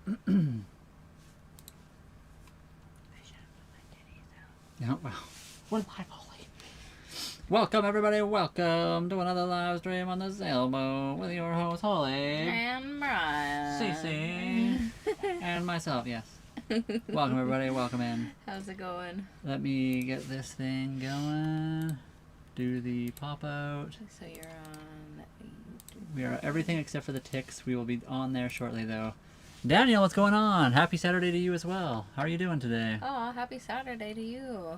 Yeah, well, we're live, Holly. Welcome, everybody. Welcome to another live stream on the sailboat with your host, Holly. And Brian. Cece. And myself, yes. Welcome, everybody. Welcome in. How's it going? Let me get this thing going. Do the pop out. So you're on... We are everything except for the ticks. We will be on there shortly, though. Daniel, what's going on? Happy Saturday to you as well. How are you doing today? Oh, happy Saturday to you.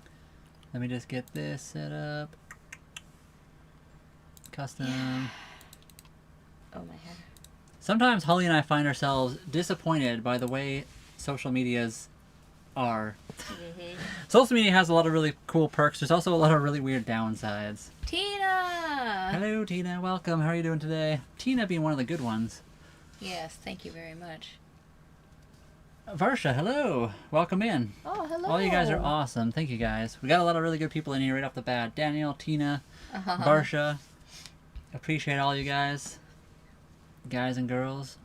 Let me just get this set up. Custom. Yeah. Oh, my head. Sometimes Holly and I find ourselves disappointed by the way social medias are. Mm-hmm. Social media has a lot of really cool perks. There's also a lot of really weird downsides. Tina! Hello, Tina. Welcome. How are you doing today? Tina being one of the good ones. Yes, thank you very much. Varsha, hello. Welcome in. Oh, hello. All you guys are awesome. Thank you, guys. We got a lot of really good people in here right off the bat. Daniel, Tina, Varsha. Appreciate all you guys. Guys and girls.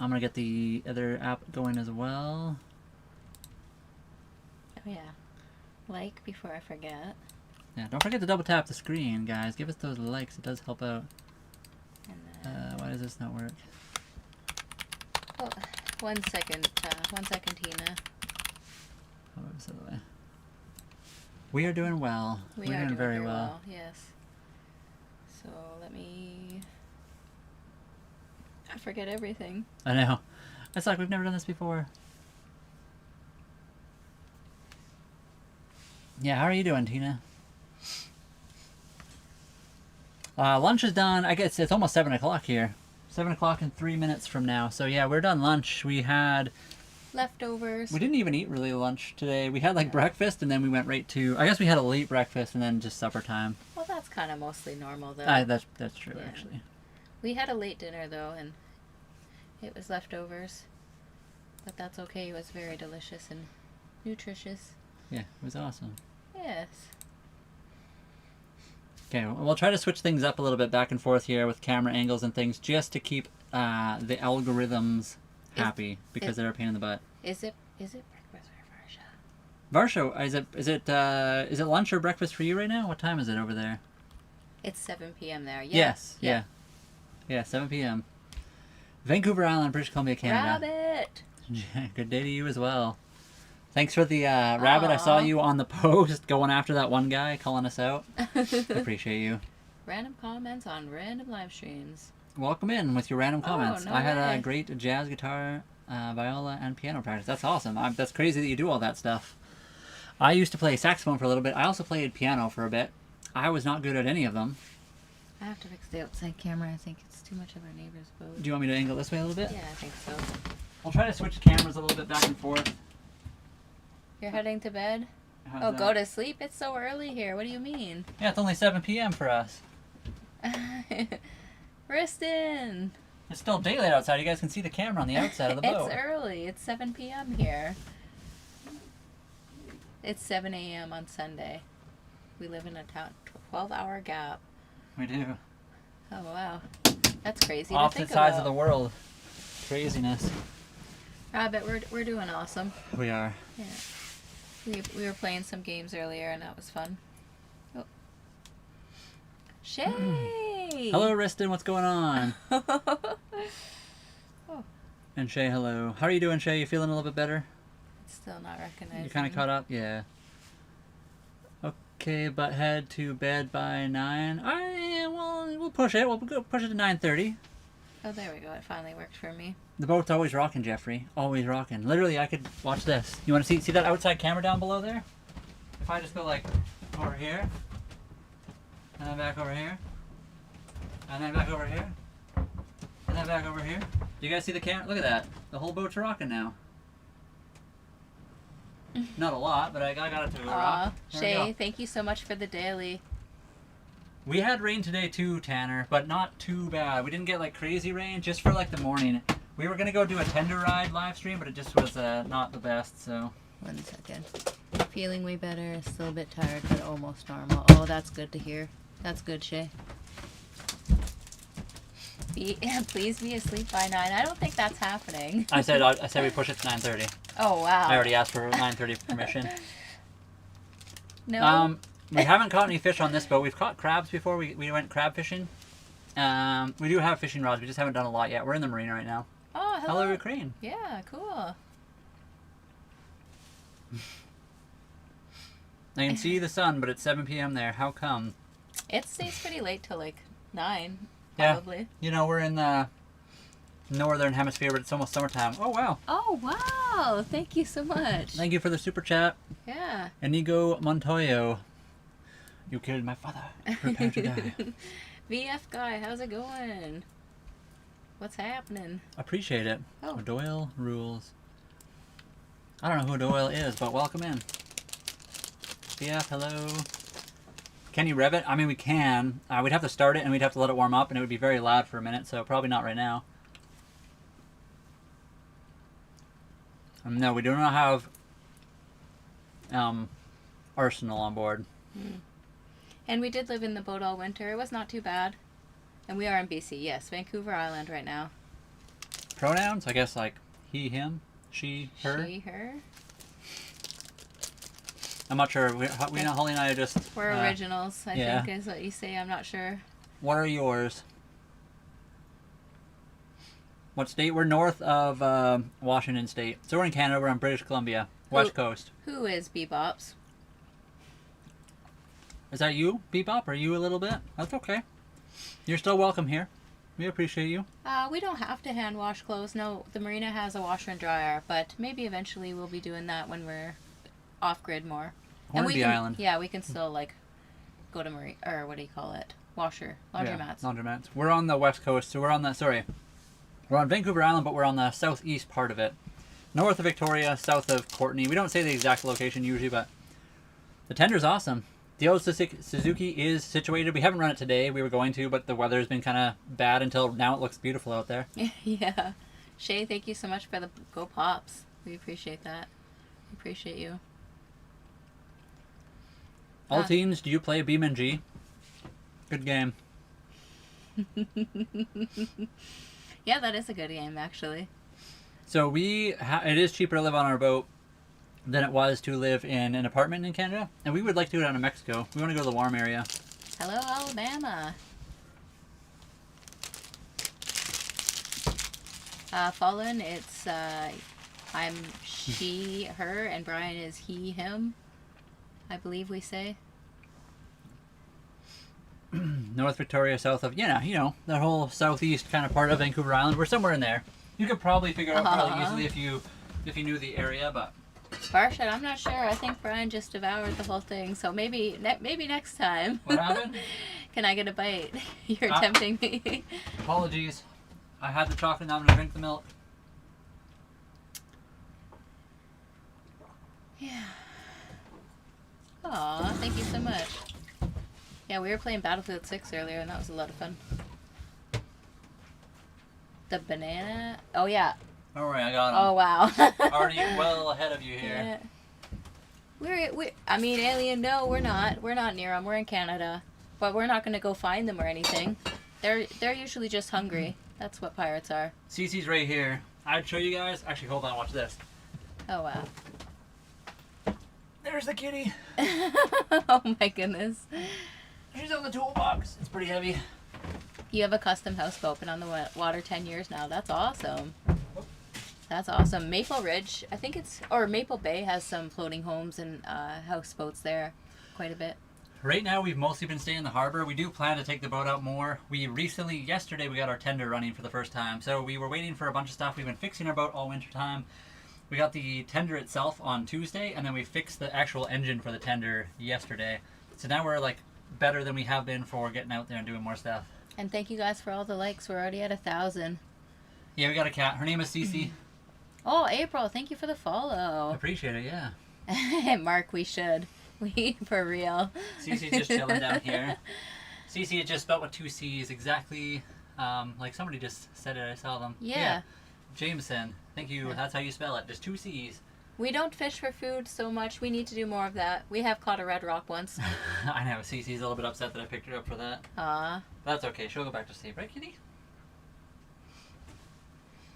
I'm going to get the other app going as well. Oh, yeah. Like before I forget. Yeah, don't forget to double tap the screen, guys. Give us those likes. It does help out. And then... Why does this not work? Oh, 1 second. 1 second, Tina. Oh, it was the other way. We are doing well. We're doing very well. Yes. So let me... I forget everything. I know. It's like we've never done this before. Yeah, how are you doing, Tina? Lunch is done. I guess it's almost 7 o'clock here. 7 o'clock in 3 minutes from now. So yeah, we're done lunch. We had... Leftovers. We didn't even eat really lunch today. We had like breakfast and then we went right to... I guess we had a late breakfast and then just supper time. Well, that's kind of mostly normal, though. That's true, Yeah. actually. We had a late dinner, though, and it was leftovers. But that's okay. It was very delicious and nutritious. Yeah, it was awesome. Yes. Okay, we'll try to switch things up a little bit back and forth here with camera angles and things just to keep the algorithms happy because they're a pain in the butt. Is it breakfast or Varsha? Varsha, is it lunch or breakfast for you right now? What time is it over there? It's 7 p.m. there. Yeah. Yes, yeah. Yeah, 7 p.m. Vancouver Island, British Columbia, Canada. Rabbit! Good day to you as well. Thanks for the rabbit. I saw you on the post going after that one guy, calling us out. Appreciate you. Random comments on random live streams. Welcome in with your random comments. No I had way. a great jazz, guitar, viola, and piano practice. That's awesome. That's crazy that you do all that stuff. I used to play saxophone for a little bit. I also played piano for a bit. I was not good at any of them. I have to fix the outside camera. I think it's too much of our neighbor's boat. Do you want me to angle this way a little bit? Yeah, I think so. I'll try to switch cameras a little bit back and forth. You're heading to bed? How's Oh, that? go to sleep? It's so early here. What do you mean? Yeah, it's only 7 p.m. for us. Riston! It's still daylight outside. You guys can see the camera on the outside of the boat. It's early. It's 7 p.m. here. It's 7 a.m. on Sunday. We live in a 12-hour gap. We do. Oh, wow. That's crazy Opposite sides of the world. Craziness. Rabbit, we're doing awesome. We are. Yeah. We were playing some games earlier, and that was fun. Oh. Shay! Hello, Riston. What's going on? Oh. And Shay, hello. How are you doing, Shay? You feeling a little bit better? It's still not recognized. You kind of caught up? Yeah. Okay, but head to bed by 9. We'll push it. We'll go push it to 9:30. Oh, there we go. It finally worked for me. The boat's always rocking, Jeffrey. Always rocking. Literally, I could watch this. You want to see that outside camera down below there? If I just go like over here, and then back over here, and then back over here, and then back over here. Do you guys see the camera? Look at that. The whole boat's rocking now. Not a lot, but I got it to rock. There we Shay, go. thank you so much for the daily. We had rain today too, Tanner, but not too bad. We didn't get like crazy rain, just for like the morning. We were gonna go do a tender ride live stream, but it just was not the best. So 1 second. Feeling way better. Still a bit tired, but almost normal. Oh, that's good to hear. That's good, Shay. Please be asleep by 9. I don't think that's happening. I said we push it to 9:30. Oh, wow. I already asked for 9:30 permission. No? We haven't caught any fish on this boat. We've caught crabs before. We went crab fishing. We do have fishing rods. We just haven't done a lot yet. We're in the marina right now. Oh, hello. Hello, Ukraine. Yeah, cool. I can see the sun, but it's 7 p.m. there. How come? It stays pretty late till like 9, Yeah. probably. You know, we're in the northern hemisphere, but it's almost summertime. Oh, wow. Oh, wow. Thank you so much. Thank you for the super chat. Yeah. Inigo Montoyo. You killed my father. Prepare to die. VF guy, how's it going? What's happening? Appreciate it. Oh. Doyle rules. I don't know who Doyle is, but welcome in. VF, hello. Can you rev it? I mean, we can. We'd have to start it, and we'd have to let it warm up, and it would be very loud for a minute, so probably not right now. No, we do not have Arsenal on board. And we did live in the boat all winter. It was not too bad. And we are in BC, yes. Vancouver Island right now. Pronouns? I guess like he, him, she, her. She, her. I'm not sure. Holly and I are just... We're originals, I yeah. think is what you say. I'm not sure. What are yours? What state? We're north of Washington State. So we're in Canada. We're on British Columbia. West Coast. Who is Bebops? Is that you, Bebop? Are you a little bit? That's okay. You're still welcome here. We appreciate you. We don't have to hand wash clothes. No, the marina has a washer and dryer, but maybe eventually we'll be doing that when we're off-grid more. Hornby Island. Yeah, we can still like go to marina, or what do you call it? Laundromats. Yeah, laundromats. We're on the west coast, so we're on Vancouver Island, but we're on the southeast part of it. North of Victoria, south of Courtney. We don't say the exact location usually, but the tender's awesome. The old Suzuki is situated. We haven't run it today. We were going to, but the weather's been kind of bad until now. It looks beautiful out there. Yeah. Shay, thank you so much for the Go Pops. We appreciate that. We appreciate you. All teams, do you play BeamNG? Good game. Yeah, that is a good game, actually. So it is cheaper to live on our boat than it was to live in an apartment in Canada. And we would like to go down to Mexico. We want to go to the warm area. Hello, Alabama. Fallen, it's, I'm she, her, and Brian is he, him. I believe we say. North Victoria, south of, that whole southeast kind of part of Vancouver Island. We're somewhere in there. You could probably figure out fairly easily if you knew the area, but... Barsha, I'm not sure. I think Brian just devoured the whole thing, so maybe next time. What happened? Can I get a bite? You're tempting me. Apologies. I had the chocolate, now I'm going to drink the milk. Yeah. Aw, thank you so much. Yeah, we were playing Battlefield 6 earlier, and that was a lot of fun. The banana... Oh, yeah. Don't worry, I got him. Oh, wow. Already well ahead of you here. Yeah. I mean, Alien, no, we're not. We're not near them. We're in Canada. But we're not going to go find them or anything. They're usually just hungry. That's what pirates are. Cece's right here. I'd show you guys. Actually, hold on, watch this. Oh, wow. There's the kitty. Oh, my goodness. She's on the toolbox. It's pretty heavy. You have a custom houseboat been on the water 10 years now. That's awesome. That's awesome. Maple Ridge, I think Maple Bay has some floating homes and houseboats there quite a bit. Right now, we've mostly been staying in the harbor. We do plan to take the boat out more. Yesterday, we got our tender running for the first time. So we were waiting for a bunch of stuff. We've been fixing our boat all winter time. We got the tender itself on Tuesday, and then we fixed the actual engine for the tender yesterday. So now we're like better than we have been for getting out there and doing more stuff. And thank you guys for all the likes. We're already at 1,000. Yeah, we got a cat. Her name is Cece. Oh, April, thank you for the follow. Appreciate it, yeah. Mark, we should. We, for real. Cece's just chilling down here. Cece is just spelled with 2 C's, exactly like somebody just said it, I saw them. Yeah. Jameson, thank you, that's how you spell it, just 2 C's. We don't fish for food so much, we need to do more of that. We have caught a red rock once. I know, Cece's a little bit upset that I picked her up for that. Aw. That's okay, she'll go back to sleep, right kitty?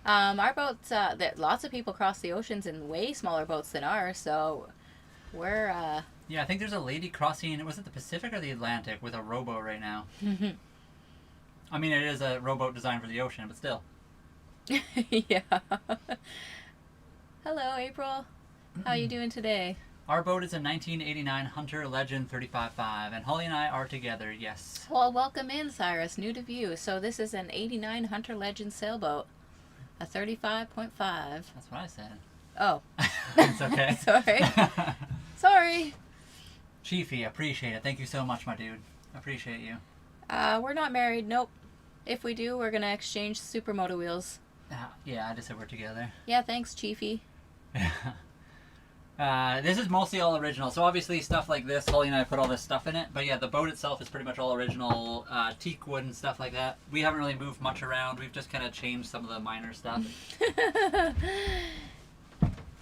Our boats, lots of people cross the oceans in way smaller boats than ours, so we're, Yeah, I think there's a lady crossing, was it the Pacific or the Atlantic, with a rowboat right now? I mean, it is a rowboat designed for the ocean, but still. yeah. Hello, April. How you doing today? Our boat is a 1989 Hunter Legend 35.5, and Holly and I are together, yes. Well, welcome in, Cyrus. New to view. So this is an 89 Hunter Legend sailboat. A 35.5. That's what I said. Oh. It's okay. Sorry. Sorry. Chiefy, appreciate it. Thank you so much, my dude. Appreciate you. We're not married. Nope. If we do, we're going to exchange supermoto wheels. Yeah, I just said we're together. Yeah, thanks, Chiefy. This is mostly all original. So obviously stuff like this, Holly and I put all this stuff in it. But yeah, the boat itself is pretty much all original, teak wood and stuff like that. We haven't really moved much around. We've just kind of changed some of the minor stuff.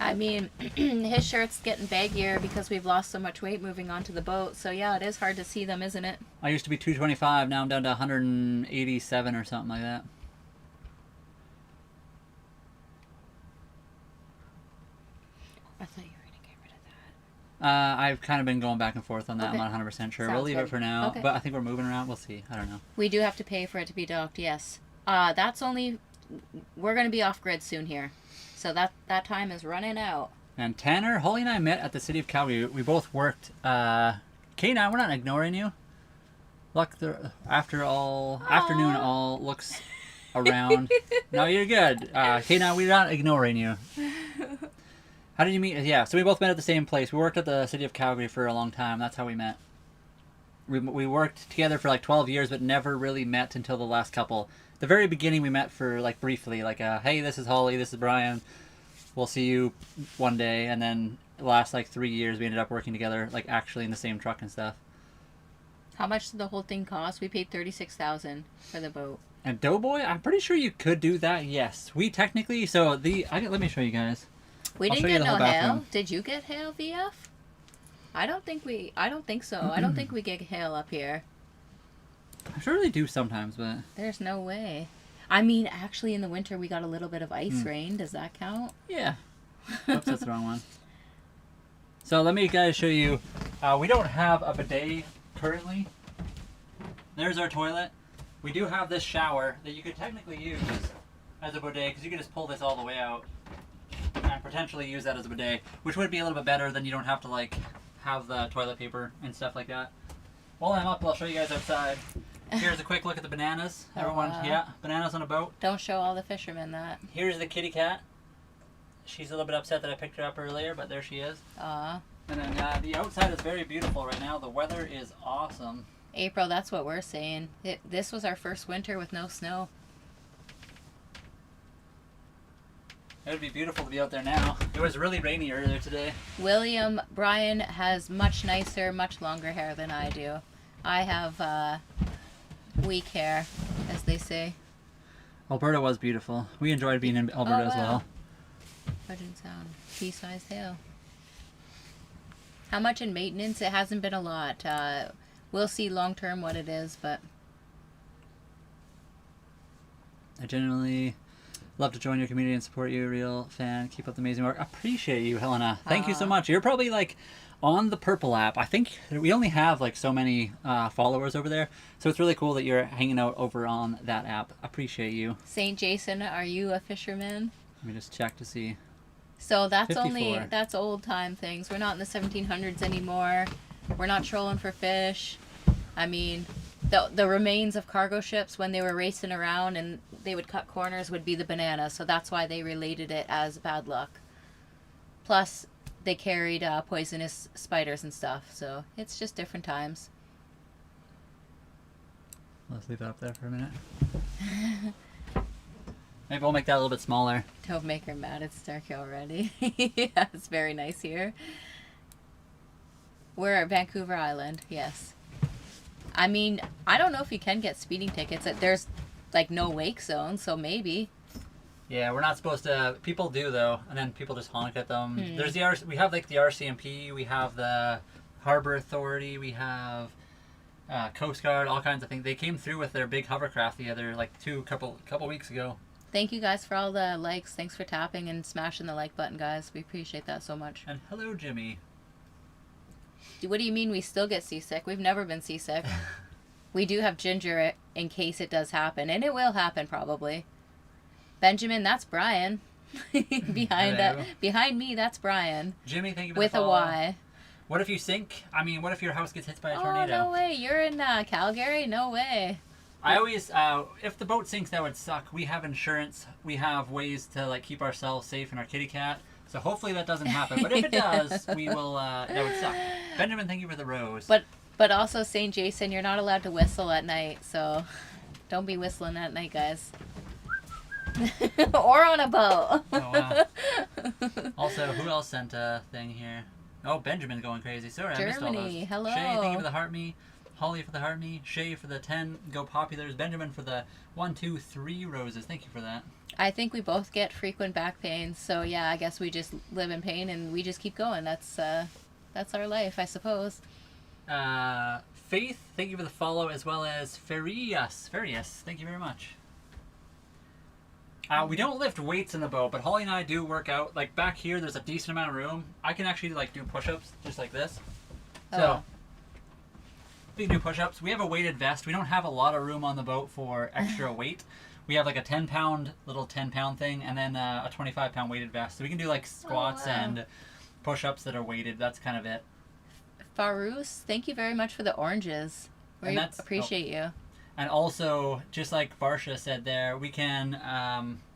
I mean, his shirt's getting baggier because we've lost so much weight moving onto the boat. So yeah, it is hard to see them, isn't it? I used to be 225, now I'm down to 187 or something like that. I thought you were going to get rid of that. I've kind of been going back and forth on that. Okay. I'm not 100% sure. Sounds We'll leave good. it for now. Okay. But I think we're moving around. We'll see. I don't know. We do have to pay for it to be docked, yes. That's only... We're going to be off-grid soon here. So that time is running out. And Tanner, Holly and I met at the city of Calgary. We both worked. Kate and I, we're not ignoring you. Look, afternoon all looks around. No, you're good. Kate and I, we're not ignoring you. How did you meet? Yeah, so we both met at the same place. We worked at the city of Calgary for a long time. That's how we met. We worked together for like 12 years, but never really met until the last couple. The very beginning, we met for like briefly, like, hey, this is Holly, this is Brian. We'll see you one day. And then the last like 3 years, we ended up working together, like actually in the same truck and stuff. How much did the whole thing cost? We paid $36,000 for the boat. And Doughboy, I'm pretty sure you could do that. Yes, we technically. So let me show you guys. We I'll didn't show you get the no whole hail. bathroom. Did you get hail, VF? I don't think so. I don't think we get hail up here. I'm sure they do sometimes, but There's no way. I mean, actually, in the winter, we got a little bit of ice rain. Does that count? yeah. Oops, that's the wrong one. So let me guys show you. We don't have a bidet currently. There's our toilet. We do have this shower that you could technically use as a bidet because you could just pull this all the way out and potentially use that as a bidet, which would be a little bit better than you don't have to like have the toilet paper and stuff like that. While I'm up, I'll show you guys outside. Here's a quick look at the bananas. Everyone, yeah, bananas on a boat. Don't show all the fishermen that. Here's the kitty cat. She's a little bit upset that I picked her up earlier, but there she is. Aw. And then the outside is very beautiful right now. The weather is awesome. April, that's what we're saying. This was our first winter with no snow. It would be beautiful to be out there now. It was really rainy earlier today. William Bryan has much nicer, much longer hair than I do. I have weak hair, as they say. Alberta was beautiful. We enjoyed being in Alberta as well. Legend sound. Pea-sized hail. How much in maintenance? It hasn't been a lot. We'll see long term what it is, but I genuinely love to join your community and support you. Real fan. Keep up the amazing work. Appreciate you, Helena. Thank you so much. You're probably like on the Purple app. I think we only have like so many followers over there, so it's really cool that you're hanging out over on that app. Appreciate you. St. Jason, are you a fisherman? Let me just check to see. So that's 54. that's old time things. We're not in the 1700s anymore. We're not trolling for fish. I mean, the remains of cargo ships when they were racing around and they would cut corners would be the banana. So that's why they related it as bad luck. Plus, they carried poisonous spiders and stuff. So it's just different times. Let's leave it up there for a minute. Maybe we'll make that a little bit smaller. Don't make her mad. It's dark already. Yeah, it's very nice here. We're at Vancouver Island, yes. I mean, I don't know if you can get speeding tickets. There's, like, no wake zone, so maybe. Yeah, we're not supposed to. People do though, and then people just honk at them. There's we have like the RCMP, we have the Harbor Authority, we have Coast Guard, all kinds of things. They came through with their big hovercraft the other couple weeks ago. Thank you guys for all the likes. Thanks for tapping and smashing the like button, guys. We appreciate that so much. And hello, Jimmy. What do you mean we still get seasick? We've never been seasick. We do have ginger in case it does happen, and it will happen probably. Benjamin, that's Brian. Behind me, that's Brian. Jimmy, thank you for with the follow. With a Y. What if you sink? I mean, what if your house gets hit by a tornado? Oh, no way. You're in Calgary? No way. I always, if the boat sinks, that would suck. We have insurance. We have ways to like keep ourselves safe and our kitty cat. So hopefully that doesn't happen. But if it does, we will. That would suck. Benjamin, thank you for the rose. But also, St. Jason, you're not allowed to whistle at night, so don't be whistling at night, guys. Or on a boat. Oh, wow. Also, who else sent a thing here? Oh, Benjamin's going crazy. Sorry, I missed all those. Germany, hello. Shay, thank you for the heart me. Holly for the heart me. Shay for the 10 go populars. Benjamin for the 1, 2, 3 roses. Thank you for that. I think we both get frequent back pains, so yeah, I guess we just live in pain and we just keep going. That's our life, I suppose. Faith, thank you for the follow, as well as Farias, thank you very much. We don't lift weights in the boat, but Holly and I do work out. Like back here, there's a decent amount of room. I can actually like do push-ups just like this. So we can do push-ups. We have a weighted vest. We don't have a lot of room on the boat for extra weight. We have like a 10-pound thing, and then a 25-pound weighted vest. So we can do like squats and push-ups that are weighted. That's kind of it. Farus, thank you very much for the oranges. We appreciate you. And also, just like Barsha said there, we can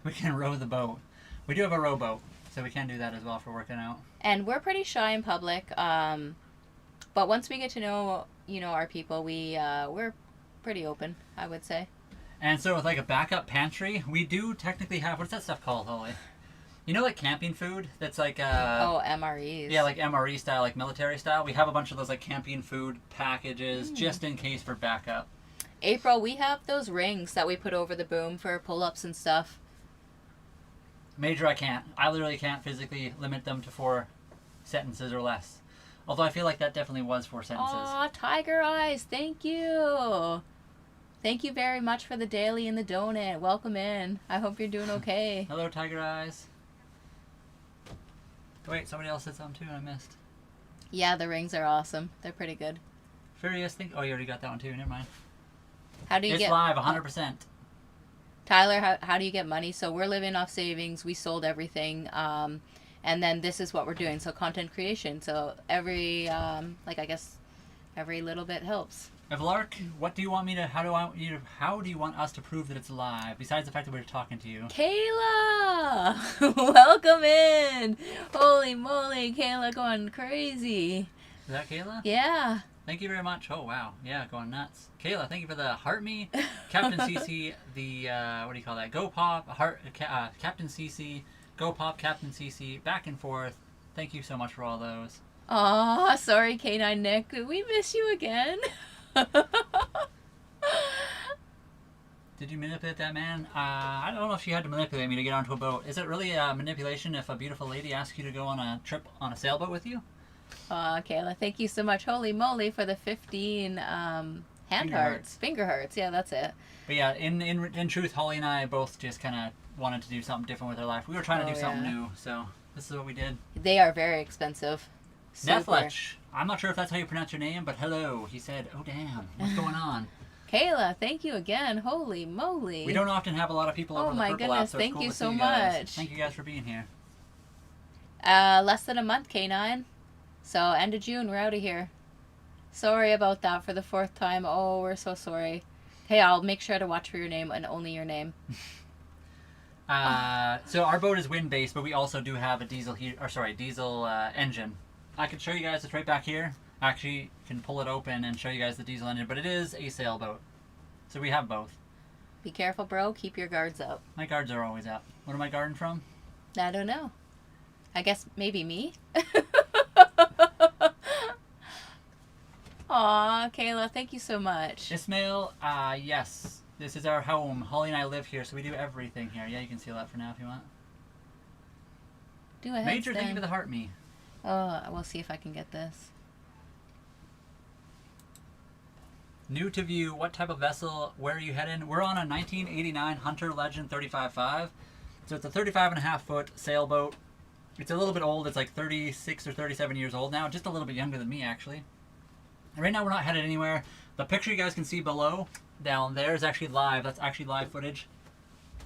row the boat. We do have a rowboat, so we can do that as well for working out. And we're pretty shy in public, but once we get to know our people, we're pretty open, I would say. And so with like a backup pantry, we do technically have, what's that stuff called, Holly? You know, like camping food that's like MREs. Yeah, like MRE style, like military style. We have a bunch of those like camping food packages just in case for backup. April, we have those rings that we put over the boom for pull-ups and stuff. Major, I can't. I literally can't physically limit them to 4 sentences or less. Although I feel like that definitely was 4 sentences. Aw, Tiger Eyes, thank you. Thank you very much for the daily and the donut. Welcome in. I hope you're doing okay. Hello, Tiger Eyes. Wait, somebody else said something too and I missed. Yeah, the rings are awesome. They're pretty good. Furious, oh, you already got that one too. Never mind. How do you it's get... live, 100%. Tyler, how do you get money? So we're living off savings. We sold everything. And then this is what we're doing. So content creation. So every little bit helps. Evlark, what do you want me to, how do you want us to prove that it's live, besides the fact that we're talking to you? Kayla! Welcome in! Holy moly, Kayla going crazy. Is that Kayla? Yeah. Thank you very much. Oh, wow. Yeah, going nuts. Kayla, thank you for the heart me. Captain CC, the, what do you call that? Go Pop, Captain CC, Go Pop, Captain CC, back and forth. Thank you so much for all those. Aw, sorry, K9 Nick. We miss you again. Did you manipulate that man? I don't know if you had to manipulate me to get onto a boat. Is it really a manipulation if a beautiful lady asks you to go on a trip on a sailboat with you? Kayla, thank you so much. Holy moly for the 15 finger hearts. Yeah, that's it. But yeah, in truth, Holly and I both just kind of wanted to do something different with our life. We were trying to do something new, so this is what we did. They are very expensive. Netflix. I'm not sure if that's how you pronounce your name, but hello. He said, oh damn, what's going on? Kayla, thank you again. Holy moly. We don't often have a lot of people over the Purple app, so it's cool to see you guys. Much. Thank you guys for being here. Less than a month, K9. So end of June, we're out of here. Sorry about that for the 4th time. Oh, we're so sorry. Hey, I'll make sure to watch for your name and only your name. So our boat is wind-based, but we also do have a diesel engine. I can show you guys, it's right back here. I actually can pull it open and show you guys the diesel engine, but it is a sailboat. So we have both. Be careful, bro. Keep your guards up. My guards are always up. What am I guarding from? I don't know. I guess maybe me? Aw, Kayla, thank you so much. Ismail, yes. This is our home. Holly and I live here, so we do everything here. Yeah, you can seal that for now if you want. Do a Major, thank you for the heart me. Oh, we'll see if I can get this. New to view, what type of vessel, where are you heading? We're on a 1989 Hunter Legend 35.5. So it's a 35.5 foot sailboat. It's a little bit old. It's like 36 or 37 years old now. Just a little bit younger than me, actually. And right now we're not headed anywhere. The picture you guys can see below, down there, is actually live. That's actually live footage.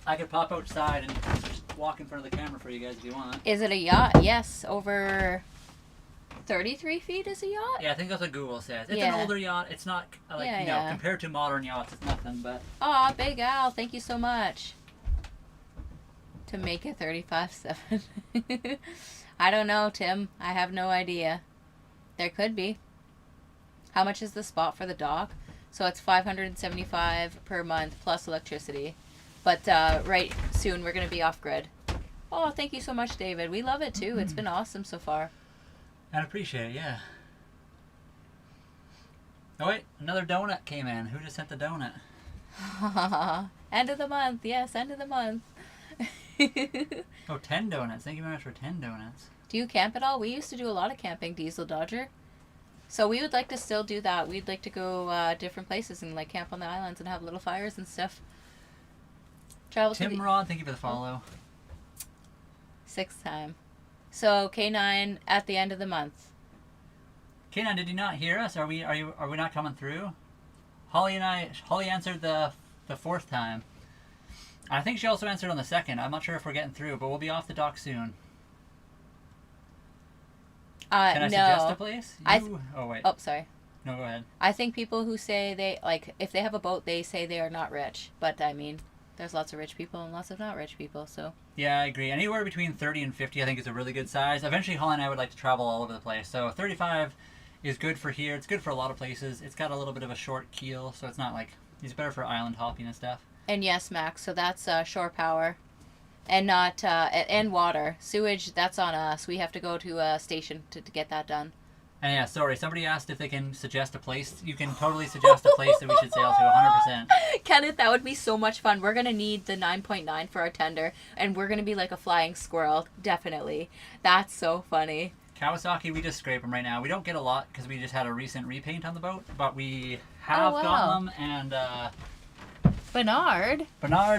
I could pop outside and just walk in front of the camera for you guys if you want. Is it a yacht? Yes, over 33 feet is a yacht? Yeah, I think that's what Google says. It's an older yacht. It's not, like, you know, compared to modern yachts, it's nothing, but... Aw, Big Al, thank you so much. To make it 35.7. I don't know, Tim. I have no idea. There could be. How much is the spot for the dock? So it's $575 per month plus electricity. But right soon we're going to be off grid. Oh, thank you so much, David. We love it too. It's been awesome so far. I appreciate it, yeah. Oh wait, another donut came in. Who just sent the donut? End of the month. Yes, end of the month. Oh, 10 donuts. Thank you very much for 10 donuts. Do you camp at all? We used to do a lot of camping, Diesel Dodger. So we would like to still do that. We'd like to go different places and like camp on the islands and have little fires and stuff. Travel Tim Rod, thank you for the follow. 6th time. So K9 at the end of the month. K9, did you not hear us? Are we not coming through? Holly answered the 4th time. I think she also answered on the 2nd. I'm not sure if we're getting through, but we'll be off the dock soon. Can I suggest a place? Oh, wait. Oh, sorry. No, go ahead. I think people who say they, like, if they have a boat, they say they are not rich. But, I mean, there's lots of rich people and lots of not rich people, so. Yeah, I agree. Anywhere between 30 and 50, I think, is a really good size. Eventually, Holly and I would like to travel all over the place. So 35 is good for here. It's good for a lot of places. It's got a little bit of a short keel, so it's not like, it's better for island hopping and stuff. And yes, Max, so that's shore power. And not, and water. Sewage, that's on us. We have to go to a station to get that done. And yeah, sorry, somebody asked if they can suggest a place. You can totally suggest a place that we should sail to, 100%. Kenneth, that would be so much fun. We're going to need the 9.9 for our tender, and we're going to be like a flying squirrel, definitely. That's so funny. Kawasaki, we just scrape them right now. We don't get a lot because we just had a recent repaint on the boat, but we have gotten them, and... Bernard,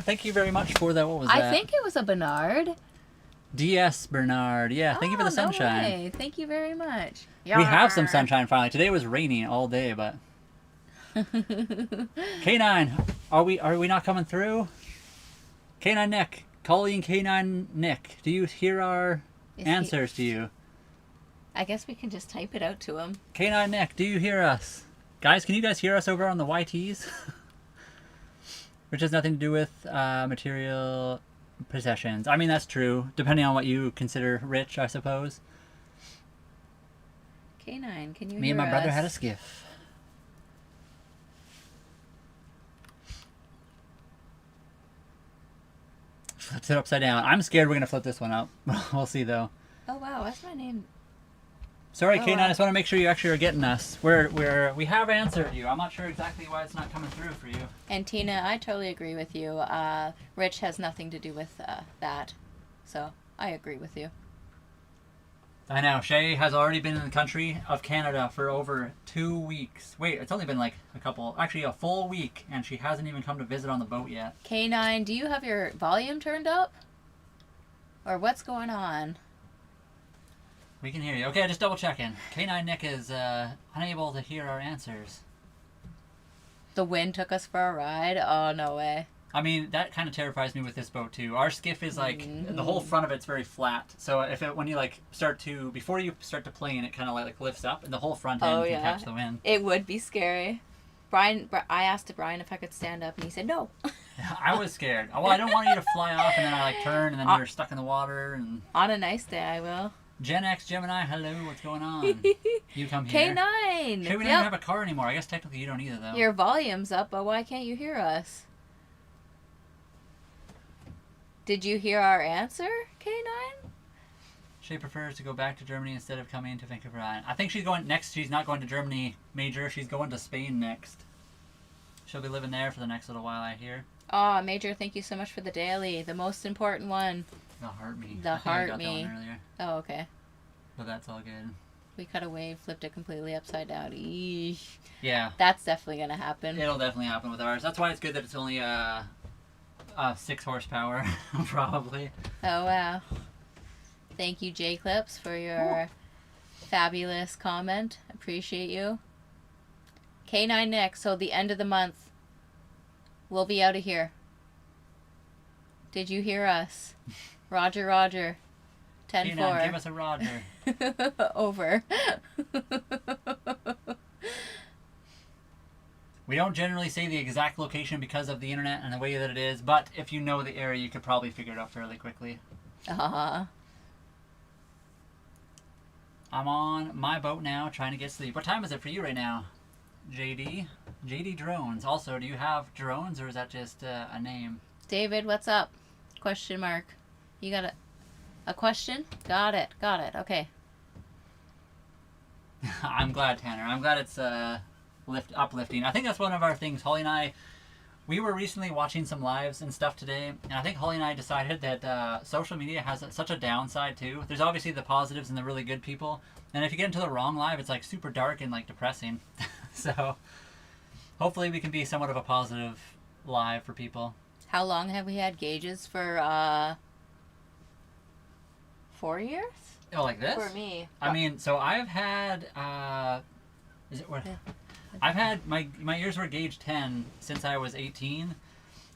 thank you very much for that. What was that? I think it was a Bernard. DS Bernard. Yeah, thank you for the sunshine. No way. Thank you very much. Yarr. We have some sunshine finally. Today was raining all day, but K9, are we not coming through? K9 Nick, calling K9 Nick. Do you hear our answers to you? I guess we can just type it out to him. K9 Nick, do you hear us? Guys, can you guys hear us over on the YTs? Which has nothing to do with material possessions. I mean, that's true, depending on what you consider rich, I suppose. K9, can you hear us? Me and my brother had a skiff. Flips it upside down. I'm scared we're going to flip this one up. We'll see, though. Oh, wow, that's my name. Sorry, K9, I just want to make sure you actually are getting us. We have answered you. I'm not sure exactly why it's not coming through for you. And Tina, I totally agree with you. Rich has nothing to do with that. So, I agree with you. I know. Shay has already been in the country of Canada for over 2 weeks. Wait, it's only been like actually a full week, and she hasn't even come to visit on the boat yet. K9, do you have your volume turned up? Or what's going on? We can hear you. Okay, just double checking. K9 Nick is unable to hear our answers. The wind took us for a ride? Oh, no way. I mean, that kind of terrifies me with this boat too. Our skiff is like, the whole front of it's very flat. So when you like before you start to plane, it kind of like lifts up and the whole front end can catch the wind. It would be scary. I asked Brian if I could stand up and he said no. I was scared. Well, I don't want you to fly off and then I like turn and then you're stuck in the water. And on a nice day, I will. Gen X Gemini, hello, what's going on? You come here. K9! Shay, we don't even have a car anymore. I guess technically you don't either, though. Your volume's up, but why can't you hear us? Did you hear our answer, K9? Shay prefers to go back to Germany instead of coming to Vancouver Island. I think she's going next. She's not going to Germany, Major. She's going to Spain next. She'll be living there for the next little while, I hear. Aw, Major, thank you so much for the daily. The most important one. The heart me. The heart I got me. that one earlier. Oh, okay. But that's all good. We cut a wave, flipped it completely upside down. Eesh. Yeah. That's definitely gonna happen. It'll definitely happen with ours. That's why it's good that it's only 6 horsepower, probably. Oh wow. Thank you, J Clips, for your fabulous comment. Appreciate you. K9 Nick, so the end of the month, we'll be out of here. Did you hear us? Roger, Roger. 10-4. K9, give us a Roger. Over. We don't generally say the exact location because of the internet and the way that it is, but if you know the area, you could probably figure it out fairly quickly. Uh-huh. I'm on my boat now, trying to get sleep. What time is it for you right now, JD? JD Drones. Also, do you have drones, or is that just a name? David, what's up? Question mark. You got a question? Got it. Got it. Okay. I'm glad, Tanner. I'm glad it's uplifting. I think that's one of our things. Holly and I, we were recently watching some lives and stuff today, and I think Holly and I decided that social media has such a downside too. There's obviously the positives and the really good people, and if you get into the wrong live, it's like super dark and like depressing. So hopefully we can be somewhat of a positive live for people. How long have we had gauges for? 4 years? Oh, like this? For me. I mean, so I've had is it what? I've had my ears were gauge 10 since I was 18.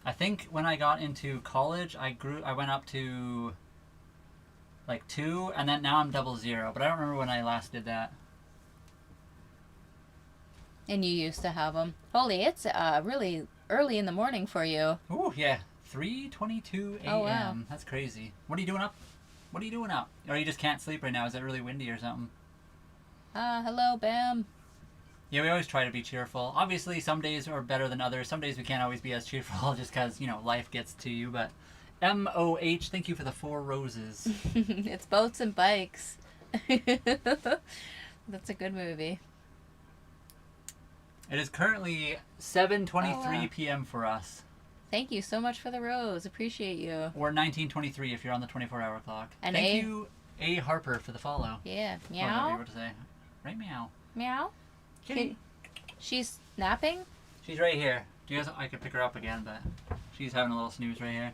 I think when I got into college, I went up to like 2, and then now I'm 00. But I don't remember when I last did that. And you used to have them. Holy, it's really early in the morning for you. Ooh, yeah, 3:22 a.m. Oh, wow. That's crazy. What are you doing up? What are you doing up? Or you just can't sleep right now? Is it really windy or something? Hello, Bam. Yeah, we always try to be cheerful. Obviously, some days are better than others. Some days we can't always be as cheerful just because, you know, life gets to you. But MOH, thank you for the 4 roses. It's Boats and Bikes. That's a good movie. It is currently 7:23 Oh, wow. p.m. for us. Thank you so much for the rose. Appreciate you. Or 19:23 if you're on the 24-hour clock. And Thank you, A. Harper, for the follow. Yeah. Or whatever you Meow. were to say. Right, meow. Meow. Kitty. She's napping? She's right here. Do you guys? I could pick her up again, but she's having a little snooze right here.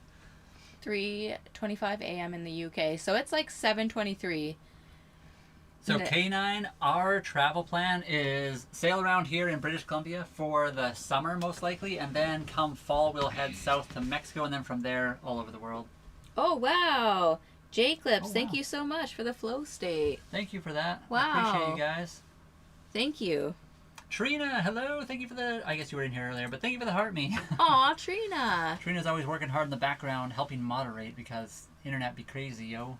3:25 a.m. in the UK. So it's like 7:23. So K9, our travel plan is sail around here in British Columbia for the summer most likely, and then come fall we'll head south to Mexico, and then from there all over the world. Oh, wow. J-Clips, Oh, thank wow. you so much for the flow state. Thank you for that. Wow. I appreciate you guys. Thank you. Trina, hello. Thank you for the, I guess you were in here earlier, but thank you for the heart me. Aw, Trina. Trina's always working hard in the background helping moderate because internet be crazy, yo.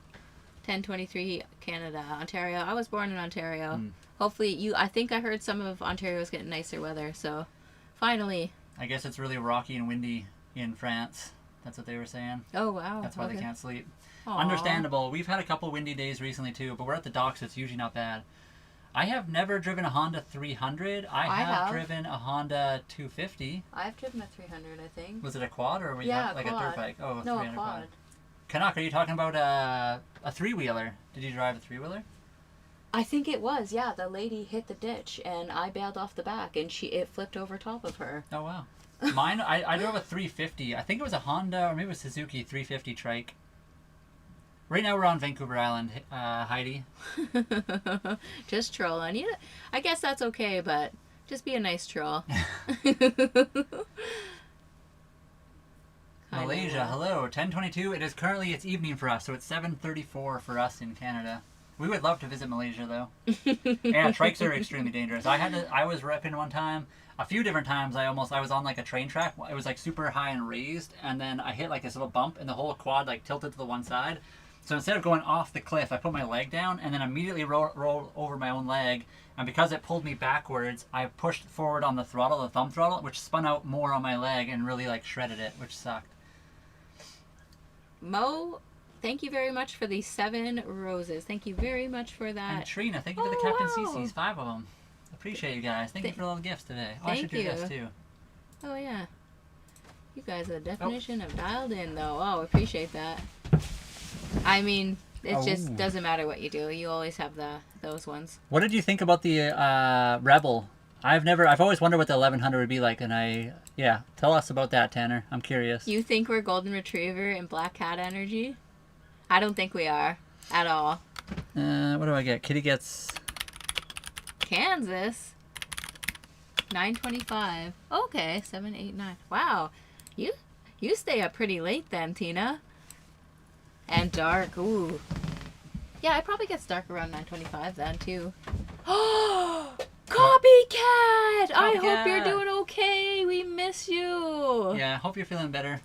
1023 Canada, Ontario. I was born in Ontario. Mm. Hopefully I think I heard some of Ontario's getting nicer weather, so finally. I guess it's really rocky and windy in France. That's what they were saying. Oh, wow. That's why okay. they can't sleep. Aw. Understandable. We've had a couple windy days recently too, but we're at the docks, so it's usually not bad. I have never driven a Honda 300. I have driven a Honda 250. I've driven a 300, I think. Was it a quad or were you Yeah, like quad. a dirt bike? Oh, a No, 300 a quad. Canuck, are you talking about a three-wheeler? Did you drive a three-wheeler? I think it was, yeah. The lady hit the ditch, and I bailed off the back, and it flipped over top of her. Oh, wow. Mine, I drove a 350. I think it was a Honda, or maybe it was Suzuki 350 trike. Right now we're on Vancouver Island, Heidi. Just trolling. You know, I guess that's okay, but just be a nice troll. Malaysia, hello. 10:22. It is currently, it's evening for us, so it's 7:34 for us in Canada. We would love to visit Malaysia, though. Yeah, trikes are extremely dangerous. I was repping one time. A few different times I was on like a train track. It was like super high and raised, and then I hit like this little bump, and the whole quad like tilted to the one side. So instead of going off the cliff, I put my leg down and then immediately roll over my own leg. And because it pulled me backwards, I pushed forward on the throttle, the thumb throttle, which spun out more on my leg and really like shredded it, which sucked. Mo, thank you very much for the 7 roses. Thank you very much for that. And Trina, thank you for the Captain CC's, 5 of them. Appreciate you guys. Thank you for all the gifts today. Oh, I should do Thank this you. too. Oh, yeah. You guys are the definition of dialed in, though. Oh, appreciate that. I mean, It just doesn't matter what you do. You always have those ones. What did you think about the Rebel? I've always wondered what the 1100 would be like, and tell us about that, Tanner. I'm curious. You think we're golden retriever and black cat energy? I don't think we are at all. What do I get? Kitty gets Kansas. 925. Okay, 7, 8, 9. Wow, you stay up pretty late then, Tina. And dark. Ooh. Yeah, it probably gets dark around 9:25 then too. Oh, copycat! I hope you're doing okay. We miss you. Yeah, I hope you're feeling better.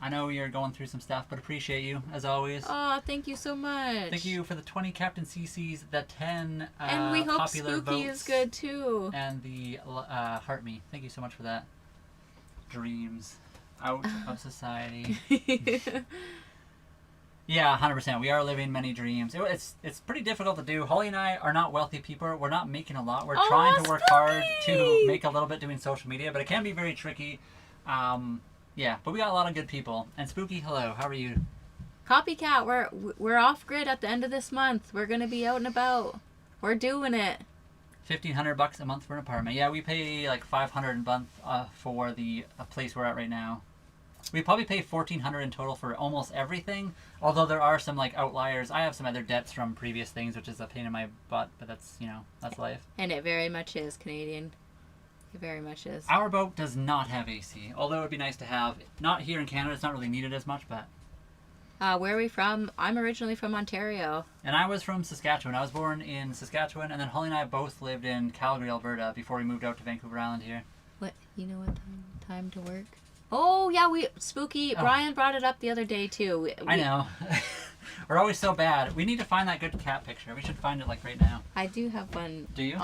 I know you're going through some stuff, but appreciate you as always. Oh, thank you so much. Thank you for the 20 Captain CC's, the 10 and we hope popular Spooky votes, is good too. and the Heart Me. Thank you so much for that. Dreams out of society. Yeah, 100%. We are living many dreams. It's pretty difficult to do. Holly and I are not wealthy people. We're not making a lot. We're trying to work hard to make a little bit doing social media, but it can be very tricky. Yeah, but we got a lot of good people. And Spooky, hello. How are you? Copycat, we're off grid at the end of this month. We're gonna be out and about. We're doing it. $1,500 a month for an apartment. Yeah, we pay like $500 a month for the place we're at right now. We probably pay $1,400 in total for almost everything. Although there are some like outliers. I have some other debts from previous things, which is a pain in my butt. But that's that's life. And it very much is Canadian. It very much is. Our boat does not have AC. Although it'd be nice to have. Not here in Canada. It's not really needed as much, but. Where are we from? I'm originally from Ontario. And I was from Saskatchewan. I was born in Saskatchewan, and then Holly and I both lived in Calgary, Alberta, before we moved out to Vancouver Island here. What? You know what time to work? Oh, yeah, Spooky. Oh. Brian brought it up the other day, too. I know. We're always so bad. We need to find that good cat picture. We should find it, like, right now. I do have one. Do you?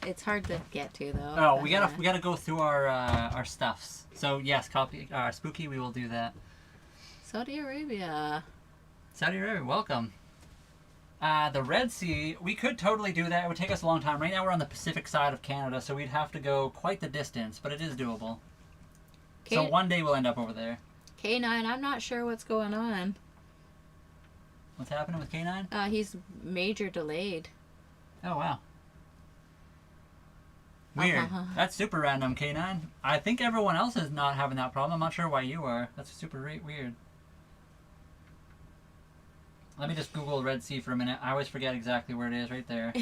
It's hard to get to, though. Oh, we gotta go through our stuffs. So, yes, Spooky, we will do that. Saudi Arabia. Saudi Arabia, welcome. The Red Sea, we could totally do that. It would take us a long time. Right now we're on the Pacific side of Canada, so we'd have to go quite the distance, but it is doable. So one day we'll end up over there. K9, I'm not sure what's going on. What's happening with K9? He's major delayed. Oh, wow. Weird. That's super random, K9. I think everyone else is not having that problem. I'm not sure why you are. That's super weird. Let me just Google Red Sea for a minute. I always forget exactly where it is right there.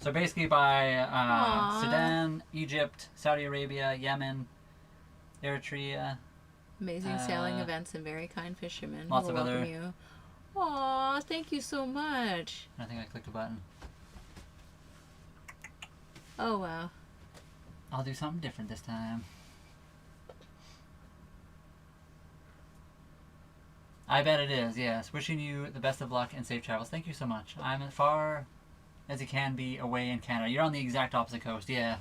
So basically by Sudan, Egypt, Saudi Arabia, Yemen, Eritrea. Amazing sailing events and very kind fishermen. Lots of other. You. Aw, thank you so much. I think I clicked a button. Oh, wow. I'll do something different this time. I bet it is, yes. Wishing you the best of luck and safe travels. Thank you so much. I'm as far as you can be away in Canada. You're on the exact opposite coast, yeah.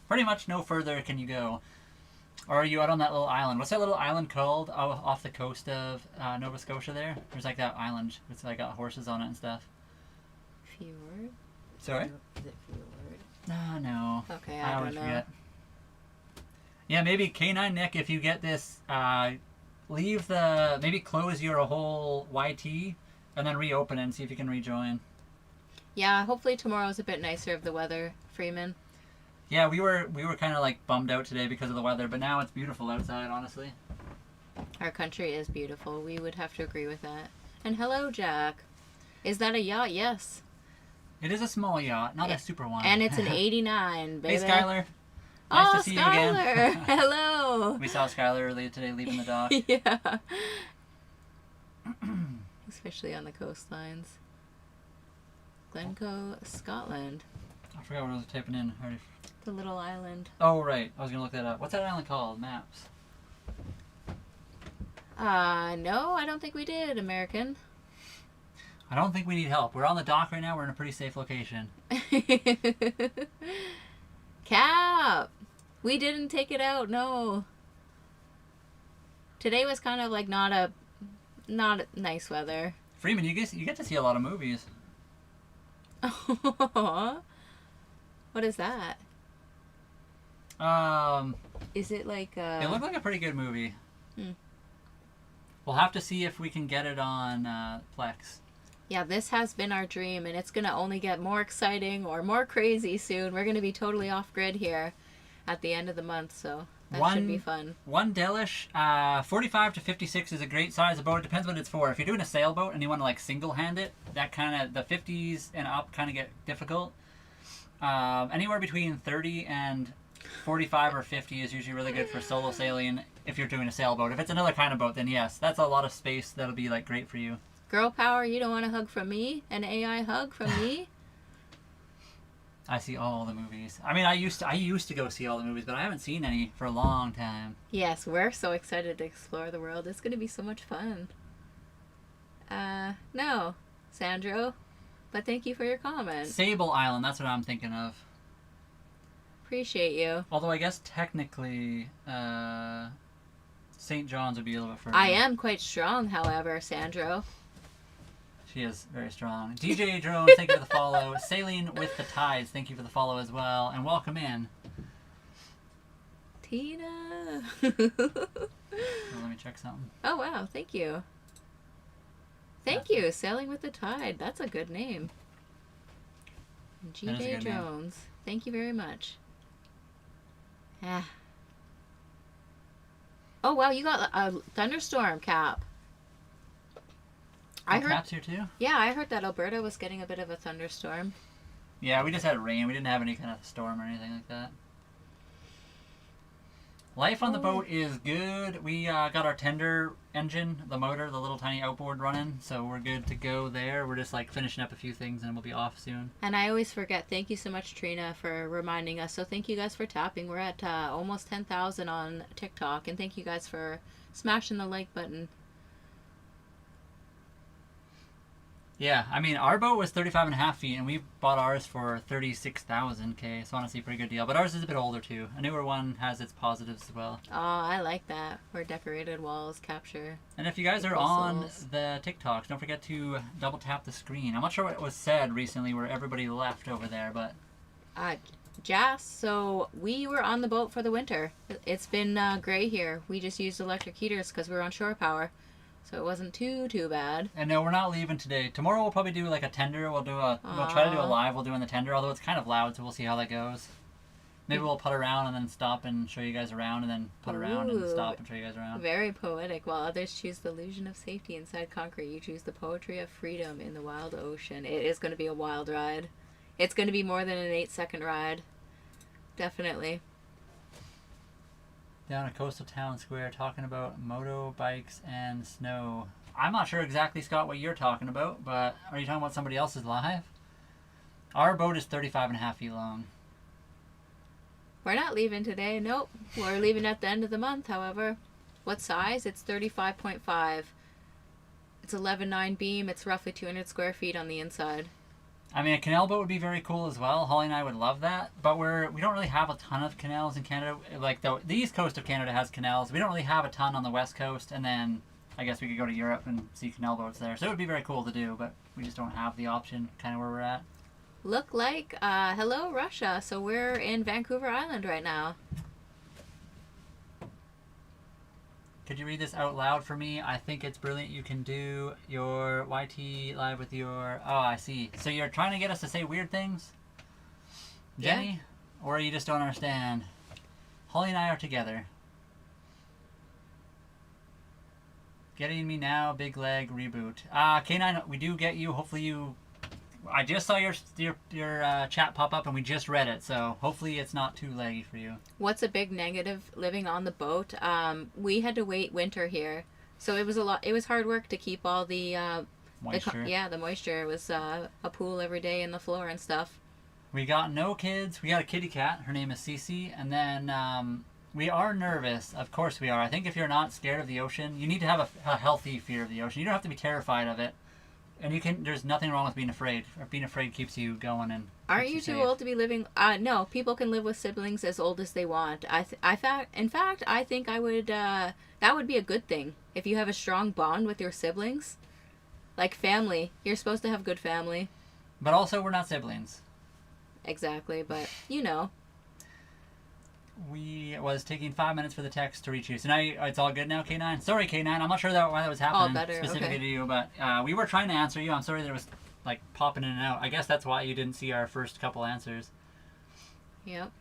Pretty much no further can you go. Or are you out on that little island? What's that little island called off the coast of Nova Scotia there? There's like that island. It's like got horses on it and stuff. Fjord? Sorry? Is it Fjord? No. Okay, I don't know. Forget. Yeah, maybe K9 Nick, if you get this, maybe close your whole YT and then reopen it and see if you can rejoin. Yeah, hopefully tomorrow's a bit nicer of the weather, Freeman. Yeah, we were kind of like bummed out today because of the weather, but now it's beautiful outside, honestly. Our country is beautiful. We would have to agree with that. And hello, Jack. Is that a yacht? Yes. It is a small yacht, not a super one. And it's an 89, baby. Hey, Skylar. Nice to see you again. Skylar. Hello. We saw Skylar earlier today leaving the dock. Yeah. Especially on the coastlines. Glencoe, Scotland. I forgot what I was typing in. The little island. Oh, right. I was going to look that up. What's that island called? Maps. No, I don't think we did, American. I don't think we need help. We're on the dock right now. We're in a pretty safe location. Cap! We didn't take it out, no. Today was kind of like not nice weather. Freeman, you get to see a lot of movies. What is that? It Is it like looked like a pretty good movie. We'll have to see if we can get it on Plex. Yeah, this has been our dream, and it's going to only get more exciting or more crazy soon. We're going to be totally off grid here at the end of the month, so that should be fun. One Delish, 45 to 56 is a great size of boat. It depends what it's for. If you're doing a sailboat and you want to like single hand it, that kind of, the 50s and up kind of get difficult. Anywhere between 30 and 45 or 50 is usually really good for solo sailing if you're doing a sailboat. If it's another kind of boat, then yes, that's a lot of space that'll be like great for you. Girl power, you don't want a hug from me? An AI hug from me? I see all the movies. I mean, I used to go see all the movies, but I haven't seen any for a long time. Yes, we're so excited to explore the world. It's going to be so much fun. No, Sandro, but thank you for your comment. Sable Island, that's what I'm thinking of. Appreciate you. Although I guess technically, St. John's would be a little bit further. I am quite strong, however, Sandro. She is very strong. DJ Drone, thank you for the follow. Sailing with the Tides, thank you for the follow as well. And welcome in. Tina. Let me check something. Oh, wow. Thank you. Thank you. Sailing with the Tide. That's a good name. DJ Jones. Thank you very much. Ah. Oh, wow. You got a thunderstorm, Cap. I heard Caps here too? Yeah, I heard that Alberta was getting a bit of a thunderstorm. Yeah, we just had rain. We didn't have any kind of storm or anything like that. Life on the boat is good. We got our tender engine, the motor, the little tiny outboard running, so we're good to go there. We're just like finishing up a few things and we'll be off soon. And I always forget. Thank you so much, Trina, for reminding us. So thank you guys for tapping. We're at almost 10,000 on TikTok, and thank you guys for smashing the like button. Yeah, I mean, our boat was 35.5 feet, and we bought ours for 36,000 K, so honestly, pretty good deal. But ours is a bit older, too. A newer one has its positives as well. Oh, I like that. Where decorated walls capture. And if you guys are on the TikToks, don't forget to double tap the screen. I'm not sure what was said recently where everybody left over there, but... Jas, so we were on the boat for the winter. It's been gray here. We just used electric heaters because we were on shore power. So it wasn't too bad. And no, we're not leaving today. Tomorrow we'll probably do like a tender. We'll try to do a live. We'll do in the tender, although it's kind of loud, so we'll see how that goes. Maybe we'll putt around and then stop and show you guys around, and then putt around and stop and show you guys around. Very poetic. While others choose the illusion of safety inside concrete, you choose the poetry of freedom in the wild ocean. It is going to be a wild ride. It's going to be more than an 8-second ride. Definitely. Down a coastal town square talking about moto bikes and snow. I'm not sure exactly, Scott, what you're talking about, but are you talking about somebody else's live? Our boat is 35.5 feet long. We're not leaving today. Nope. We're leaving at the end of the month, however. What size? It's 35.5. It's 11.9 beam. It's roughly 200 square feet on the inside. I mean, a canal boat would be very cool as well. Holly and I would love that, but we don't really have a ton of canals in Canada. Like the east coast of Canada has canals. We don't really have a ton on the west coast, and then I guess we could go to Europe and see canal boats there. So it would be very cool to do, but we just don't have the option kind of where we're at. Look like, hello Russia. So we're in Vancouver Island right now. Could you read this out loud for me? I think it's brilliant. You can do your YT live with your... Oh, I see. So you're trying to get us to say weird things? Jenny? Yeah. Or you just don't understand? Holly and I are together. Getting me now, big leg, reboot. K9, we do get you. Hopefully you... I just saw your chat pop up and we just read it, so hopefully it's not too laggy for you. What's a big negative living on the boat? We had to wait winter here, so it was a lot. It was hard work to keep all the moisture. The moisture. It was a pool every day in the floor and stuff. We got no kids. We got a kitty cat. Her name is Cece, and then we are nervous. Of course we are. I think if you're not scared of the ocean, you need to have a healthy fear of the ocean. You don't have to be terrified of it. And there's nothing wrong with being afraid. Being afraid keeps you going and aren't you too old to be living? No, people can live with siblings as old as they want. In fact, I think I would. That would be a good thing if you have a strong bond with your siblings, like family. You're supposed to have good family. But also, we're not siblings. Exactly, but you know. was taking 5 minutes for the text to reach you. So now it's all good now, K9? Sorry, K9. I'm not sure why that was happening specifically to you, but we were trying to answer you. I'm sorry that it was like popping in and out. I guess that's why you didn't see our first couple answers. Yep.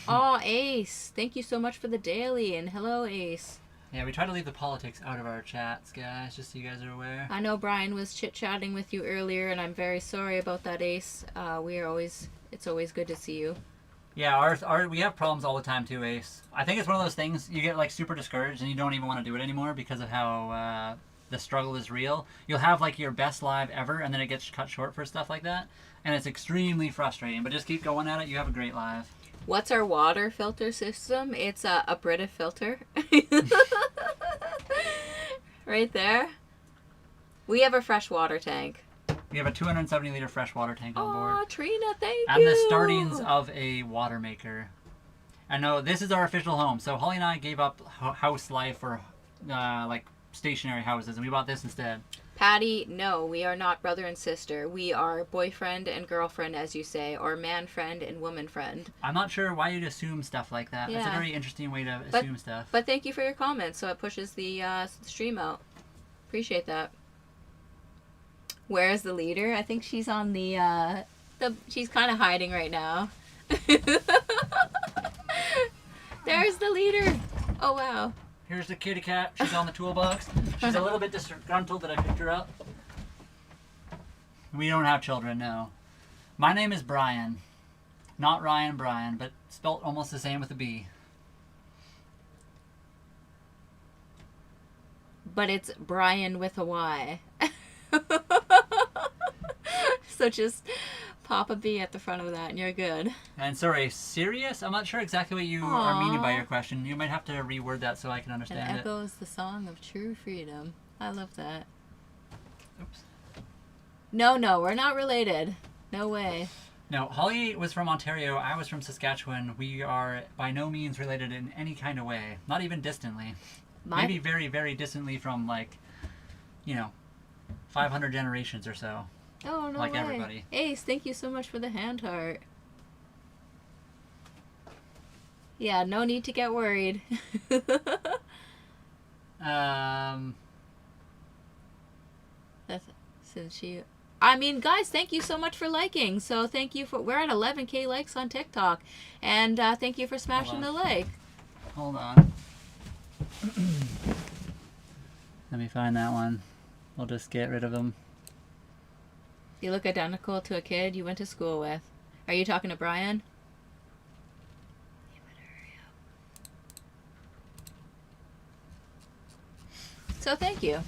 Oh, Ace. Thank you so much for the daily, and hello, Ace. Yeah, we try to leave the politics out of our chats, guys, just so you guys are aware. I know Brian was chit-chatting with you earlier, and I'm very sorry about that, Ace. It's always good to see you. Yeah, we have problems all the time too, Ace. I think it's one of those things you get like super discouraged and you don't even want to do it anymore because of how the struggle is real. You'll have like your best live ever and then it gets cut short for stuff like that. And it's extremely frustrating, but just keep going at it. You have a great live. What's our water filter system? It's a Brita filter. Right there. We have a fresh water tank. We have a 270-liter freshwater tank on board. Oh, Trina, thank you. And the startings of a water maker. I know this is our official home. So Holly and I gave up house life for like stationary houses, and we bought this instead. Patty, no, we are not brother and sister. We are boyfriend and girlfriend, as you say, or man friend and woman friend. I'm not sure why you'd assume stuff like that. Yeah. It's a very interesting way to assume stuff. But thank you for your comments, so it pushes the stream out. Appreciate that. Where's the leader? I think she's on the she's kind of hiding right now. There's the leader. Oh, wow. Here's the kitty cat. She's on the toolbox. She's a little bit disgruntled that I picked her up. We don't have children, no. My name is Brian. Not Ryan Brian, but spelt almost the same with a B. But it's Brian with a Y. So just pop a B at the front of that and you're good. And sorry, serious? I'm not sure exactly what you are meaning by your question. You might have to reword that so I can understand it. Echoes the song of true freedom. I love that. Oops. No, we're not related. No way. No, Holly was from Ontario. I was from Saskatchewan. We are by no means related in any kind of way. Not even distantly. Maybe very, very distantly from like, 500 generations or so. Oh, no like way. Everybody. Ace, thank you so much for the hand heart. Yeah, no need to get worried. That's since you... I mean, guys, thank you so much for liking. So thank you for... We're at 11K likes on TikTok. And thank you for smashing the like. Hold on. Let me find that one. We'll just get rid of them. You look identical to a kid you went to school with. Are you talking to Brian? You better hurry up. So thank you.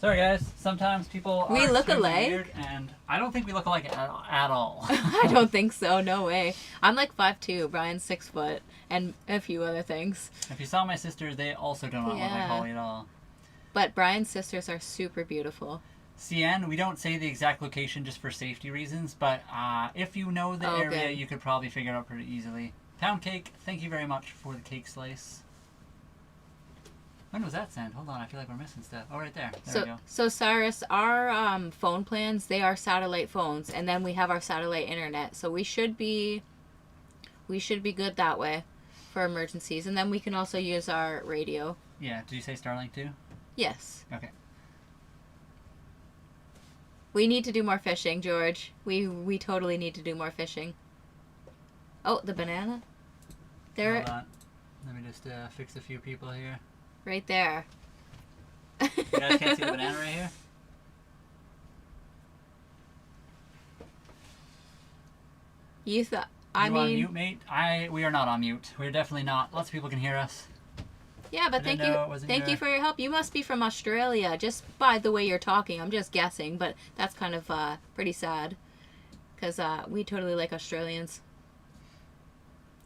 Sorry guys, sometimes people we are look alike, weird, and I don't think we look alike at all. I don't think so, no way. I'm like 5'2", Brian's 6 foot, and a few other things. If you saw my sisters, they also do not look like Holly at all. But Brian's sisters are super beautiful. CN, we don't say the exact location just for safety reasons, but if you know the area, you could probably figure it out pretty easily. Pound Cake, thank you very much for the cake slice. When was that sent? Hold on, I feel like we're missing stuff. Oh, right there. There we go. So Cyrus, our phone plans, they are satellite phones, and then we have our satellite internet. So we should be good that way for emergencies, and then we can also use our radio. Yeah. Did you say Starlink too? Yes. Okay. We need to do more fishing, George. We totally need to do more fishing. Oh, the banana. There. Hold on. Let me just fix a few people here. Right there. You guys can't see the banana right here? You thought... I mean... on mute, mate? We are not on mute. We're definitely not. Lots of people can hear us. Yeah, but thank you for your help. You must be from Australia, just by the way you're talking. I'm just guessing, but that's kind of pretty sad. Because we totally like Australians.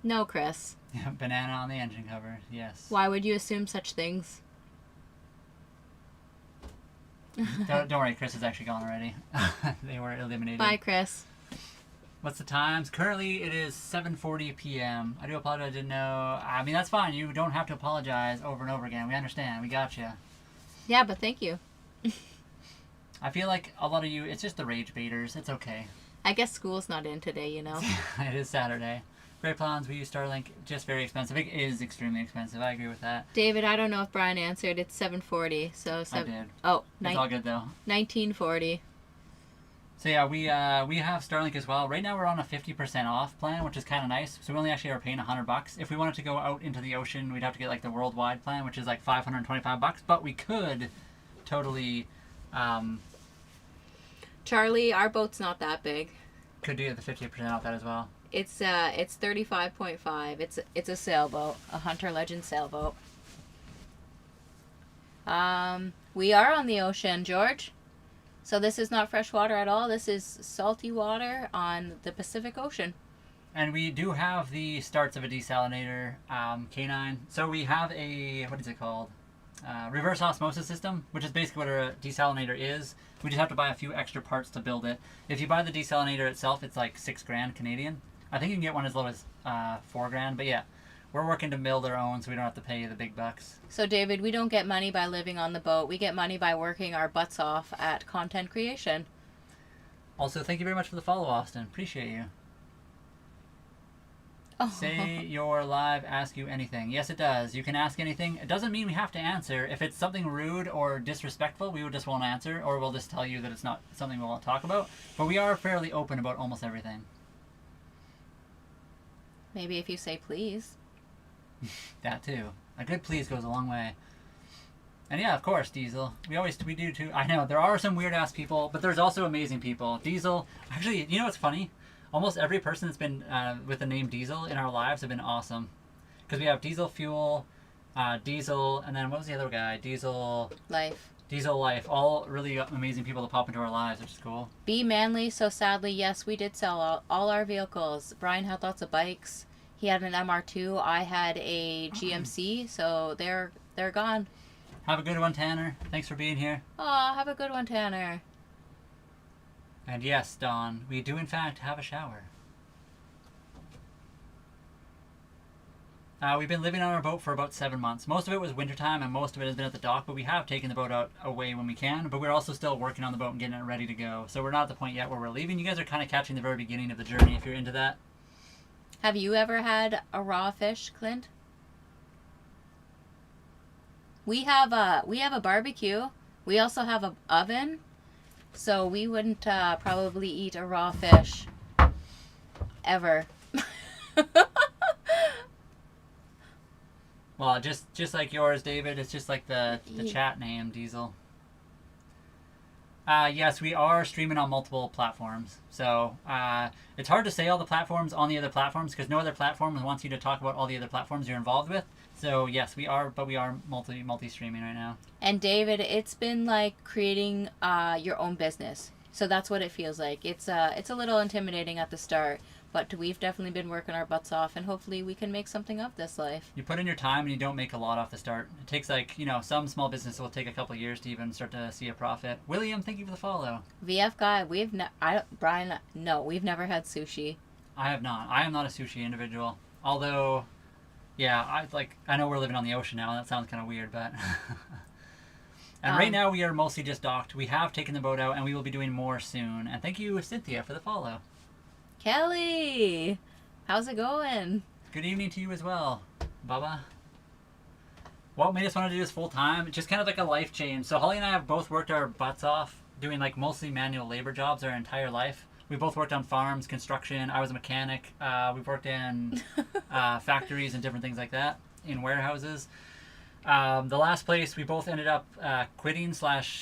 No, Chris. Yeah, banana on the engine cover, yes. Why would you assume such things? Don't worry, Chris is actually gone already. They were eliminated. Bye, Chris. What's the times? Currently, it is 7:40 p.m. I do apologize, I didn't know. I mean, that's fine. You don't have to apologize over and over again. We understand. We got you. Yeah, but thank you. I feel like a lot of you, it's just the rage baiters. It's okay. I guess school's not in today, you know. It is Saturday. Great plans. We use Starlink. Just very expensive. It is extremely expensive. I agree with that. David, I don't know if Brian answered. It's 740. So I did. Oh, it's all good though. 1940. So yeah, we have Starlink as well. Right now we're on a 50% off plan, which is kind of nice. So we only actually are paying $100. If we wanted to go out into the ocean, we'd have to get like the worldwide plan, which is like $525. But we could totally. Charlie, our boat's not that big. Could do the 50% off that as well. It's 35.5. It's a sailboat, a Hunter Legend sailboat. We are on the ocean, George. So this is not fresh water at all. This is salty water on the Pacific Ocean. And we do have the starts of a desalinator K9. So we have a, what is it called? Reverse osmosis system, which is basically what a desalinator is. We just have to buy a few extra parts to build it. If you buy the desalinator itself, it's like $6,000 Canadian. I think you can get one as low as $4,000. But yeah, we're working to build our own, so we don't have to pay the big bucks. So David, we don't get money by living on the boat. We get money by working our butts off at content creation. Also, thank you very much for the follow, Austin. Appreciate you. Oh. Say your live ask you anything. Yes, it does. You can ask anything. It doesn't mean we have to answer. If it's something rude or disrespectful, we just won't answer, or we'll just tell you that it's not something we won't talk about. But we are fairly open about almost everything. Maybe if you say please. That too. A good please goes a long way. And yeah, of course, Diesel. We do too. I know, there are some weird ass people, but there's also amazing people. Diesel, actually, you know what's funny? Almost every person that's been with the name Diesel in our lives have been awesome. Because we have Diesel Fuel, Diesel, and then what was the other guy? Diesel Life. All really amazing people that pop into our lives, which is cool. Be manly. So sadly, yes, we did sell all our vehicles. Brian had lots of bikes. He had an MR2. I had a GMC, so they're gone. Have a good one, Tanner. Thanks for being here. Aw, have a good one, Tanner. And yes, Dawn, we do in fact have a shower. We've been living on our boat for about 7 months. Most of it was wintertime and most of it has been at the dock, but we have taken the boat out away when we can, but we're also still working on the boat and getting it ready to go. So we're not at the point yet where we're leaving. You guys are kind of catching the very beginning of the journey if you're into that. Have you ever had a raw fish, Clint? We have a barbecue. We also have an oven, so we wouldn't probably eat a raw fish ever. Well, just like yours, David. It's just like the chat name, Diesel. Yes, we are streaming on multiple platforms. So it's hard to say all the platforms on the other platforms because no other platform wants you to talk about all the other platforms you're involved with. So yes, we are, but we are multi-streaming right now. And David, it's been like creating your own business. So that's what it feels like. It's a little intimidating at the start, but we've definitely been working our butts off, and hopefully we can make something of this life. You put in your time and you don't make a lot off the start. It takes some small business will take a couple of years to even start to see a profit. William, thank you for the follow. VF guy, Brian, no, we've never had sushi. I have not. I am not a sushi individual. Although, yeah, I know we're living on the ocean now, and that sounds kind of weird, but. And right now we are mostly just docked. We have taken the boat out, and we will be doing more soon. And thank you, Cynthia, for the follow. Kelly, how's it going? Good evening to you as well, Bubba. What made us want to do this full time? Just kind of like a life change. So Holly and I have both worked our butts off doing like mostly manual labor jobs our entire life. We both worked on farms, construction. I was a mechanic. We've worked in factories and different things like that, in warehouses. The last place we both ended up quitting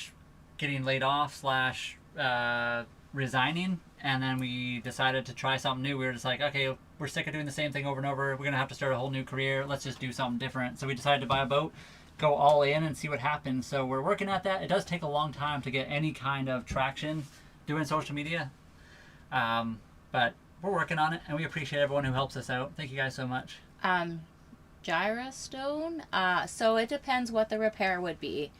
/ getting laid off / resigning, and then we decided to try something new. We were just like, okay, we're sick of doing the same thing over and over. We're gonna have to start a whole new career. Let's just do something different. So we decided to buy a boat, go all in, and see what happens. So we're working at that. It does take a long time to get any kind of traction doing social media, but we're working on it, and we appreciate everyone who helps us out. Thank you guys so much. Gyrostone. So it depends what the repair would be.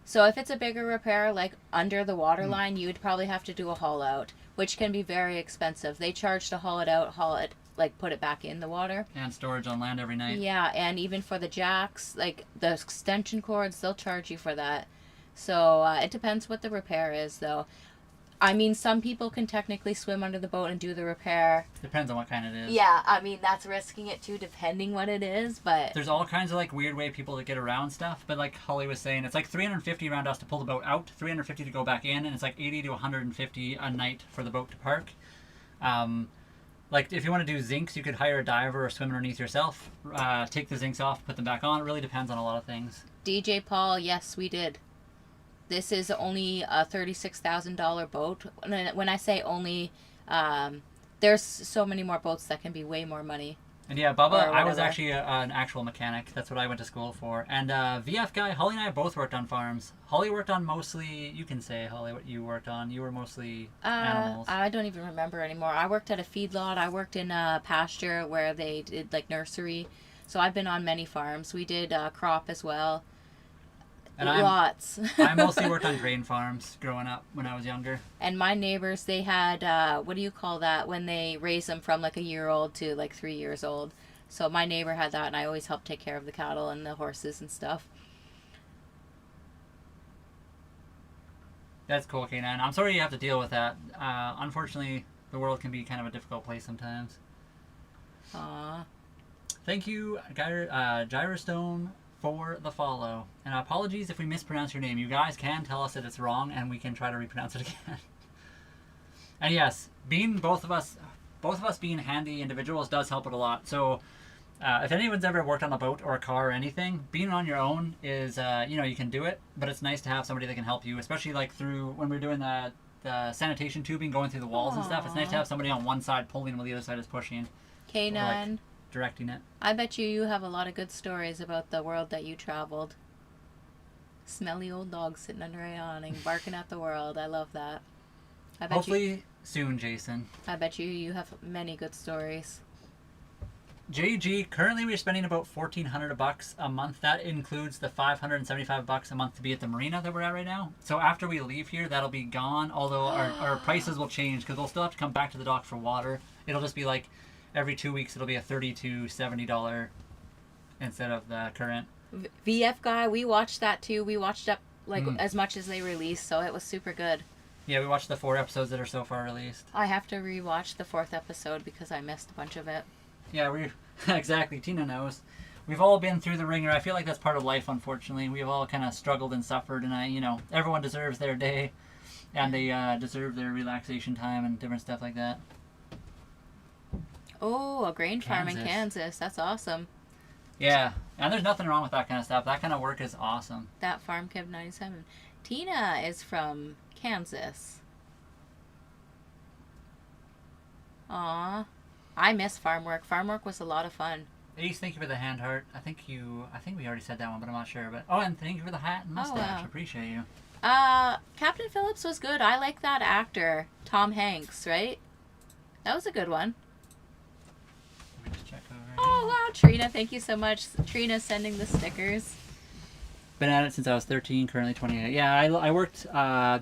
So if it's a bigger repair, like under the water line, you would probably have to do a haul out, which can be very expensive. They charge to haul it out, put it back in the water. And storage on land every night. Yeah, and even for the jacks, like the extension cords, they'll charge you for that. So it depends what the repair is, though. I mean, some people can technically swim under the boat and do the repair. Depends on what kind it is. Yeah, I mean, that's risking it too, depending what it is, but... There's all kinds of like weird way people to get around stuff, but like Holly was saying, it's like $350 around us to pull the boat out, $350 to go back in, and it's like $80 to $150 a night for the boat to park. Like if you want to do zincs, you could hire a diver or swim underneath yourself, take the zincs off, put them back on. It really depends on a lot of things. DJ Paul, yes, we did. This is only a $36,000 boat. When I say only, there's so many more boats that can be way more money. And yeah, Bubba, I was actually an actual mechanic. That's what I went to school for. And VF guy, Holly and I both worked on farms. Holly worked on mostly, you can say, Holly, what you worked on. You were mostly animals. I don't even remember anymore. I worked at a feedlot. I worked in a pasture where they did like nursery. So I've been on many farms. We did crop as well. And lots. I mostly worked on grain farms growing up when I was younger. And my neighbors, they had, what do you call that, when they raise them from like a year old to like 3 years old. So my neighbor had that, and I always helped take care of the cattle and the horses and stuff. That's cool, K9. I'm sorry you have to deal with that. Unfortunately, the world can be kind of a difficult place sometimes. Aww. Thank you, Gyrostone, for the follow. And apologies if we mispronounce your name. You guys can tell us that it's wrong, and we can try to repronounce it again. And yes, being both of us being handy individuals does help it a lot. So if anyone's ever worked on a boat or a car or anything, being on your own is, you can do it, but it's nice to have somebody that can help you, especially like through when we're doing the sanitation tubing, going through the walls and stuff. It's nice to have somebody on one side pulling while the other side is pushing. K9. Like directing it. I bet you have a lot of good stories about the world that you traveled. Smelly old dog sitting under a awning, barking at the world. I love that. Hopefully soon, Jason. I bet you have many good stories. JG, currently we're spending about $1,400 a month. That includes the $575 a month to be at the marina that we're at right now. So after we leave here, that'll be gone. Although our prices will change because we'll still have to come back to the dock for water. It'll just be like every 2 weeks. It'll be a $30 to $70 instead of the current. VF guy, we watched that too. We watched up like as much as they released, so it was super good. Yeah, we watched the 4 episodes that are so far released. I have to rewatch the 4th episode because I missed a bunch of it. Yeah, exactly. Tina knows. We've all been through the ringer. I feel like that's part of life, unfortunately. We've all kind of struggled and suffered, and everyone deserves their day, and they deserve their relaxation time and different stuff like that. Oh, a grain farm in Kansas. That's awesome. Yeah, and there's nothing wrong with that kind of stuff. That kind of work is awesome. That Farm Kid 97. Tina is from Kansas. Aw. I miss farm work. Farm work was a lot of fun. Ace, thank you for the hand heart. I think we already said that one, but I'm not sure. But and thank you for the hat and mustache. Oh, wow. Appreciate you. Captain Phillips was good. I like that actor, Tom Hanks, right? That was a good one. Let me just check over. Oh wow, Trina, thank you so much. Trina sending the stickers. Been at it since I was 13, currently 28. Yeah, I worked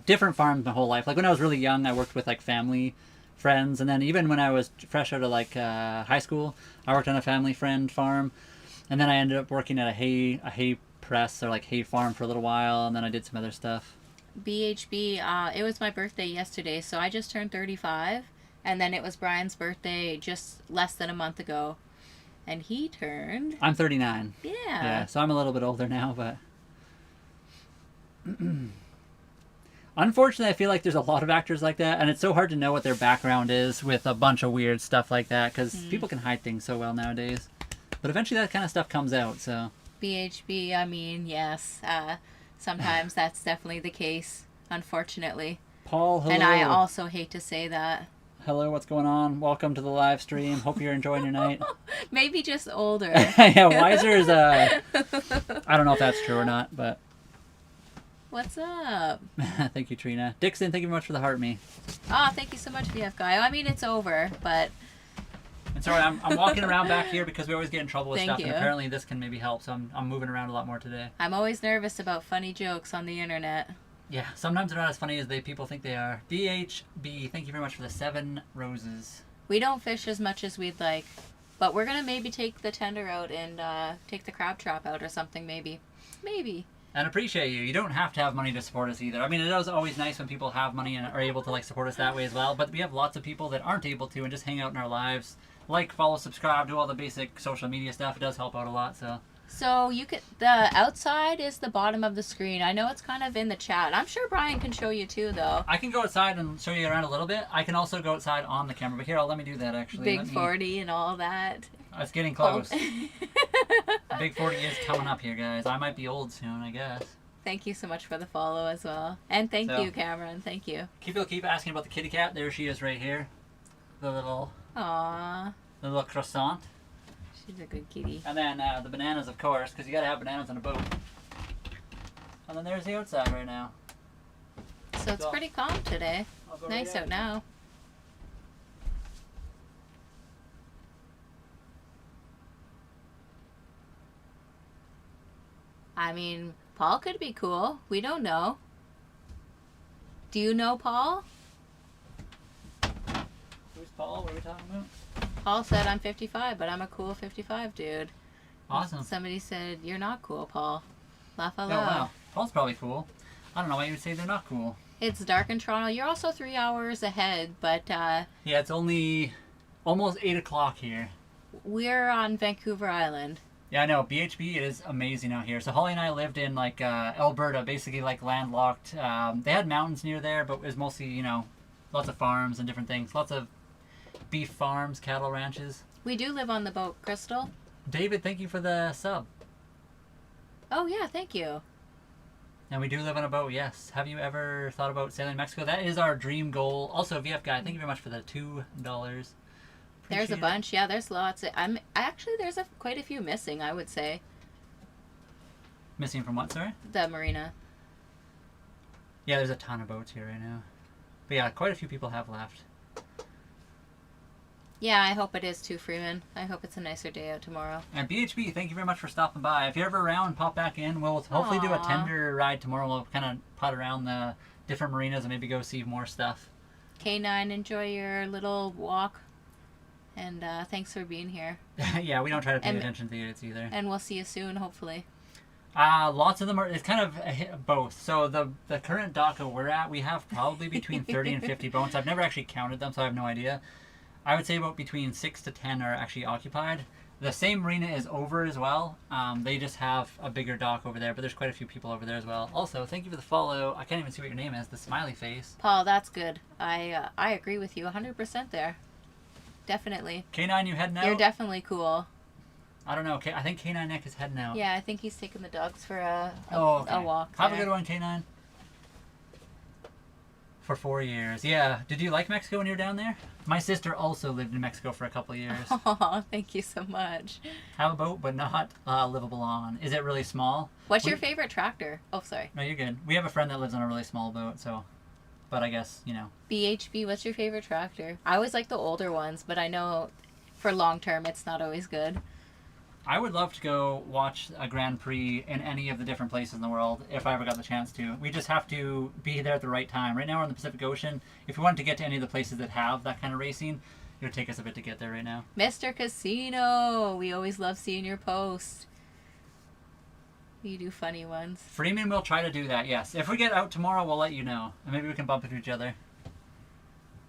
different farms my whole life. Like when I was really young, I worked with like family friends, and then even when I was fresh out of like high school, I worked on a family friend farm, and then I ended up working at a hay press or like hay farm for a little while, and then I did some other stuff. BHB, it was my birthday yesterday, so I just turned 35, and then it was Brian's birthday just less than a month ago, and he turned... I'm 39. Yeah. Yeah, so I'm a little bit older now, but... Unfortunately, I feel like there's a lot of actors like that, and it's so hard to know what their background is with a bunch of weird stuff like that, because people can hide things so well nowadays. But eventually that kind of stuff comes out, so... BHB, I mean, yes. Sometimes that's definitely the case, unfortunately. Paul, hello. And I also hate to say that. Hello, what's going on? Welcome to the live stream. Hope you're enjoying your night. Maybe just older. Yeah, Wiser is, I don't know if that's true or not, but... What's up? Thank you, Trina. Dixon, thank you very much for the heart me. Thank you so much, VF Guy. I mean, it's over, but... And sorry, I'm walking around back here because we always get in trouble with stuff, you. and apparently this can maybe help, so I'm moving around a lot more today. I'm always nervous about funny jokes on the internet. Yeah, sometimes they're not as funny as people think they are. DHB, thank you very much for the 7 roses. We don't fish as much as we'd like, but we're going to maybe take the tender out and take the crab trap out or something, maybe. Maybe. And appreciate you. You don't have to have money to support us either. I mean, it is always nice when people have money and are able to like support us that way as well. But we have lots of people that aren't able to and just hang out in our lives. Like, follow, subscribe, do all the basic social media stuff. It does help out a lot. So you could, the outside is the bottom of the screen. I know it's kind of in the chat. I'm sure Brian can show you too, though. I can go outside and show you around a little bit. I can also go outside on the camera. But here, let me do that actually. Big 40 and all that. It's getting close. Big 40 is coming up here, guys. I might be old soon, I guess. Thank you so much for the follow as well. And thank you, Cameron. Thank you. People keep asking about the kitty cat. There she is right here. The little... Aww. The little croissant. She's a good kitty. And then the bananas, of course, because you got to have bananas on a boat. And then there's the outside right now. So it's pretty calm today. Nice out now. I mean, Paul could be cool. We don't know. Do you know Paul? Who's Paul? What are we talking about? Paul said, I'm 55, but I'm a cool 55 dude. Awesome. Somebody said, you're not cool, Paul. Laugh out Oh, loud. wow. Paul's probably cool. I don't know why you would say they're not cool. It's dark in Toronto. You're also 3 hours ahead, but yeah, it's only almost 8 o'clock here. We're on Vancouver Island. Yeah, I know. BHB, it is amazing out here. So Holly and I lived in, like, Alberta, basically, like, landlocked. They had mountains near there, but it was mostly, you know, lots of farms and different things. Lots of beef farms, cattle ranches. We do live on the boat, Crystal. David, thank you for the sub. Oh, yeah, thank you. And we do live on a boat, yes. Have you ever thought about sailing Mexico? That is our dream goal. Also, VF Guy, thank you very much for the $2. There's a bunch. Yeah, there's lots. Actually, there's quite a few missing, I would say. Missing from what, sorry? The marina. Yeah, there's a ton of boats here right now. But yeah, quite a few people have left. Yeah, I hope it is too, Freeman. I hope it's a nicer day out tomorrow. And BHB, thank you very much for stopping by. If you're ever around, pop back in. We'll hopefully do a tender ride tomorrow. We'll kind of putt around the different marinas and maybe go see more stuff. K9, enjoy your little walk. And thanks for being here. Yeah, we don't try to pay attention to idiots either. And we'll see you soon, hopefully. Lots of them are, it's kind of both. So the current DACA we're at, we have probably between 30 and 50 boats. I've never actually counted them, so I have no idea. I would say about between 6 to 10 are actually occupied. The same marina is over as well. They just have a bigger dock over there, but there's quite a few people over there as well. Also, thank you for the follow. I can't even see what your name is, the smiley face. Paul, that's good. I agree with you 100% there. Definitely. K9, you heading out? You're definitely cool. I don't know. I think K9 Nick is heading out. Yeah, I think he's taking the dogs for a walk. Have a good one, K9. For 4 years. Yeah. Did you like Mexico when you were down there? My sister also lived in Mexico for a couple of years. Oh, thank you so much. Have a boat, but not livable on. Is it really small? What's your favorite tractor? Oh, sorry. No, you're good. We have a friend that lives on a really small boat, so... But I guess, you know. BHB, what's your favorite tractor? I always like the older ones, but I know for long term it's not always good. I would love to go watch a Grand Prix in any of the different places in the world if I ever got the chance to. We just have to be there at the right time. Right now we're in the Pacific Ocean. If we wanted to get to any of the places that have that kind of racing, it would take us a bit to get there right now. Mr. Casino, we always love seeing your posts. You do funny ones. Freeman will try to do that, yes. If we get out tomorrow, we'll let you know. And maybe we can bump into each other.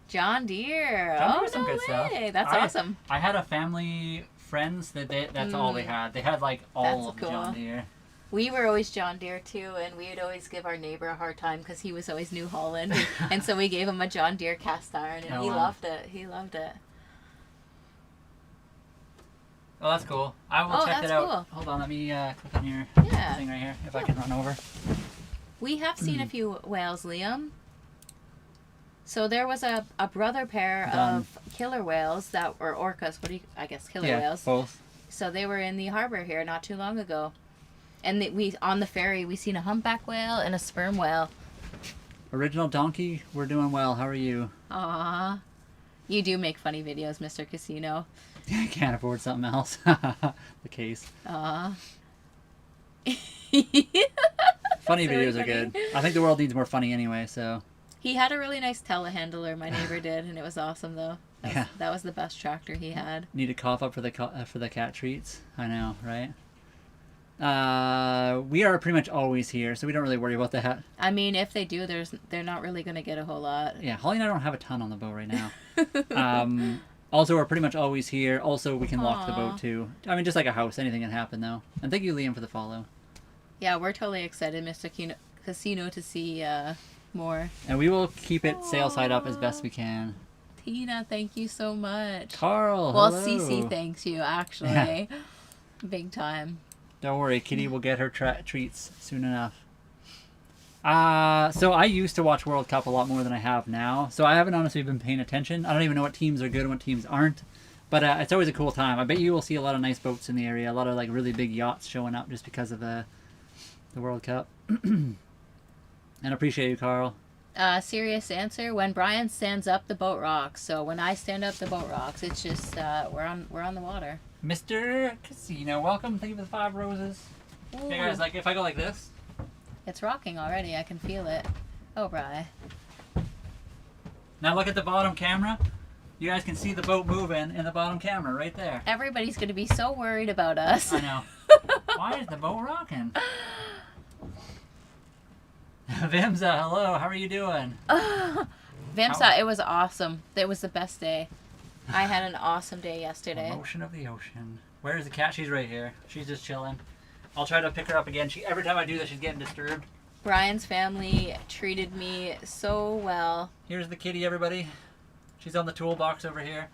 John Deere. John Oh, some no good way. stuff. That's awesome. I had a family, friends, that's all they had. They had, like, all of the cool. John Deere. We were always John Deere, too, and we would always give our neighbor a hard time because he was always New Holland. And so we gave him a John Deere cast iron, and he loved it. He loved it. Oh, that's cool. I will check that out. Cool. Hold on, let me click on your thing right here, if I can run over. We have seen a few whales, Liam. So there was a brother pair of killer whales that were orcas. I guess killer whales. Both. So they were in the harbor here not too long ago. And on the ferry, we seen a humpback whale and a sperm whale. Original Donkey, we're doing well. How are you? Aww. You do make funny videos, Mr. Casino. I can't afford something else. The case. Aww. Funny videos are good. I think the world needs more funny anyway, so. He had a really nice telehandler, my neighbor did, and it was awesome, though. That was the best tractor he had. Need to cough up for the cat treats. I know, right? We are pretty much always here, so we don't really worry about that. I mean, if they do, they're not really gonna get a whole lot. Yeah, Holly and I don't have a ton on the boat right now. Also, we're pretty much always here. Also, we can lock the boat too. I mean, just like a house, anything can happen though. And thank you, Liam, for the follow. Yeah, we're totally excited, Mr. Casino, to see more. And we will keep it sail side up as best we can. Tina, thank you so much. Carl, well, hello. Cece thanks you, actually. Yeah. Big time. Don't worry, Kitty will get her treats soon enough. So I used to watch World Cup a lot more than I have now. So I haven't honestly been paying attention. I don't even know what teams are good and what teams aren't. But it's always a cool time. I bet you will see a lot of nice boats in the area. A lot of like really big yachts showing up just because of the World Cup. And I appreciate you, Carl. Serious answer. When Brian stands up, the boat rocks. So when I stand up, the boat rocks. It's just we're on the water. Mr. Casino, welcome. Thank you for the 5 roses. Ooh. Hey guys, like if I go like this. It's rocking already. I can feel it. Oh, Bri. Now look at the bottom camera. You guys can see the boat moving in the bottom camera right there. Everybody's going to be so worried about us. I know. Why is the boat rocking? Vimsa, hello. How are you doing? Vimsa, it was awesome. It was the best day. I had an awesome day yesterday. Motion of the ocean. Where is the cat? She's right here. She's just chilling. I'll try to pick her up again. Every time I do that, she's getting disturbed. Brian's family treated me so well. Here's the kitty, everybody. She's on the toolbox over here.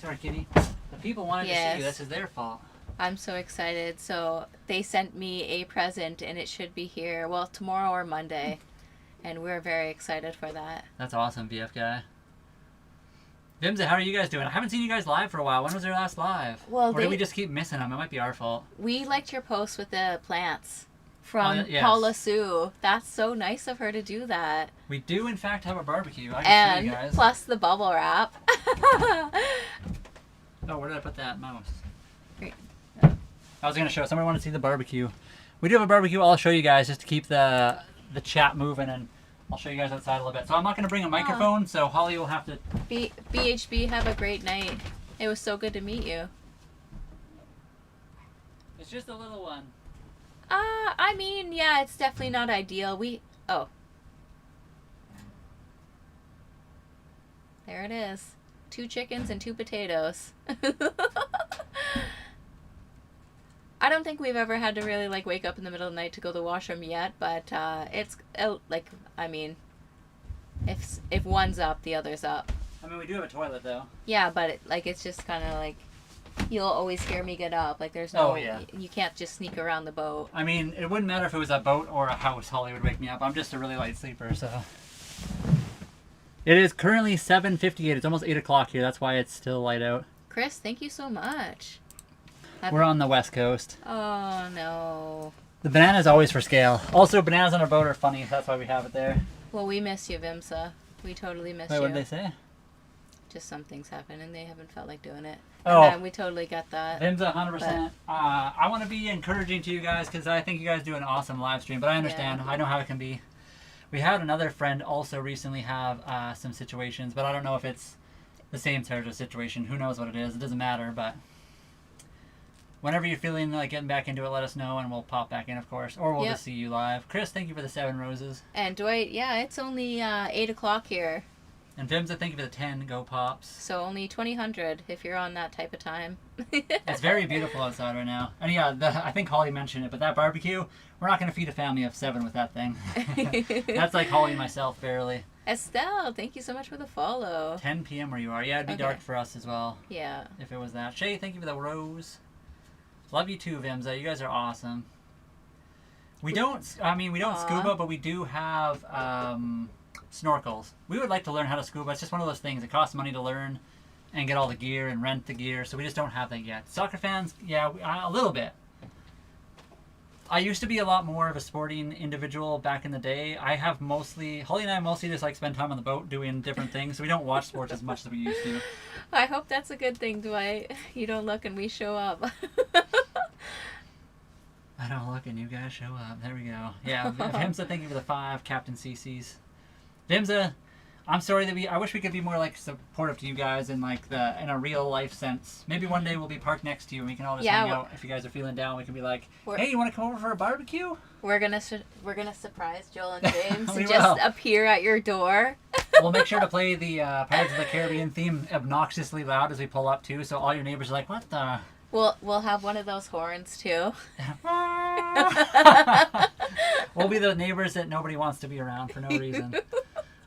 Sorry, kitty. The people wanted to see you. This is their fault. I'm so excited. So they sent me a present, and it should be here, well, tomorrow or Monday. And we're very excited for that. That's awesome, BF guy. Vimsa, how are you guys doing? I haven't seen you guys live for a while. When was your last live? Well, or did we just keep missing them? It might be our fault. We liked your post with the plants from yes. Paula Sue. That's so nice of her to do that. We do, in fact, have a barbecue. I can show you guys. Plus the bubble wrap. Oh, where did I put that mouse? Great. I was going to show. Somebody wanted to see the barbecue. We do have a barbecue. I'll show you guys just to keep the chat moving, and I'll show you guys outside a little bit. So I'm not going to bring a microphone, so Holly will have to... BHB, have a great night. It was so good to meet you. It's just a little one. I mean, yeah, it's definitely not ideal. Oh. There it is. 2 chickens and 2 potatoes. I don't think we've ever had to really like wake up in the middle of the night to go to the washroom yet, but it's like, I mean, if one's up, the other's up. I mean, we do have a toilet though. Yeah, but it's just kind of like, you'll always hear me get up. Like there's no, oh, yeah. You can't just sneak around the boat. I mean, it wouldn't matter if it was a boat or a house. Holly would wake me up. I'm just a really light sleeper, so. It is currently 7:58. It's almost 8 o'clock here. That's why it's still light out. Chris, thank you so much. We're on the West Coast. Oh, no. The banana's always for scale. Also, bananas on our boat are funny. That's why we have it there. Well, we miss you, Vimsa. We totally miss Wait, you. what did they say? Just some things happen, and they haven't felt like doing it. Oh. And we totally get that. Vimsa, 100%. I want to be encouraging to you guys because I think you guys do an awesome live stream, but I understand. Yeah. I know how it can be. We had another friend also recently have some situations, but I don't know if it's the same sort of situation. Who knows what it is? It doesn't matter, but whenever you're feeling like getting back into it, let us know, and we'll pop back in, of course, or we'll just see you live. Chris, thank you for the 7 roses. And Dwight, yeah, it's only 8 o'clock here. And Vimsa, thank you for the 10 go pops. So only 2000 if you're on that type of time. It's very beautiful outside right now. And yeah, I think Holly mentioned it, but that barbecue, we're not going to feed a family of 7 with that thing. That's like Holly and myself, barely. Estelle, thank you so much for the follow. 10 p.m. where you are. Yeah, it'd be dark for us as well. Yeah. If it was that. Shay, thank you for the rose. Love you too, Vimsa. You guys are awesome. We don't scuba, but we do have snorkels. We would like to learn how to scuba. It's just one of those things. It costs money to learn and get all the gear and rent the gear, so we just don't have that yet. Soccer fans, yeah, a little bit. I used to be a lot more of a sporting individual back in the day. Holly and I mostly just like spend time on the boat doing different things, so we don't watch sports as much as we used to. I hope that's a good thing, Dwight. You don't look and we show up. I don't look and you guys show up. There we go. Yeah, Vimsa, thank you for the 5 Captain CC's. Vimsa, I'm sorry that I wish we could be more like supportive to you guys in like in a real life sense. Maybe one day we'll be parked next to you and we can all just hang out. If you guys are feeling down, we can be like, hey, you want to come over for a barbecue? We're gonna surprise Joel and James and just appear at your door. We'll make sure to play the Pirates of the Caribbean theme obnoxiously loud as we pull up too, so all your neighbors are like, what the? We'll have one of those horns too. We'll be the neighbors that nobody wants to be around for no reason.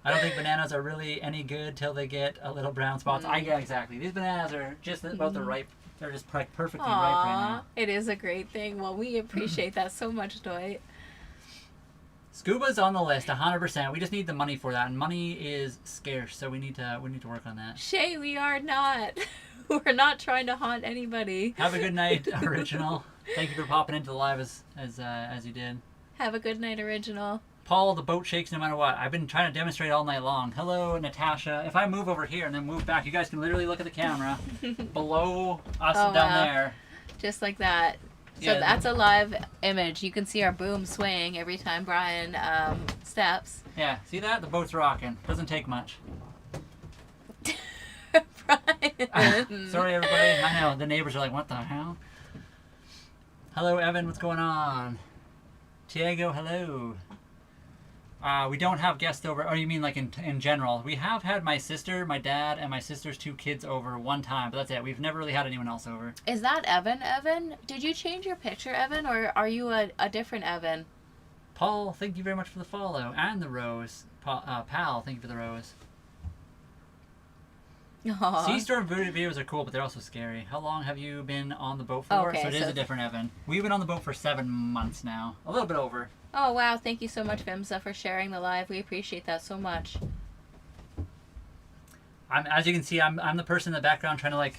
I don't think bananas are really any good till they get a little brown spots. Yeah, exactly. These bananas are just about the ripe. They're just perfectly ripe right now. It is a great thing. Well, we appreciate that so much, Dwight. Scuba's on the list, 100%. We just need the money for that, and money is scarce, so we need to work on that. Shay, we are not. We're not trying to haunt anybody. Have a good night, Original. Thank you for popping into the live as you did. Have a good night, Original. Paul, the boat shakes no matter what. I've been trying to demonstrate all night long. Hello, Natasha. If I move over here and then move back, you guys can literally look at the camera below us down there. Just like that. So yeah, that's a live image. You can see our boom swaying every time Brian steps. Yeah, see that? The boat's rocking. Doesn't take much. Brian. Sorry, everybody. I know. The neighbors are like, what the hell? Hello, Evan. What's going on? Tiago, hello. We don't have guests over. Oh, you mean like in general? We have had my sister, my dad, and my sister's 2 kids over one time, but that's it. We've never really had anyone else over. Is that Evan? Evan? Did you change your picture, Evan, or are you a different Evan? Paul, thank you very much for the follow and the rose. Pal, thank you for the rose. Aww. Sea storm videos are cool, but they're also scary. How long have you been on the boat for? Okay, so it is a different Evan. We've been on the boat for 7 months now. A little bit over. Oh, wow. Thank you so much, Vimsa, for sharing the live. We appreciate that so much. As you can see, I'm the person in the background trying to, like,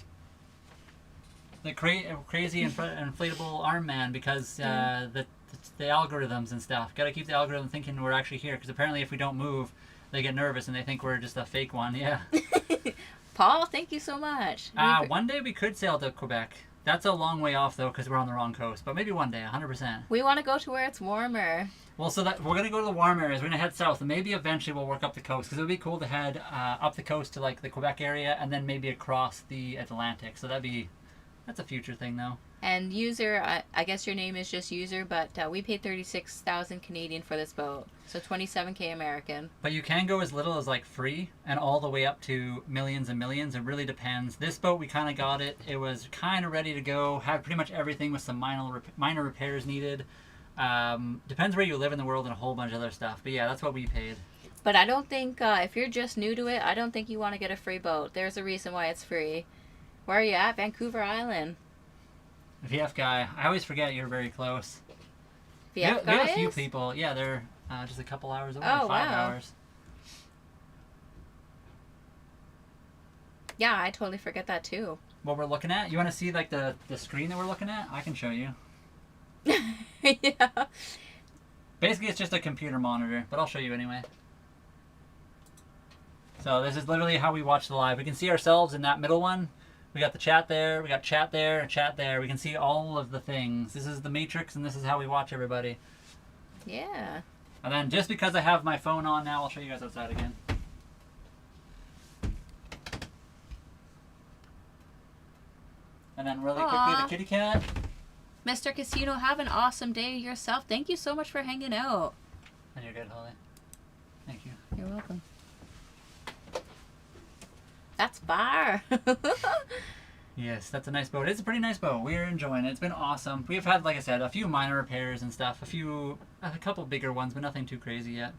the crazy inflatable arm man because the algorithms and stuff. Got to keep the algorithm thinking we're actually here because apparently if we don't move, they get nervous and they think we're just a fake one. Yeah. Paul, thank you so much. One day we could sail to Quebec. That's a long way off, though, because we're on the wrong coast. But maybe one day, 100%. We want to go to where it's warmer. Well, so that we're going to go to the warm areas. We're going to head south, and maybe eventually we'll work up the coast. Because it would be cool to head up the coast to, like, the Quebec area, and then maybe across the Atlantic. So that's a future thing, though. And User, I guess your name is just User, but we paid 36,000 Canadian for this boat. So 27K American. But you can go as little as like free and all the way up to millions and millions. It really depends. This boat, we kind of got it. It was kind of ready to go. Had pretty much everything with some minor repairs needed. Depends where you live in the world and a whole bunch of other stuff. But yeah, that's what we paid. But I don't think, if you're just new to it, I don't think you want to get a free boat. There's a reason why it's free. Where are you at? Vancouver Island. VF guy. I always forget you're very close. VF guy we have a few people. Yeah, they're just a couple hours away. Oh, 5 wow. hours. Yeah, I totally forget that too. What we're looking at? You want to see like the screen that we're looking at? I can show you. Yeah. Basically, it's just a computer monitor, but I'll show you anyway. So this is literally how we watch the live. We can see ourselves in that middle one. We got the chat there, we got chat there, and chat there. We can see all of the things. This is the matrix, and this is how we watch everybody. Yeah. And then just because I have my phone on now, I'll show you guys outside again. And then really quickly, the kitty cat. Mr. Casino, have an awesome day yourself. Thank you so much for hanging out. And you're good, Holly. Thank you. You're welcome. That's Bar. Yes, that's a nice boat. It's a pretty nice boat. We're enjoying it. It's been awesome. We've had, like I said, a few minor repairs and stuff. A couple bigger ones, but nothing too crazy yet.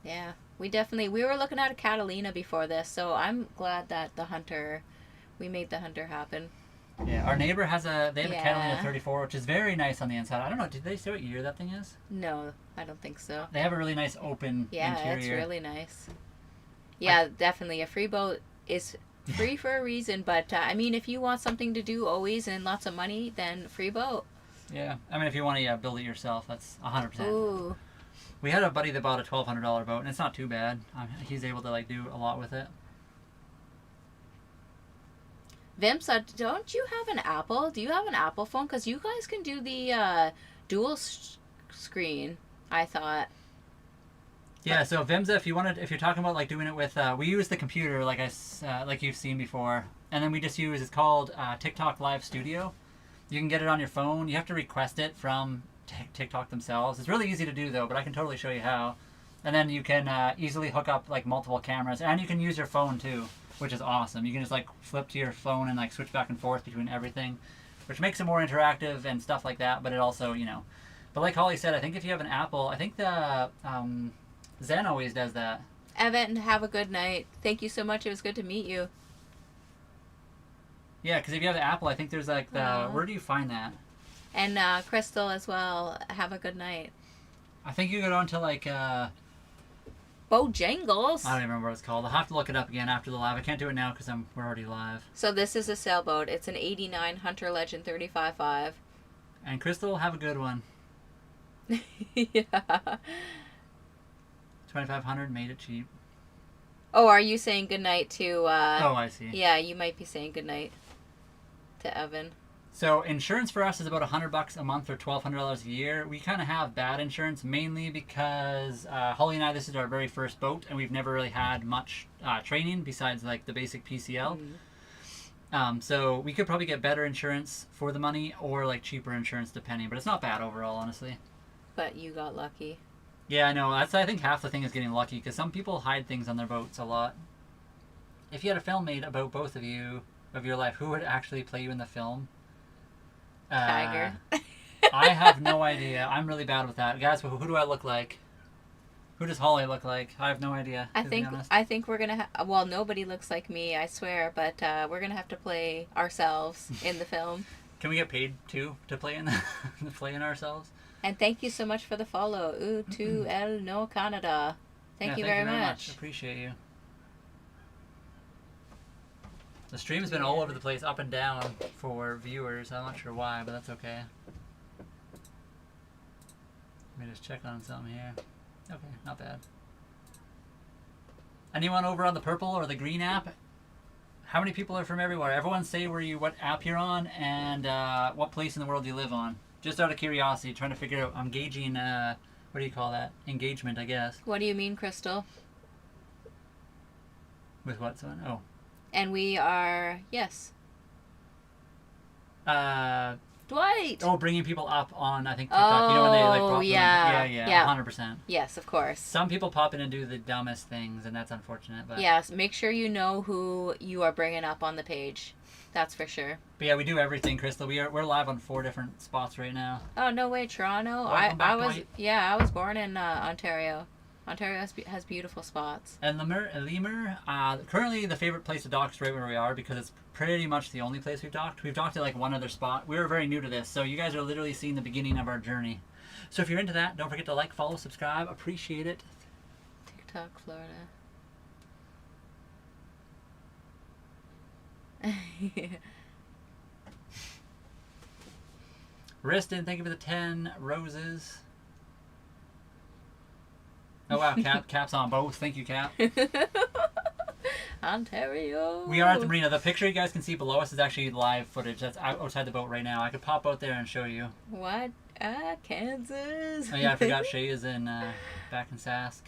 Yeah, we were looking at a Catalina before this, so I'm glad that we made the Hunter happen. Yeah, our neighbor they have a Catalina 34, which is very nice on the inside. I don't know, did they say what year that thing is? No, I don't think so. They have a really nice open interior. Yeah, it's really nice. Yeah, definitely. A free boat is free for a reason, but I mean, if you want something to do always and lots of money, then free boat. Yeah, I mean, if you want to build it yourself, that's 100%. Ooh. We had a buddy that bought a $1,200 boat, and it's not too bad. He's able to do a lot with it. Vimsa, don't you have an Apple? Do you have an Apple phone? Because you guys can do the dual screen, I thought. Yeah, so Vimsa, if you're talking about like doing it with, we use the computer like like you've seen before, and then we just use, it's called TikTok Live Studio. You can get it on your phone. You have to request it from TikTok themselves. It's really easy to do though, but I can totally show you how. And then you can easily hook up like multiple cameras, and you can use your phone too, which is awesome. You can just like flip to your phone and like switch back and forth between everything, which makes it more interactive and stuff like that. But it also, but like Holly said, I think if you have an Apple, I think the Zen always does that. Evan, have a good night. Thank you so much. It was good to meet you. Yeah, because if you have the Apple, I think there's like the, where do you find that? And Crystal as well. Have a good night. I think you go down to like Bojangles. I don't even remember what it's called. I'll have to look it up again after the live. I can't do it now because we're already live. So this is a sailboat. It's an 89 Hunter Legend 35.5. And Crystal, have a good one. Yeah. 2,500 made it cheap. Oh, are you saying goodnight to... Oh, I see. Yeah, you might be saying goodnight to Evan. So insurance for us is about $100 a month or $1,200 a year. We kind of have bad insurance mainly because Holly and I, this is our very first boat, and we've never really had much training besides like the basic PCL. So we could probably get better insurance for the money or like cheaper insurance depending, but it's not bad overall, honestly. But you got lucky. Yeah, I know. That's, I think, half the thing is getting lucky because some people hide things on their boats a lot. If you had a film made about both of you, of your life, who would actually play you in the film? Tiger. I have no idea. I'm really bad with that. Guys, who do I look like? Who does Holly look like? I have no idea. I think we're gonna well, nobody looks like me, I swear, but we're gonna have to play ourselves in the film. Can we get paid too to play in ourselves? And thank you so much for the follow. To El No Canada. Thank you very much. Appreciate you. The stream's been all over the place, up and down for viewers. I'm not sure why, but that's okay. Let me just check on something here. Okay, not bad. Anyone over on the purple or the green app? How many people are from everywhere? Everyone say what app you're on and what place in the world you live on. Just out of curiosity, trying to figure out, I'm gauging, what do you call that? Engagement, I guess. What do you mean, Crystal? With what, son? Oh. And we are, yes. Dwight! Oh, bringing people up on, I think, TikTok. You know when they like pop yeah. Yeah, 100%. Yes, of course. Some people pop in and do the dumbest things, and that's unfortunate. But yes, make sure you know who you are bringing up on the page. That's for sure. But yeah, we do everything, Crystal. We're live on 4 different spots right now. Oh, no way, Toronto. Welcome back, Dwight. I was born in Ontario. Ontario has beautiful spots. And Lemur, currently the favorite place to dock is right where we are because it's pretty much the only place we've docked. We've docked at like one other spot. We were very new to this, so you guys are literally seeing the beginning of our journey. So if you're into that, don't forget to like, follow, subscribe. Appreciate it. TikTok, Florida. Riston, thank you for the 10 roses. Oh wow, Cap's on both. Thank you, Cap. Ontario. We are at the marina. The picture you guys can see below us is actually live footage. That's outside the boat right now. I could pop out there and show you. What? Kansas. Oh yeah, I forgot Shay is in back in Sask.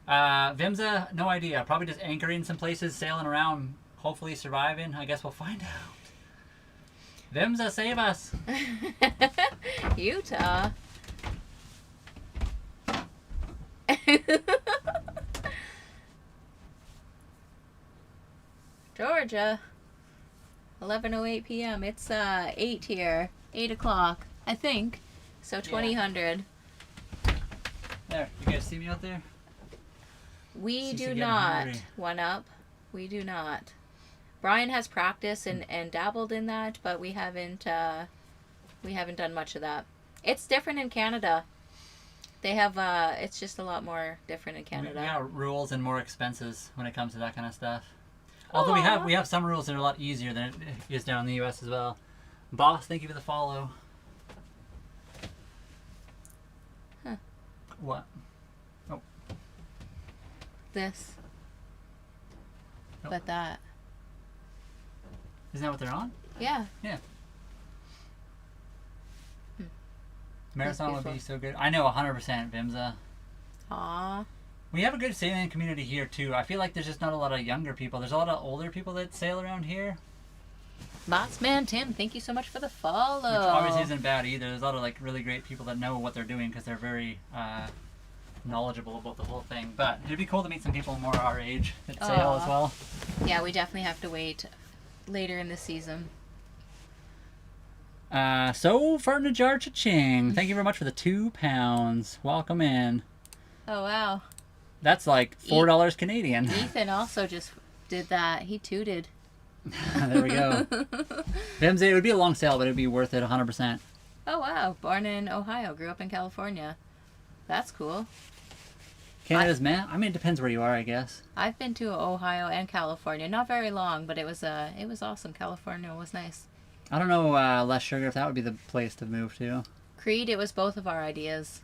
Vimsa, no idea. Probably just anchoring some places, sailing around, hopefully surviving. I guess we'll find out. Vimsa, save us. Utah. Georgia. 11:08 p.m. It's 8 here. 8 o'clock, I think. So 2000. There, you guys see me out there? We do not. One up. We do not. Brian has practiced and dabbled in that, but we haven't done much of that. It's different in Canada. They have it's just a lot more different in Canada. We got rules and more expenses when it comes to that kind of stuff. Although we have some rules that are a lot easier than it is down in the US as well. Boss, thank you for the follow. Huh. What? Oh. This. Nope. But that. Isn't that what they're on? Yeah. Yeah. Marathon would be so good. I know 100% Vimsa. Aw. We have a good sailing community here too. I feel like there's just not a lot of younger people. There's a lot of older people that sail around here. Botsman Tim, thank you so much for the follow. Which obviously isn't bad either. There's a lot of like really great people that know what they're doing because they're very knowledgeable about the whole thing. But it'd be cool to meet some people more our age that sail as well. Yeah, we definitely have to wait later in the season. So for Najar Cha-ching, thank you very much for the £2. Welcome in. Oh wow. That's like $4 Canadian. Ethan also just did that. He tooted. There we go. Vimsa, it would be a long sail, but it would be worth it 100%. Oh wow. Born in Ohio, grew up in California. That's cool. Canada's man. I mean, it depends where you are, I guess. I've been to Ohio and California. Not very long, but it was awesome. California was nice. I don't know, Less Sugar, if that would be the place to move to. Creed, it was both of our ideas.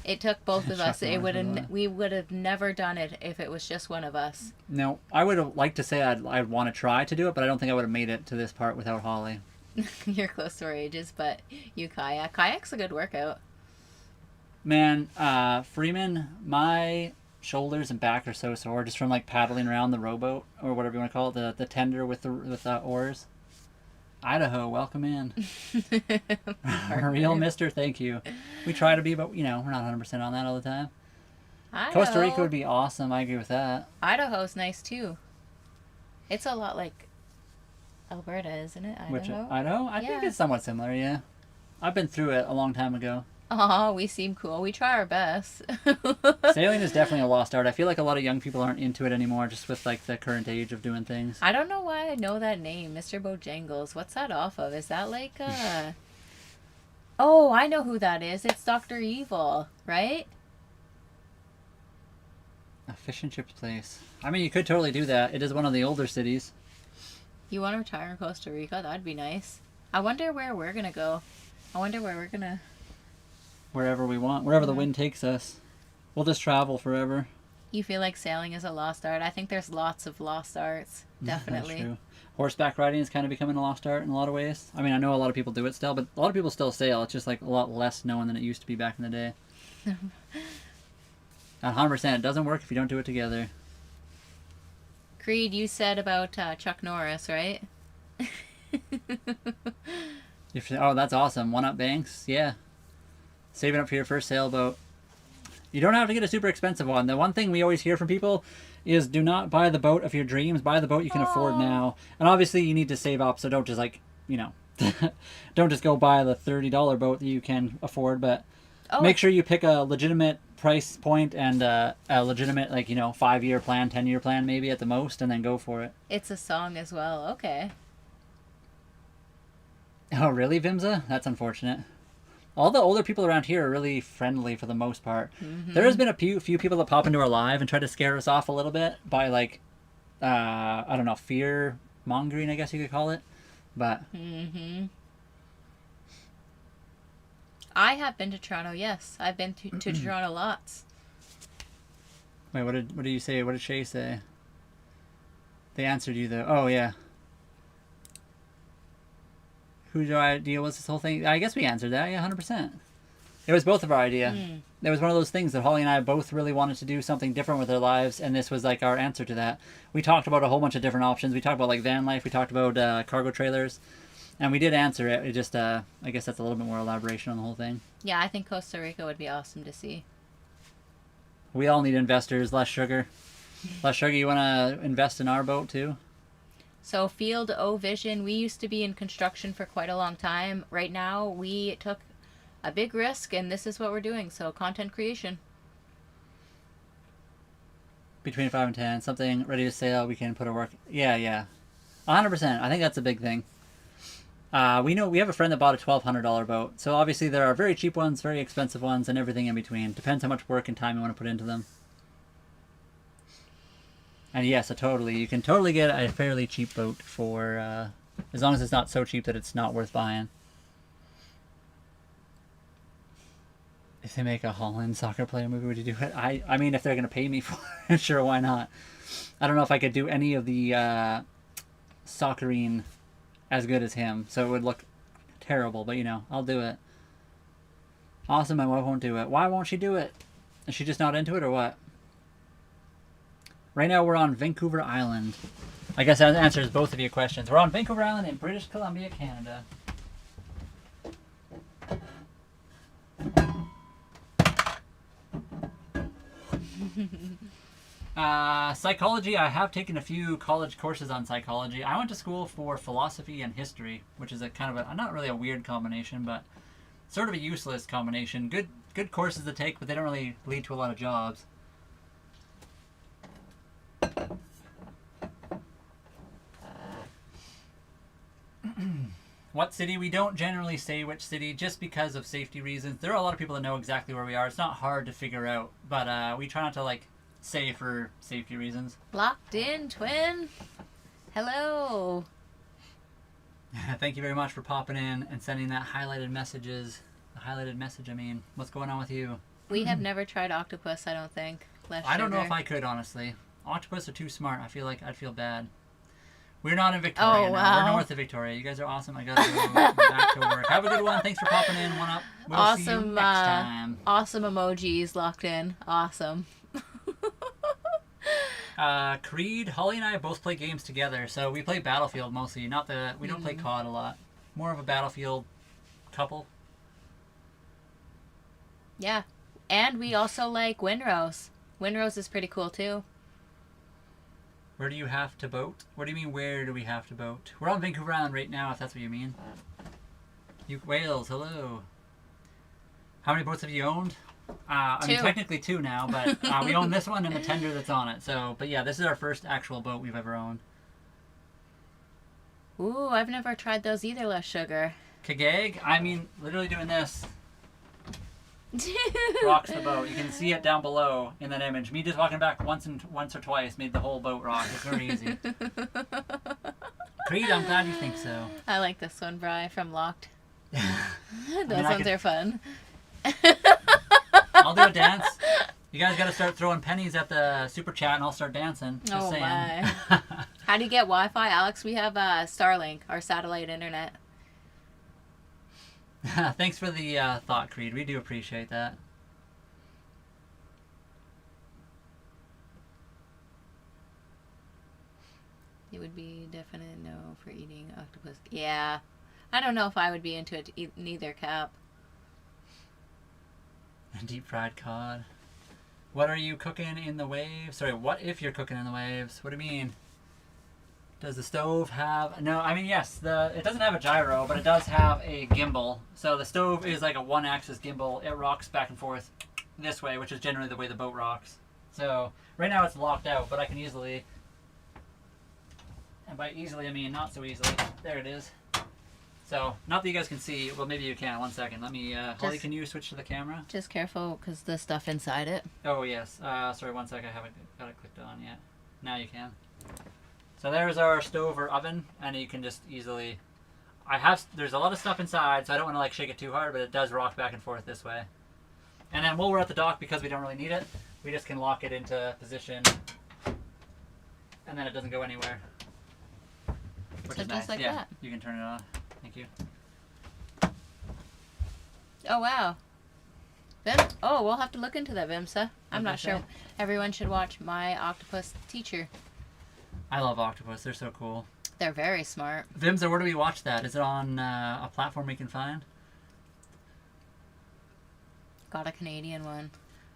It took both of us. We would have never done it if it was just one of us. No, I would have liked to say I'd want to try to do it, but I don't think I would have made it to this part without Holly. You're close to our ages, but you kayak. Kayak's a good workout. Man, Freeman, my shoulders and back are so sore just from like paddling around the rowboat or whatever you want to call it, the tender with the oars. Idaho, welcome in. Real mister, thank you. We try to be, but we're not 100% on that all the time. Idaho. Costa Rica would be awesome. I agree with that. Idaho's nice too. It's a lot like Alberta, isn't it? Idaho. Which Idaho? I think it's somewhat similar. Yeah, I've been through it a long time ago. Oh, we seem cool. We try our best. Sailing is definitely a lost art. I feel like a lot of young people aren't into it anymore, just with like the current age of doing things. I don't know why I know that name, Mr. Bojangles. What's that off of? Is that like Oh, I know who that is. It's Dr. Evil, right? A fish and chips place. I mean, you could totally do that. It is one of the older cities. You want to retire in Costa Rica? That'd be nice. I wonder where we're gonna go. I wonder where we're gonna... Wherever we want. Wherever the wind takes us. We'll just travel forever. You feel like sailing is a lost art? I think there's lots of lost arts. Definitely. That's true. Horseback riding is kind of becoming a lost art in a lot of ways. I mean, I know a lot of people do it still, but a lot of people still sail. It's just like a lot less known than it used to be back in the day. 100%. It doesn't work if you don't do it together. Creed, you said about Chuck Norris, right? Oh, that's awesome. One-up banks. Yeah. Saving up for your first sailboat. You don't have to get a super expensive one. The one thing we always hear from people is do not buy the boat of your dreams. Buy the boat you can afford now. And obviously you need to save up, so don't just don't just go buy the $30 boat that you can afford, but make sure you pick a legitimate price point and a legitimate 5-year plan, 10-year plan maybe at the most, and then go for it. It's a song as well. Okay. Oh, really, Vimsa? That's unfortunate. All the older people around here are really friendly for the most part. Mm-hmm. There has been a few people that pop into our live and try to scare us off a little bit by I don't know, fear mongering, I guess you could call it. But I have been to Toronto. Yes, I've been to Toronto lots. Wait, what did you say? What did Shay say? They answered you though. Oh yeah. Whose idea was this whole thing? I guess we answered that. Yeah, 100%. It was both of our idea. It was one of those things that Holly and I both really wanted to do something different with our lives, and this was like our answer to that. We talked about a whole bunch of different options. We talked about like van life. We talked about cargo trailers, and we did answer it. It just, I guess that's a little bit more elaboration on the whole thing. Yeah, I think Costa Rica would be awesome to see. We all need investors. Less sugar. Less sugar. You want to invest in our boat too? So Field O Vision, we used to be in construction for quite a long time. Right now, we took a big risk, and this is what we're doing. So content creation. Between 5 and 10, something ready to sail, we can put a work. Yeah. 100%. I think that's a big thing. We have a friend that bought a $1,200 boat. So obviously there are very cheap ones, very expensive ones, and everything in between. Depends how much work and time you want to put into them. And yes, you can totally get a fairly cheap boat for, as long as it's not so cheap that it's not worth buying. If they make a Holland soccer player movie, would you do it? I mean, if they're going to pay me for it, sure, why not? I don't know if I could do any of the soccering as good as him, so it would look terrible, but I'll do it. Awesome, my wife won't do it. Why won't she do it? Is she just not into it or what? Right now we're on Vancouver Island. I guess that answers both of your questions. We're on Vancouver Island in British Columbia, Canada. Psychology, I have taken a few college courses on psychology. I went to school for philosophy and history, which is a kind of a, not really a weird combination, but sort of a useless combination. Good courses to take, but they don't really lead to a lot of jobs. What city? We don't generally say which city just because of safety reasons. There are a lot of people that know exactly where we are. It's not hard to figure out, but we try not to like say for safety reasons. Locked in, twin. Hello. Thank you very much for popping in and sending that highlighted messages. The highlighted message, I mean. What's going on with you? We have never tried octopus, I don't think. I don't know if I could, honestly. Octopus are too smart. I feel like I'd feel bad. We're not in Victoria now. We're north of Victoria. You guys are awesome. I gotta go back to work. Have a good one. Thanks for popping in. One up. We'll see you next time. Awesome emojis locked in. Awesome. Creed, Holly and I both play games together. So we play Battlefield mostly. We don't play COD a lot. More of a Battlefield couple. Yeah. And we also like Windrose. Windrose is pretty cool too. Where do you have to boat? What do you mean, where do we have to boat? We're on Vancouver Island right now, if that's what you mean. Wales, hello. How many boats have you owned? I mean, technically 2 now, but we own this one and the tender that's on it. So, but yeah, this is our first actual boat we've ever owned. Ooh, I've never tried those either, less sugar. Kagag? I mean, literally doing this. Rocks the boat. You can see it down below in that image. Me just walking back once or twice made the whole boat rock. It's very easy. Creed, I'm glad you think so. I like this one, Bri, from Locked. Those ones are fun. I'll do a dance. You guys got to start throwing pennies at the super chat and I'll start dancing. Just saying. My. How do you get Wi-Fi, Alex? We have Starlink, our satellite internet. Thanks for the thought, Creed. We do appreciate that. It would be definite no for eating octopus. Yeah. I don't know if I would be into it neither, Cap. Deep fried cod. What are you cooking in the waves? Sorry, what if you're cooking in the waves? What do you mean? Does the stove have... No, I mean, yes, it doesn't have a gyro, but it does have a gimbal. So the stove is like a one-axis gimbal. It rocks back and forth this way, which is generally the way the boat rocks. So right now it's locked out, but I can easily... And by easily, I mean not so easily. There it is. So, not that you guys can see. Well, maybe you can. One second. Let me... Holly, can you switch to the camera? Just careful, because the stuff inside it. Oh, yes. Sorry, one sec. I haven't got it clicked on yet. Now you can. So there's our stove or oven, and you can just easily... There's a lot of stuff inside, so I don't want to like shake it too hard, but it does rock back and forth this way. And then while we're at the dock, because we don't really need it, we just can lock it into position, and then it doesn't go anywhere. Which is nice. Like yeah, that. You can turn it on. Thank you. Oh, wow. We'll have to look into that, Vimsa. I'm not sure. Everyone should watch My Octopus Teacher. I love octopus. They're so cool. They're very smart. Vimsa, where do we watch that? Is it on a platform we can find? Got a Canadian one.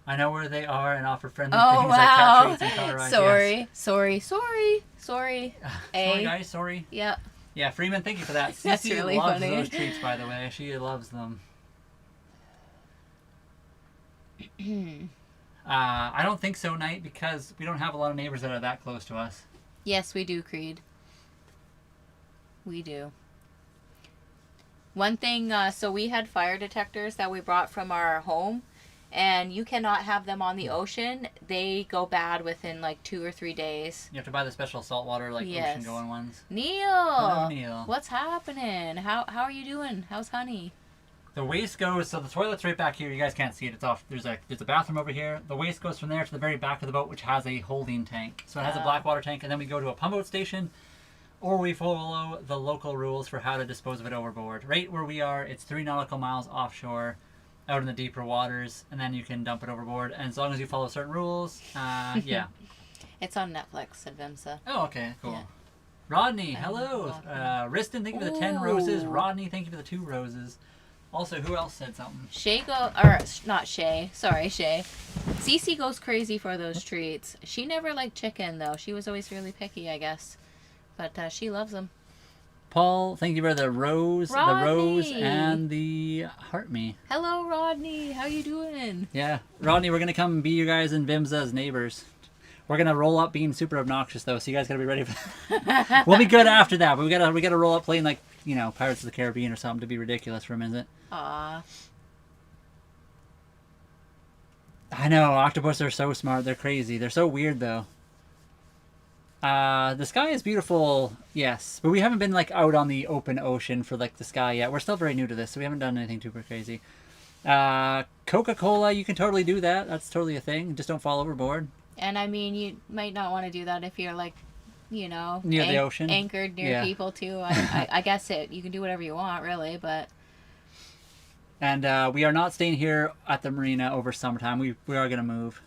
I know where they are and offer friendly things like cat treats and car rides. Sorry. Sorry, guys. Sorry. Yep. Yeah, Freeman, thank you for that. That's Cece really loves funny. those treats, by the way. She loves them. I don't think so, Knight, because we don't have a lot of neighbors that are that close to us. Yes, we do, Creed. We do. One thing, so we had fire detectors that we brought from our home, and you cannot have them on the ocean. They go bad within like 2 or 3 days. You have to buy the special saltwater, like ocean-going ones. Neil! Hello, Neil. What's happening? How are you doing? How's honey? The waste goes, so the toilet's right back here. You guys can't see it. It's off. There's a bathroom over here. The waste goes from there to the very back of the boat, which has a holding tank. So it has a black water tank, and then we go to a pump out station, or we follow the local rules for how to dispose of it overboard. Right where we are, it's 3 nautical miles offshore. out in the deeper waters, and then you can dump it overboard. And as long as you follow certain rules, yeah. It's on Netflix, said Vimsa. Oh, okay, cool. Yeah. Rodney, hello. Riston, thank you for the 10 roses. Ooh. Rodney, thank you for the 2 roses. Also, who else said something? Shay not Shay. Sorry, Shay. Cece goes crazy for those treats. She never liked chicken though. She was always really picky, I guess. But she loves them. Paul, thank you for the rose, Rodney. and the heart me. Hello, Rodney. How you doing? Yeah, Rodney, we're gonna come be you guys and Vimsa's neighbors. We're gonna roll up being super obnoxious though, so you guys gotta be ready for that. We'll be good after that, but we gotta roll up playing like, you know, Pirates of the Caribbean or something to be ridiculous for a minute. Aw. I know, octopus are so smart. They're crazy. They're so weird though. The sky is beautiful, yes, but we haven't been like out on the open ocean for like the sky yet. We're still very new to this, so we haven't done anything super crazy. Coca-Cola, you can totally do that. That's totally a thing. Just don't fall overboard. And I mean, you might not want to do that if you're like, you know, Near the ocean. Anchored near Yeah. people too. I guess you can do whatever you want, really, but. And we are not staying here at the marina over summertime. We are gonna move.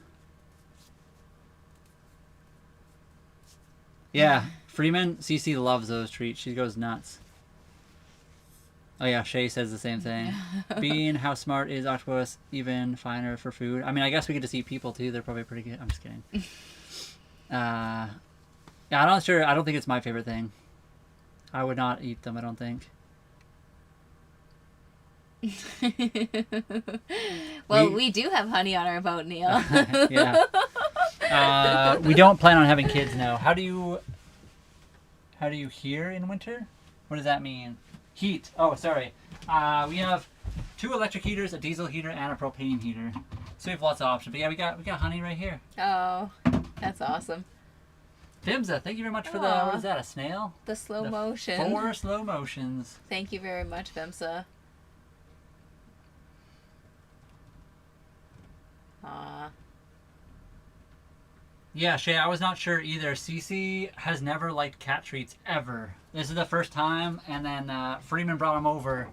Yeah, Freeman, Cece loves those treats. She goes nuts. Oh yeah, Shay says the same thing. Bean, how smart is octopus? Even finer for food. I mean, I guess we get to see people too. They're probably pretty good. I'm just kidding. Yeah, I'm not sure. I don't think it's my favorite thing. I would not eat them, I don't think. Well, we do have honey on our boat, Neil. Yeah. We don't plan on having kids now. How do you hear in winter? What does that mean? Heat. Oh, sorry. We have 2 electric heaters, a diesel heater, and a propane heater. So we have lots of options. But yeah, we got honey right here. Oh, that's awesome. Vimsa, thank you very much for the, Aw. what is that, a snail? The slow motion. 4 slow motions. Thank you very much, Vimsa. Aw. Yeah, Shay, I was not sure either. Cece has never liked cat treats ever. This is the first time, and then Freeman brought them over,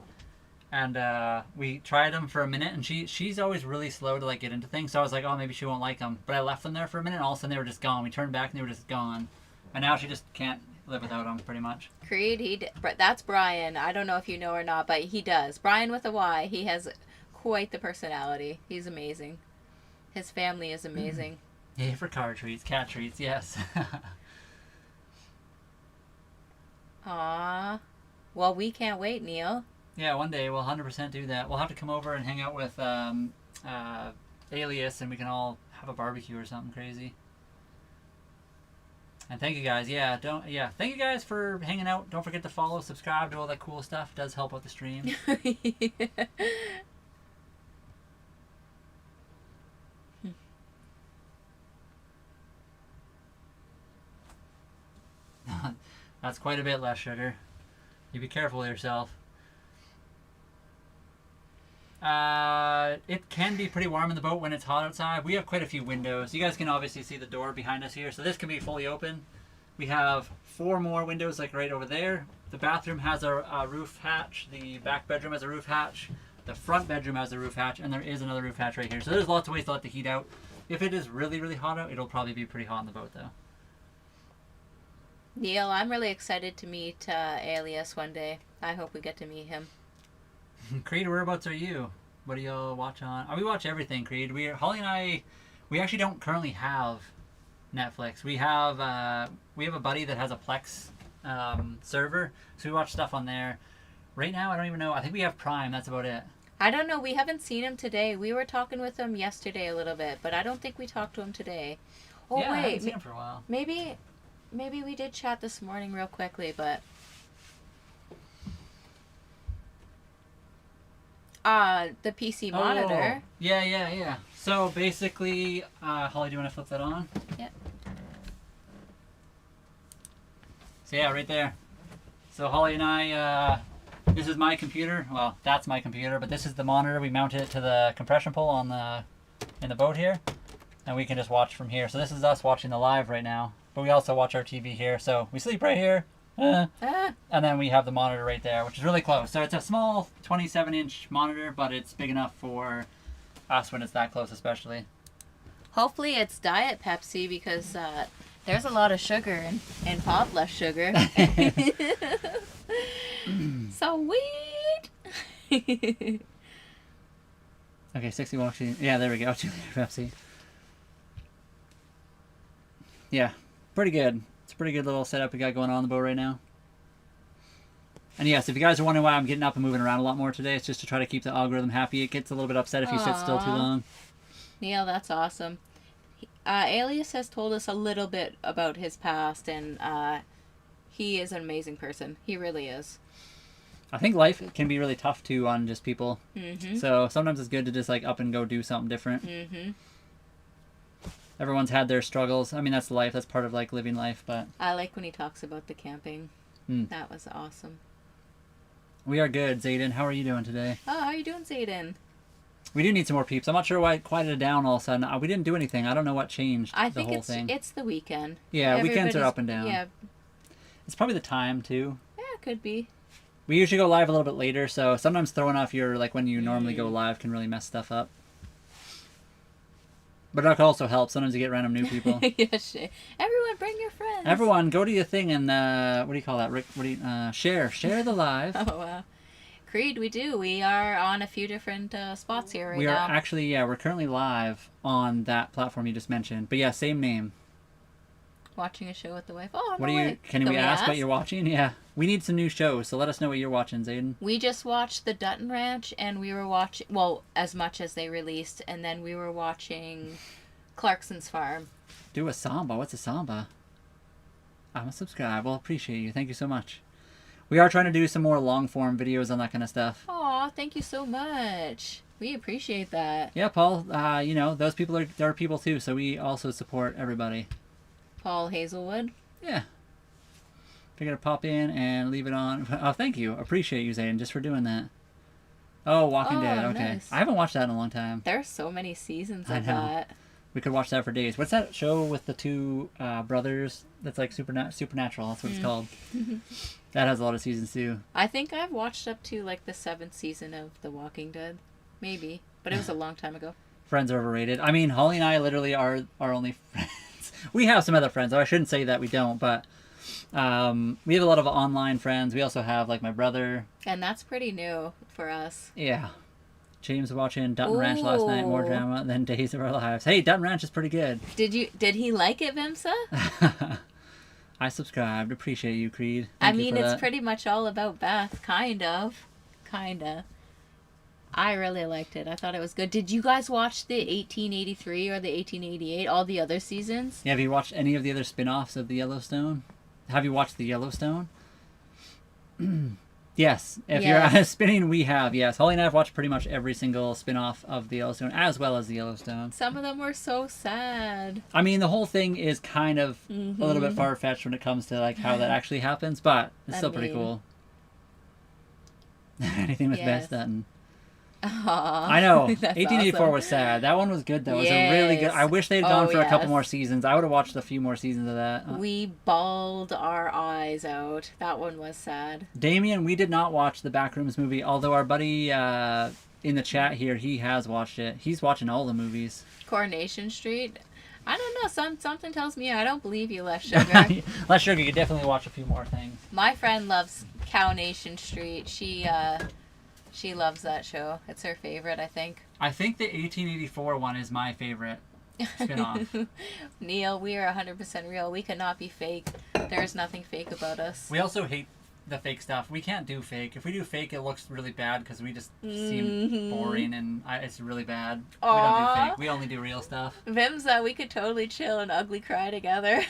and we tried them for a minute, and she's always really slow to like get into things, so I was like, oh, maybe she won't like them. But I left them there for a minute, and all of a sudden they were just gone. We turned back, and they were just gone. And now she just can't live without them, pretty much. Creed, that's Brian. I don't know if you know or not, but he does. Brian with a Y. He has quite the personality. He's amazing. His family is amazing. Yeah, for car treats, cat treats, yes. Aw. Well, we can't wait, Neil. Yeah, one day we'll 100% do that. We'll have to come over and hang out with Alias, and we can all have a barbecue or something crazy. And thank you guys. Thank you guys for hanging out. Don't forget to follow, subscribe, do all that cool stuff. It does help out the stream. That's quite a bit less sugar. You be careful of yourself. It can be pretty warm in the boat when it's hot outside. We have quite a few windows. You guys can obviously see the door behind us here, so this can be fully open. We have 4 more windows like right over there. The bathroom has a roof hatch. The back bedroom has a roof hatch. The front bedroom has a roof hatch, and there is another roof hatch right here. So there's lots of ways to let the heat out. If it is really, really hot out, it'll probably be pretty hot in the boat though. Neil, I'm really excited to meet Alias one day. I hope we get to meet him. Creed, whereabouts are you? What do y'all watch on? We watch everything, Creed. Holly and I, we actually don't currently have Netflix. We have a buddy that has a Plex server, so we watch stuff on there. Right now, I don't even know. I think we have Prime. That's about it. I don't know. We haven't seen him today. We were talking with him yesterday a little bit, but I don't think we talked to him today. Oh, yeah, I haven't wait. seen him for a while. Maybe we did chat this morning real quickly, but... the PC monitor. Oh, yeah. So basically, Holly, do you want to flip that on? Yep. So yeah, right there. So Holly and I, this is my computer. Well, that's my computer, but this is the monitor. We mounted it to the compression pole in the boat here, and we can just watch from here. So this is us watching the live right now, but we also watch our TV here. So we sleep right here, And then we have the monitor right there, which is really close. So it's a small 27-inch monitor, but it's big enough for us when it's that close, especially. Hopefully it's Diet Pepsi because there's a lot of sugar and Pop less sugar. So weird. Okay, 60 walks. Yeah, there we go. 2 liter Pepsi. Yeah, pretty good. It's a pretty good little setup we got going on the boat right now. And yes, if you guys are wondering why I'm getting up and moving around a lot more today, it's just to try to keep the algorithm happy. It gets a little bit upset if you sit still too long. Neil, that's awesome. Alias has told us a little bit about his past, and he is an amazing person. He really is. I think life can be really tough too on just people. Mm-hmm. So sometimes it's good to just like up and go do something different. Mm-hmm. Everyone's had their struggles. I mean, that's life. That's part of like living life. But I like when he talks about the camping. That was awesome. We are good, Zayden. How are you doing today? Oh, how are you doing, Zayden? We do need some more peeps. I'm not sure why it quieted down all of a sudden. We didn't do anything. I don't know what changed I the think whole thing. it's the weekend. Yeah, weekends are up and down. Yeah. It's probably the time too. Yeah, it could be. We usually go live a little bit later, so sometimes throwing off your, like when you normally go live can really mess stuff up. But that can also help. Sometimes you get random new people. Yes, everyone bring your friends. Everyone, go to your thing and, what do you call that, Rick? What do you, share the live. Oh, wow. Creed, we do. We are on a few different spots here right now. We are actually, yeah, we're currently live on that platform you just mentioned. But yeah, same name. Watching a show with the wife. Oh, What no are you? way. Can we ask what you're watching? Yeah, we need some new shows, so let us know what you're watching, Zayden. We just watched the Dutton Ranch, and we were watching, well, as much as they released, and then we were watching Clarkson's Farm. Do a samba. What's a samba? I'm a subscribe. Well, appreciate you. Thank you so much. We are trying to do some more long form videos on that kind of stuff. Aw, thank you so much. We appreciate that. Yeah, Paul. You know, those people are people too, so we also support everybody. Paul Hazelwood. Yeah. Figured to pop in and leave it on. Oh, thank you. Appreciate you, Zayden, just for doing that. Oh, Walking Dead. Okay. Nice. I haven't watched that in a long time. There's so many seasons I of know. that. We could watch that for days. What's that show with the two brothers that's like Supernatural? That's what it's called. That has a lot of seasons too. I think I've watched up to like the 7th season of The Walking Dead. Maybe. But it was a long time ago. Friends are overrated. I mean, Holly and I literally are our only friends. We have some other friends. I shouldn't say that we don't, but we have a lot of online friends. We also have like my brother. And that's pretty new for us. Yeah. James was watching Dutton Ranch last night. More drama than Days of Our Lives. Hey, Dutton Ranch is pretty good. Did he like it, Vimsa? I subscribed. Appreciate you, Creed. I mean, it's pretty much all about Beth. Kinda. I really liked it. I thought it was good. Did you guys watch the 1883 or the 1888? All the other seasons? Yeah, have you watched any of the other spin-offs of the Yellowstone? Have you watched the Yellowstone? Yes. If you're spinning, we have. Yes. Holly and I have watched pretty much every single spin-off of the Yellowstone, as well as the Yellowstone. Some of them were so sad. I mean, the whole thing is kind of a little bit far-fetched when it comes to like how that actually happens, but it's still pretty cool. Anything with Beth Dutton. Aww, I know. 1884 awesome. Was sad. That one was good, though. It was a really good... I wish they'd gone for a couple more seasons. I would have watched a few more seasons of that. We bawled our eyes out. That one was sad. Damien, we did not watch the Backrooms movie, although our buddy in the chat here, he has watched it. He's watching all the movies. Coronation Street? I don't know. Something tells me I don't believe you, Less Sugar. Less Sugar, you could definitely watch a few more things. My friend loves Cownation Street. She loves that show. It's her favorite, I think. I think the 1884 one is my favorite spin-off. Neil, we are 100% real. We cannot be fake. There's nothing fake about us. We also hate the fake stuff. We can't do fake. If we do fake, it looks really bad because we just seem boring and it's really bad. Aww. We don't do fake. We only do real stuff. Vimsa, we could totally chill and ugly cry together.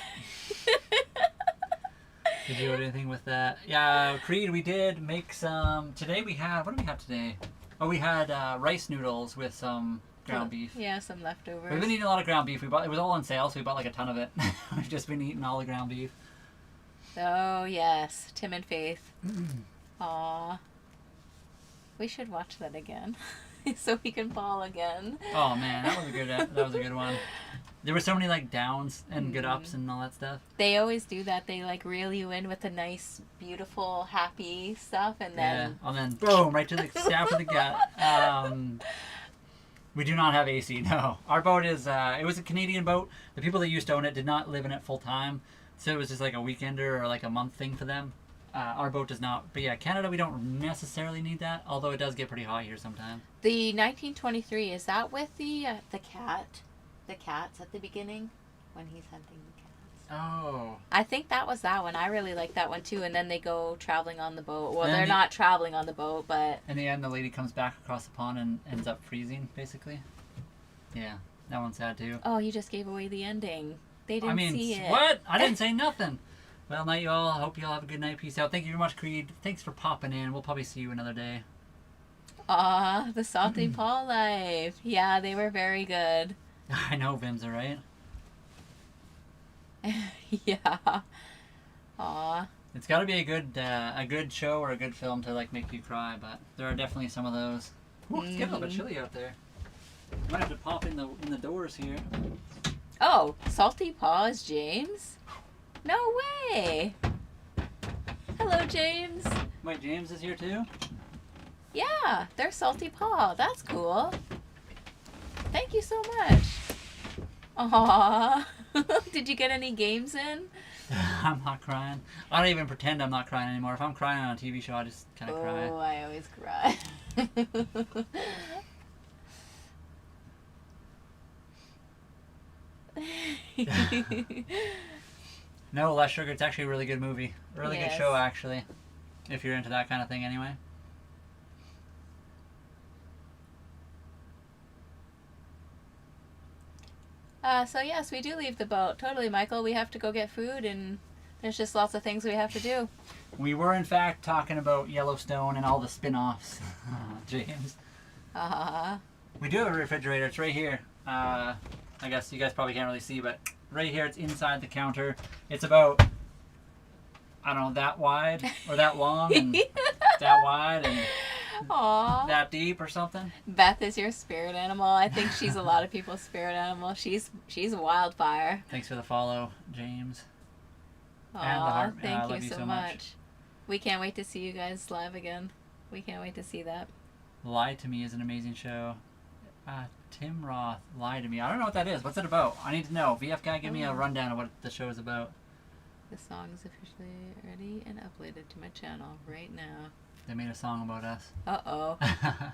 Did you do anything with that? Yeah, Creed, we did make some... Today we had... What did we have today? Oh, we had rice noodles with some ground beef. Yeah, some leftovers. We've been eating a lot of ground beef. It was all on sale, so we bought like a ton of it. We've just been eating all the ground beef. Oh, yes. Tim and Faith. Aw. We should watch that again. so he can fall again. Oh man, that was a good one. There were so many like downs and good ups and all that stuff. They always do that. They like reel you in with the nice, beautiful, happy stuff, and then and then boom, right to the stab of the gut. We do not have AC. No, our boat is. It was a Canadian boat. The people that used to own it did not live in it full time, so it was just like a weekender or like a month thing for them. Our boat does not. But yeah, Canada, we don't necessarily need that. Although it does get pretty hot here sometimes. The 1923, is that with the cat? The cats at the beginning when he's hunting the cats. Oh. I think that was that one. I really like that one too. And then they go traveling on the boat. Well, they're not traveling on the boat, but in the end, the lady comes back across the pond and ends up freezing, basically. Yeah, that one's sad too. Oh, you just gave away the ending. They didn't see it. What? I didn't say nothing. Well, night, y'all. Hope you all have a good night. Peace out. Thank you very much, Creed. Thanks for popping in. We'll probably see you another day. Aw, the Salty Paw Life. Yeah, they were very good. I know, Vimsa, right? Yeah. Aw. It's got to be a good show or a good film to like make you cry, but there are definitely some of those. Ooh, it's getting a little bit chilly out there. Might have to pop in the doors here. Oh, Salty Paws, James? No way. Hello, James. Wait, James is here too? Yeah, they're Salty Paw. That's cool. Thank you so much. Aww. Did you get any games in? I'm not crying. I don't even pretend I'm not crying anymore. If I'm crying on a TV show, I just kind of cry. Oh, I always cry. No, Less Sugar. It's actually a really good movie. A really good Yes. show, actually. If you're into that kind of thing anyway. So yes, we do leave the boat. Totally, Michael. We have to go get food, and there's just lots of things we have to do. We were, in fact, talking about Yellowstone and all the spin-offs, James. We do have a refrigerator. It's right here. I guess you guys probably can't really see, but right here, it's inside the counter. It's about, I don't know, that wide or that long and that wide and Aww. that deep or something. Beth is your spirit animal. I think she's a lot of people's spirit animal. She's a wildfire. Thanks for the follow, James. Aw, And the heart. I thank love you so much. We can't wait to see you guys live again. We can't wait to see that. Lie to Me is an amazing show. Tim Roth, Lie to Me. I don't know what that is. What's it about? I need to know. VF guy, give me a rundown of what the show is about. The song is officially ready and uploaded to my channel right now. They made a song about us. Uh-oh.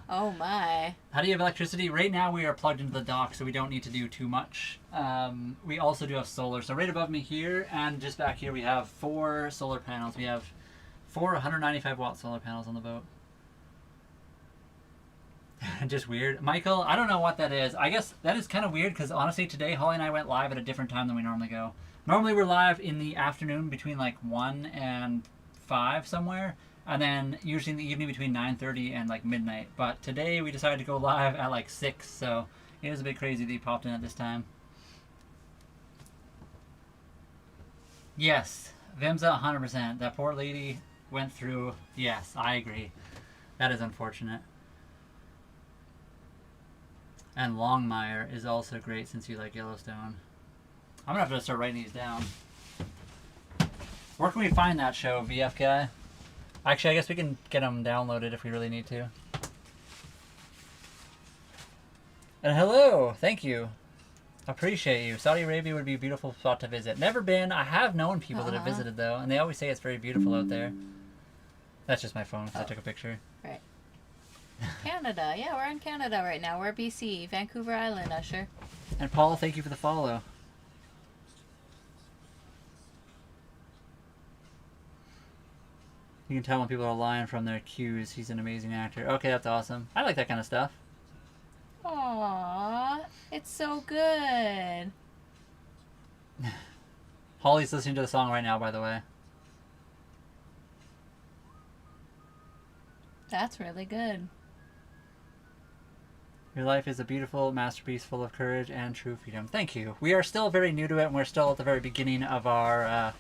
Oh my. How do you have electricity? Right now we are plugged into the dock, so we don't need to do too much. We also do have solar. So right above me here and just back here we have 4 solar panels. We have 4 195 watt solar panels on the boat. Just weird. Michael, I don't know what that is. I guess that is kind of weird because honestly today Holly and I went live at a different time than we normally go. Normally we're live in the afternoon between like 1 and 5 somewhere. And then usually in the evening between 9:30 and like midnight. But today we decided to go live at like 6, so it was a bit crazy that he popped in at this time. Yes, Vimsa 100%. That poor lady went through. Yes, I agree. That is unfortunate. And Longmire is also great since you like Yellowstone. I'm gonna have to start writing these down. Where can we find that show, VF guy? Actually, I guess we can get them downloaded if we really need to. And hello, thank you. Appreciate you. Saudi Arabia would be a beautiful spot to visit. Never been. I have known people that have visited though, and they always say it's very beautiful out there. That's just my phone because I took a picture. Right. Canada. Yeah, we're in Canada right now. We're BC, Vancouver Island, Usher. And Paul, thank you for the follow. You can tell when people are lying from their cues. He's an amazing actor. Okay, that's awesome. I like that kind of stuff. Aww, it's so good. Holly's listening to the song right now, by the way. That's really good. Your life is a beautiful masterpiece full of courage and true freedom. Thank you. We are still very new to it, and we're still at the very beginning of our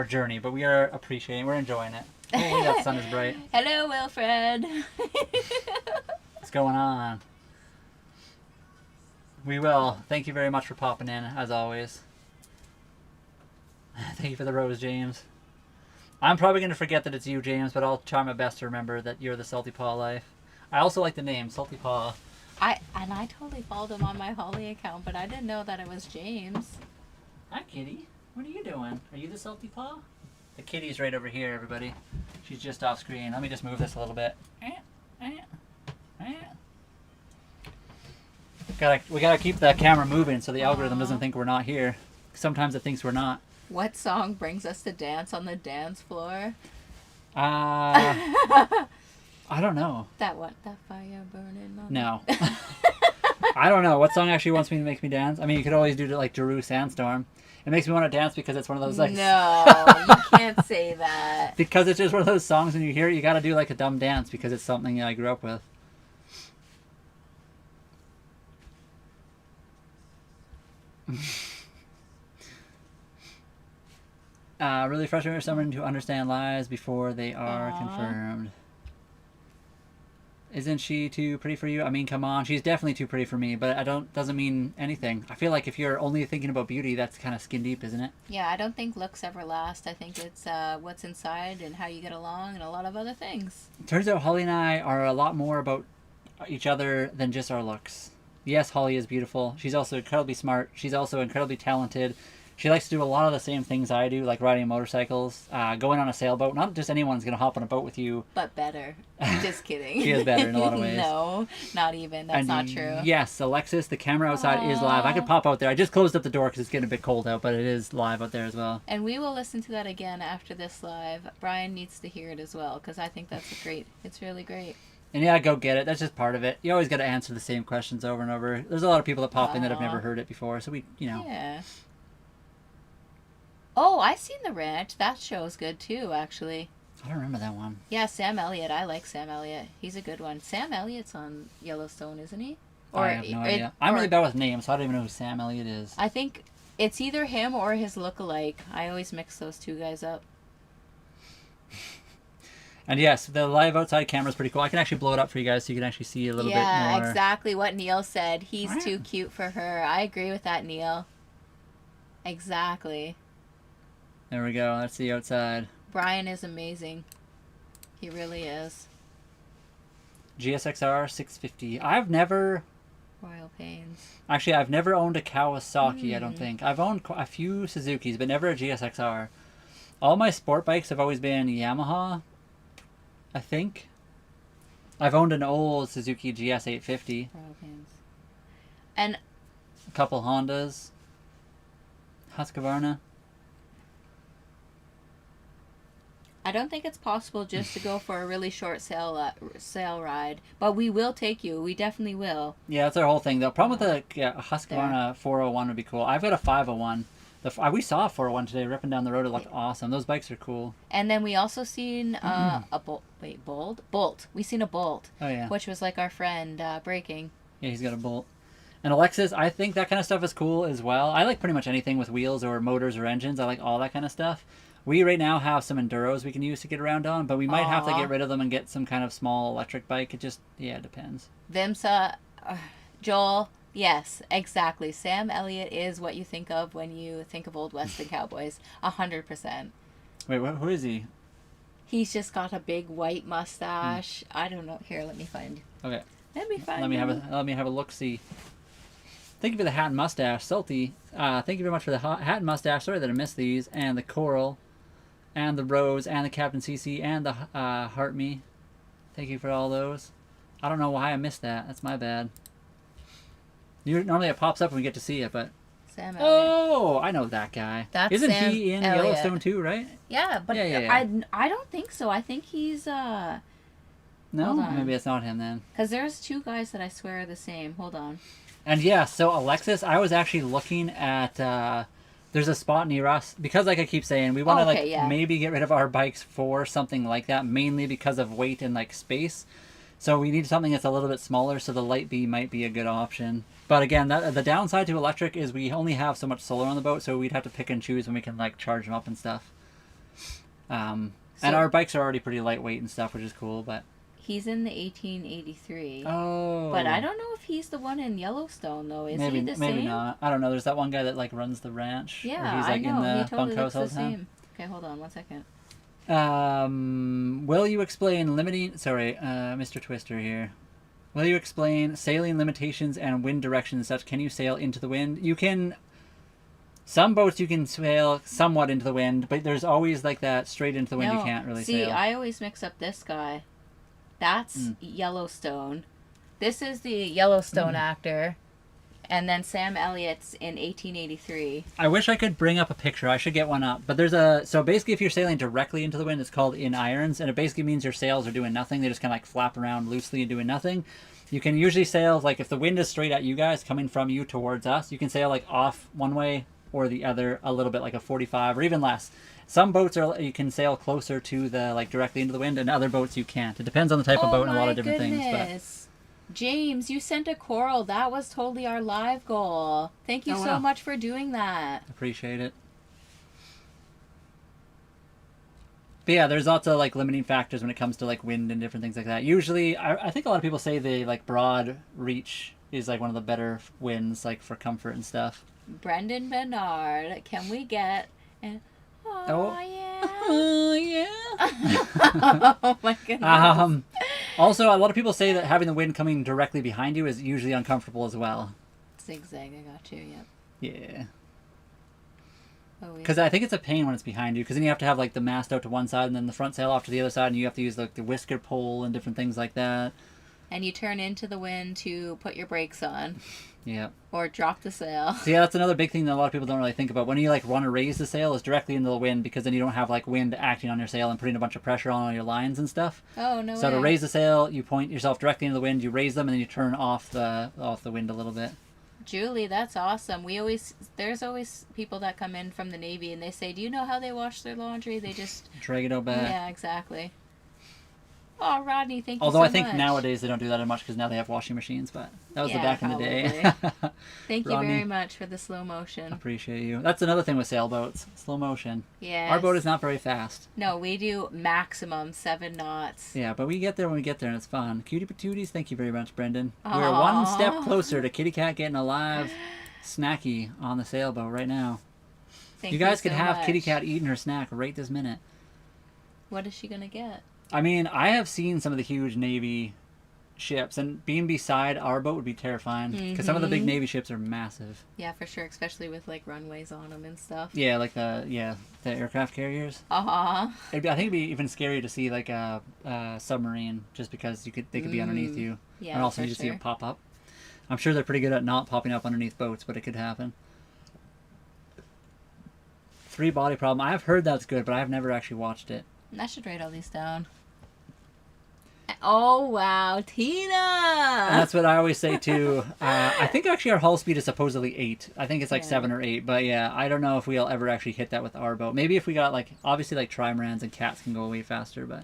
journey, but we are appreciating, we're enjoying it. Hopefully that sun is bright. Hello, Wilfred. It's going on. We will. Thank you very much for popping in, as always. Thank you for the rose, James. I'm probably going to forget that it's you, James, but I'll try my best to remember that you're the Salty Paw Life. I also like the name, Salty Paw. I totally followed him on my Holly account, but I didn't know that it was James. Hi, kitty. What are you doing? Are you the Salty Paw? The kitty's right over here, everybody. She's just off screen. Let me just move this a little bit. We gotta keep the camera moving so the algorithm doesn't think we're not here. Sometimes it thinks we're not. What song brings us to dance on the dance floor? I don't know. That fire burning on. No. I don't know. What song actually wants me to make me dance? I mean, you could always do like Daru Sandstorm. It makes me want to dance because it's one of those like... No, you can't say that. Because it's just one of those songs when you hear it, you got to do like a dumb dance because it's something I grew up with. Really frustrating for someone to understand lies before they are confirmed. Isn't she too pretty for you? I mean, come on. She's definitely too pretty for me, but doesn't mean anything. I feel like if you're only thinking about beauty, that's kind of skin deep, isn't it? Yeah, I don't think looks ever last. I think it's what's inside and how you get along and a lot of other things. Turns out Holly and I are a lot more about each other than just our looks. Yes, Holly is beautiful. She's also incredibly smart. She's also incredibly talented. She likes to do a lot of the same things I do, like riding motorcycles, going on a sailboat. Not just anyone's going to hop on a boat with you. But better. Just kidding. She is better in a lot of ways. No, not even. That's not true. Yes, Alexis, the camera outside is live. I could pop out there. I just closed up the door because it's getting a bit cold out, but it is live out there as well. And we will listen to that again after this live. Brian needs to hear it as well because I think that's great. It's really great. And yeah, go get it. That's just part of it. You always got to answer the same questions over and over. There's a lot of people that pop in that have never heard it before, so Yeah. Oh, I seen The Ranch. That show's good too, actually. I don't remember that one. Yeah, Sam Elliott. I like Sam Elliott. He's a good one. Sam Elliott's on Yellowstone, isn't he? I have no idea. I'm really bad with names, so I don't even know who Sam Elliott is. I think it's either him or his look-alike. I always mix those two guys up. And yes, the live outside camera is pretty cool. I can actually blow it up for you guys so you can actually see a little bit more. Yeah, exactly what Neil said. He's too cute for her. I agree with that, Neil. Exactly. There we go. That's the outside. Brian is amazing. He really is. GSXR 650. I've never... Royal Pains. Actually, I've never owned a Kawasaki, I don't think. I've owned a few Suzukis, but never a GSXR. All my sport bikes have always been Yamaha, I think. I've owned an old Suzuki GS 850. Royal Pains. And... a couple Hondas. Husqvarna. I don't think it's possible just to go for a really short sail ride, but we will take you. We definitely will. Yeah, that's our whole thing, though. Problem with the Husqvarna 401 would be cool. I've got a 501. We saw a 401 today, ripping down the road. It looked awesome. Those bikes are cool. And then we also seen a Bolt. Wait, Bolt. We seen a Bolt. Oh yeah. Which was like our friend braking. Yeah, he's got a Bolt. And Alexis, I think that kind of stuff is cool as well. I like pretty much anything with wheels or motors or engines. I like all that kind of stuff. We right now have some Enduros we can use to get around on, but we might have to get rid of them and get some kind of small electric bike. It just, it depends. Vimsa, Joel, yes, exactly. Sam Elliott is what you think of when you think of Old Western Cowboys. 100%. Wait, who is he? He's just got a big white mustache. I don't know. Here, let me find. Okay. Let me find. Let me have a look. See. Thank you for the hat and mustache, Salty. Thank you very much for the hat and mustache. Sorry that I missed these, and the coral, and the rose, and the Captain CC, and the heart me. Thank you for all those. I don't know why I missed that. That's my bad. Normally it pops up when we get to see it, but... Sam Elliott. Oh, I know that guy. Isn't Sam he in Elliott. Yellowstone too, right? Yeah, but Yeah. I don't think so. I think he's... No? Hold on. Maybe it's not him then. Because there's two guys that I swear are the same. Hold on. And yeah, so Alexis, I was actually looking at... there's a spot near us, because like I keep saying, we want to maybe get rid of our bikes for something like that, mainly because of weight and like space. So we need something that's a little bit smaller, so the Light B might be a good option. But again, the downside to electric is we only have so much solar on the boat, so we'd have to pick and choose when we can like charge them up and stuff. And our bikes are already pretty lightweight and stuff, which is cool, but... He's in the 1883. Oh. But I don't know if he's the one in Yellowstone, though. Is he the same? Maybe not. I don't know. There's that one guy that like runs the ranch. Yeah, or he's like I know. in the He totally bunkhouse looks all the the time. same. Okay, hold on 1 second. Will you explain limiting... Sorry, Mr. Twister here. Will you explain sailing limitations and wind directions such? Can you sail into the wind? You can... Some boats you can sail somewhat into the wind, but there's always like that straight into the wind you can't really sail. See, I always mix up this guy. That's Yellowstone. This is the Yellowstone actor. And then Sam Elliott's in 1883. I wish I could bring up a picture. I should get one up. But there's a... So basically if you're sailing directly into the wind, it's called in irons. And it basically means your sails are doing nothing. They just kind of like flap around loosely and doing nothing. You can usually sail, like if the wind is straight at you guys, coming from you towards us, you can sail like off one way or the other a little bit, like a 45 or even less. Some boats are you can sail closer to the like directly into the wind, and other boats you can't. It depends on the type of boat and a lot of different things. But James, you sent a coral. That was totally our live goal. Thank you so much for doing that. Appreciate it. But yeah, there's lots of like limiting factors when it comes to like wind and different things like that. Usually, I think a lot of people say the like broad reach is like one of the better winds, like for comfort and stuff. Brendan Bernard, can we get an yeah? Oh yeah. Oh my goodness. Also, a lot of people say that having the wind coming directly behind you is usually uncomfortable as well. Zigzag, I got you. Yep. Yeah. Oh, because I think it's a pain when it's behind you, because then you have to have like the mast out to one side and then the front sail off to the other side, and you have to use like the whisker pole and different things like that. And you turn into the wind to put your brakes on. Yeah. Or drop the sail. So yeah, that's another big thing that a lot of people don't really think about. When you like want to raise the sail, is directly into the wind, because then you don't have like wind acting on your sail and putting a bunch of pressure on all your lines and stuff. Oh no. So to raise the sail, you point yourself directly into the wind, you raise them, and then you turn off the wind a little bit. Julie, that's awesome. There's always people that come in from the Navy and they say, do you know how they wash their laundry? They just drag it out back. Yeah, exactly. Oh, Rodney, thank you Although so I think much. Nowadays they don't do that as much because now they have washing machines, but that was the back in the day. Thank you very much for the slow motion. Appreciate you. That's another thing with sailboats, slow motion. Yeah. Our boat is not very fast. No, we do maximum 7 knots. Yeah, but we get there when we get there and it's fun. Cutie patooties, thank you very much, Brendan. Aww. We're one step closer to Kitty Cat getting a live snacky on the sailboat right now. Thank you guys could so have much. Kitty Cat eating her snack right this minute. What is she going to get? I mean, I have seen some of the huge Navy ships, and being beside our boat would be terrifying, because some of the big Navy ships are massive. Yeah, for sure, especially with like runways on them and stuff. Yeah, like the aircraft carriers. I think it'd be even scarier to see like a submarine, just because they could be underneath you. Yeah, and also you just see it pop up. I'm sure they're pretty good at not popping up underneath boats, but it could happen. 3 body problem. I've heard that's good, but I've never actually watched it. I should write all these down. Oh, wow. Tina! And that's what I always say, too. I think actually our hull speed is supposedly 8. I think it's like 7 or 8. But yeah, I don't know if we'll ever actually hit that with our boat. Maybe if we got like, obviously like trimarans and cats can go way faster, but...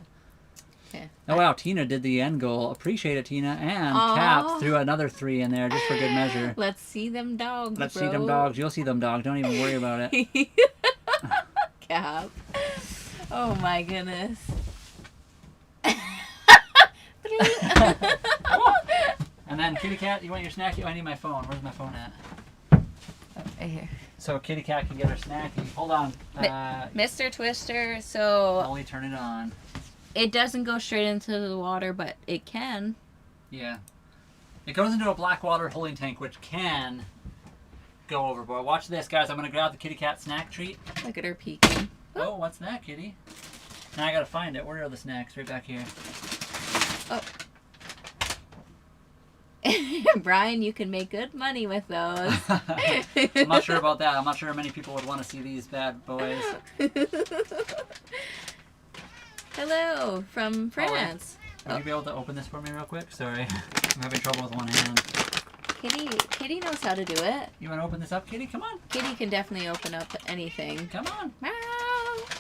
Okay. Oh, wow. Tina did the end goal. Appreciate it, Tina. And Cap threw another 3 in there just for good measure. Let's see them dogs, Let's see them dogs. You'll see them dogs. Don't even worry about it. Cap. Oh my goodness. And then Kitty Cat, you want your snacky? Oh, I need my phone. Where's my phone at? Right here. So Kitty Cat can get her snacky. Hold on. Mr. Twister, so... Only turn it on. It doesn't go straight into the water, but it can. Yeah. It goes into a black water holding tank, which can go overboard. Watch this, guys. I'm going to grab the Kitty Cat snack treat. Look at her peeking. Oh, what's that, Kitty? Now I got to find it. Where are the snacks? Right back here. Oh. Brian, you can make good money with those. I'm not sure about that. I'm not sure many people would want to see these bad boys. Hello, from France. Would you be able to open this for me real quick? Sorry. I'm having trouble with one hand. Kitty knows how to do it. You want to open this up, Kitty? Come on. Kitty can definitely open up anything. Come on. Meow.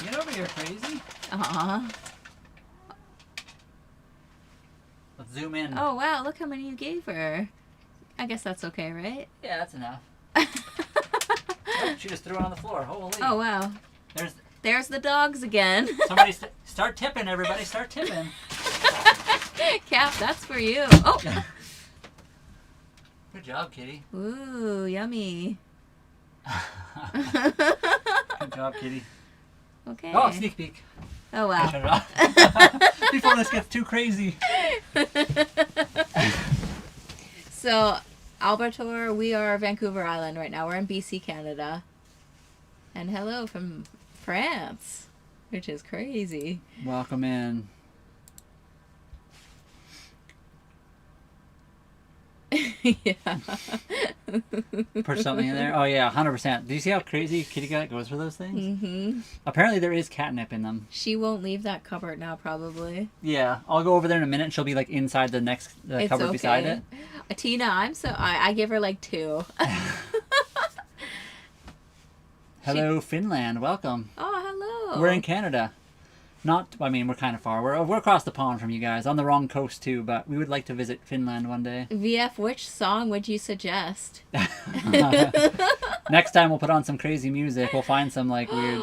Get over here, crazy. Let's zoom in. Oh, wow. Look how many you gave her. I guess that's okay, right? Yeah, that's enough. Oh, she just threw it on the floor. Holy. Oh, wow. There's the dogs again. Somebody start tipping, everybody. Start tipping. Cap, that's for you. Oh. Good job, kitty. Ooh, yummy. Good job, kitty. Okay. Oh, sneak peek. Oh, wow. Shut it off. Before this gets too crazy. So, Albertor, we are Vancouver Island right now. We're in BC, Canada. And hello from France, which is crazy. Welcome in. Yeah. Put something in there. Oh yeah, 100%. Do you see how crazy Kitty Cat goes for those things? Mm-hmm. Apparently there is catnip in them. She won't leave that cupboard now, probably. Yeah, I'll go over there in a minute and she'll be like inside the next cupboard okay. beside it. Tina, I give her like 2. Hello, Finland. Welcome. Oh, hello. We're in Canada. We're kind of far. We're across the pond from you guys, on the wrong coast too, but we would like to visit Finland one day. VF, which song would you suggest? Next time we'll put on some crazy music. We'll find some like weird...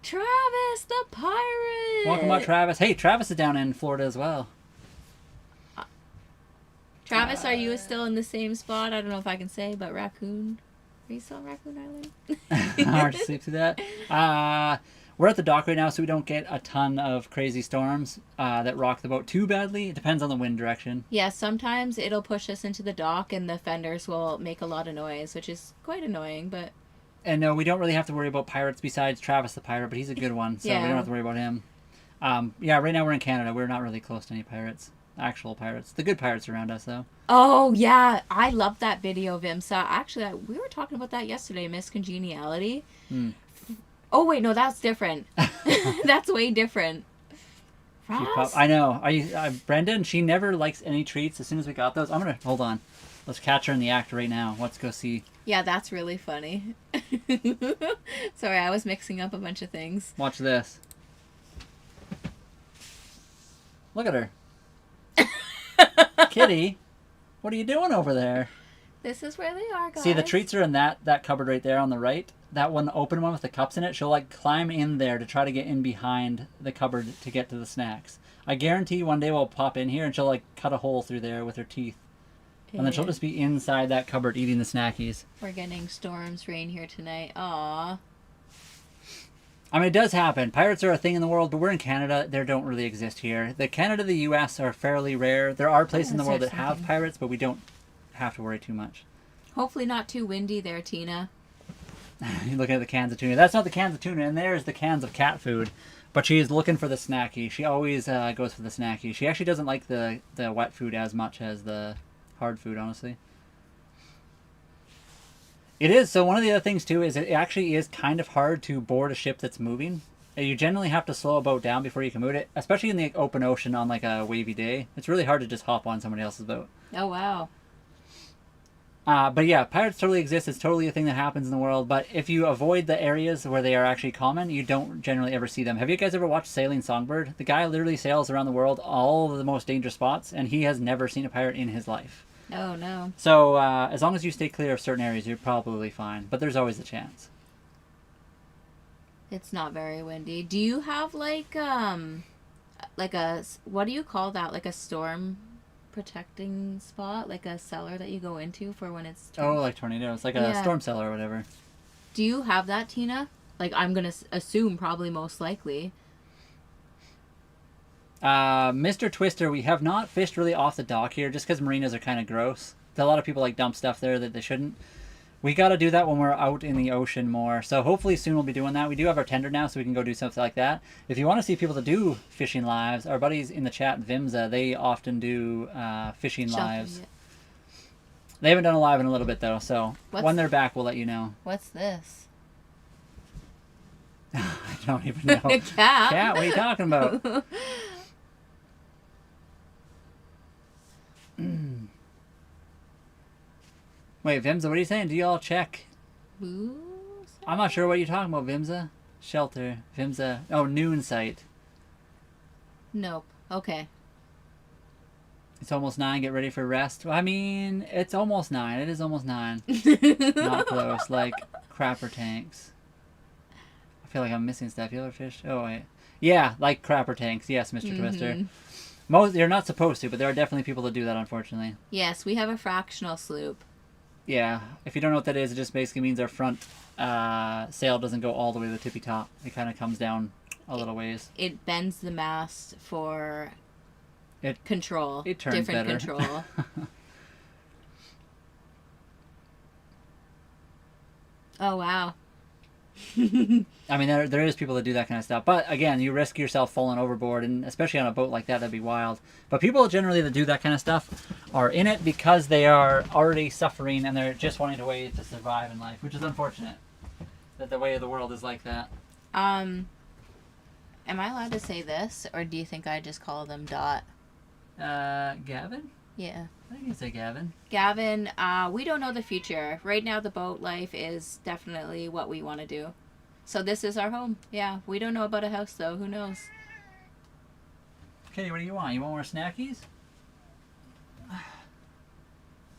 Travis the pirate! Welcome out, Travis. Hey, Travis is down in Florida as well. Travis, are you still in the same spot? I don't know if I can say, but Raccoon. Are you still on Raccoon Island? Hard to sleep through that. We're at the dock right now, so we don't get a ton of crazy storms that rock the boat too badly. It depends on the wind direction. Yeah, sometimes it'll push us into the dock and the fenders will make a lot of noise, which is quite annoying, but... And no, we don't really have to worry about pirates besides Travis the pirate, but he's a good one, so we don't have to worry about him. Yeah, right now we're in Canada. We're not really close to any pirates. Actual pirates. The good pirates around us, though. Oh, yeah. I love that video, Vimsa. Actually, we were talking about that yesterday, Miss Congeniality. Oh, wait, no, that's different. That's way different. Ross? I know. Brendan, she never likes any treats. As soon as we got those, hold on. Let's catch her in the act right now. Let's go see. Yeah, that's really funny. Sorry, I was mixing up a bunch of things. Watch this. Look at her. Kitty, what are you doing over there? This is where they are, guys. See, the treats are in that cupboard right there on the right. That one, the open one with the cups in it, she'll like climb in there to try to get in behind the cupboard to get to the snacks. I guarantee one day we'll pop in here and she'll like cut a hole through there with her teeth. Yeah. And then she'll just be inside that cupboard eating the snackies. We're getting storms, rain here tonight. Aww. I mean, it does happen. Pirates are a thing in the world, but we're in Canada. They don't really exist here. The Canada, the U.S. are fairly rare. There are places in the world that have pirates, but we don't have to worry too much. Hopefully not too windy there, Tina. You're looking at the cans of tuna. That's not the cans of tuna, and there's the cans of cat food. But she's looking for the snacky. She always goes for the snacky. She actually doesn't like the wet food as much as the hard food, honestly. It is. So one of the other things, too, is it actually is kind of hard to board a ship that's moving. You generally have to slow a boat down before you can move it, especially in the open ocean on like a wavy day. It's really hard to just hop on somebody else's boat. Oh, wow. But yeah, pirates totally exist. It's totally a thing that happens in the world. But if you avoid the areas where they are actually common, you don't generally ever see them. Have you guys ever watched Sailing Songbird? The guy literally sails around the world, all of the most dangerous spots, and he has never seen a pirate in his life. Oh, no. So as long as you stay clear of certain areas, you're probably fine. But there's always a chance. It's not very windy. Do you have like a, what do you call that? Like a storm protecting spot, like a cellar that you go into for when it's like tornadoes, like a storm cellar or whatever. Do you have that, Tina? Like, I'm gonna assume probably most likely. Mr. Twister, we have not fished really off the dock here just because marinas are kind of gross. A lot of people like dump stuff there that they shouldn't. We got to do that when we're out in the ocean more. So hopefully soon we'll be doing that. We do have our tender now, so we can go do something like that. If you want to see people that do fishing lives, our buddies in the chat, Vimsa, they often do fishing lives. They haven't done a live in a little bit, though. So when they're back, we'll let you know. What's this? I don't even know. A cat. Cat, what are you talking about? Wait, Vimsa, what are you saying? Do you all check? Ooh, I'm not sure what you're talking about, Vimsa. Shelter. Vimsa. Oh, noon sight. Nope. Okay. It's almost 9. Get ready for rest. I mean, it's almost 9. It is almost 9. Not close. Like crapper tanks. I feel like I'm missing stuff. You ever fished? Oh, wait. Yeah, like crapper tanks. Yes, Mr. Twister. Most you're not supposed to, but there are definitely people that do that, unfortunately. Yes, we have a fractional sloop. Yeah, if you don't know what that is, it just basically means our front sail doesn't go all the way to the tippy top. It kind of comes down a little ways. It bends the mast for It control. It turns different better. control. Oh wow. I mean, there is people that do that kind of stuff, but again, you risk yourself falling overboard, and especially on a boat like that, that'd be wild. But people generally that do that kind of stuff are in it because they are already suffering and they're just wanting a way to survive in life, which is unfortunate. That the way of the world is like that. Am I allowed to say this, or do you think I just call them Dot? Gavin? Yeah. I think you can say Gavin. Gavin, we don't know the future. Right now, the boat life is definitely what we want to do. So this is our home. Yeah, we don't know about a house, though. Who knows? Okay, what do you want? You want more snackies?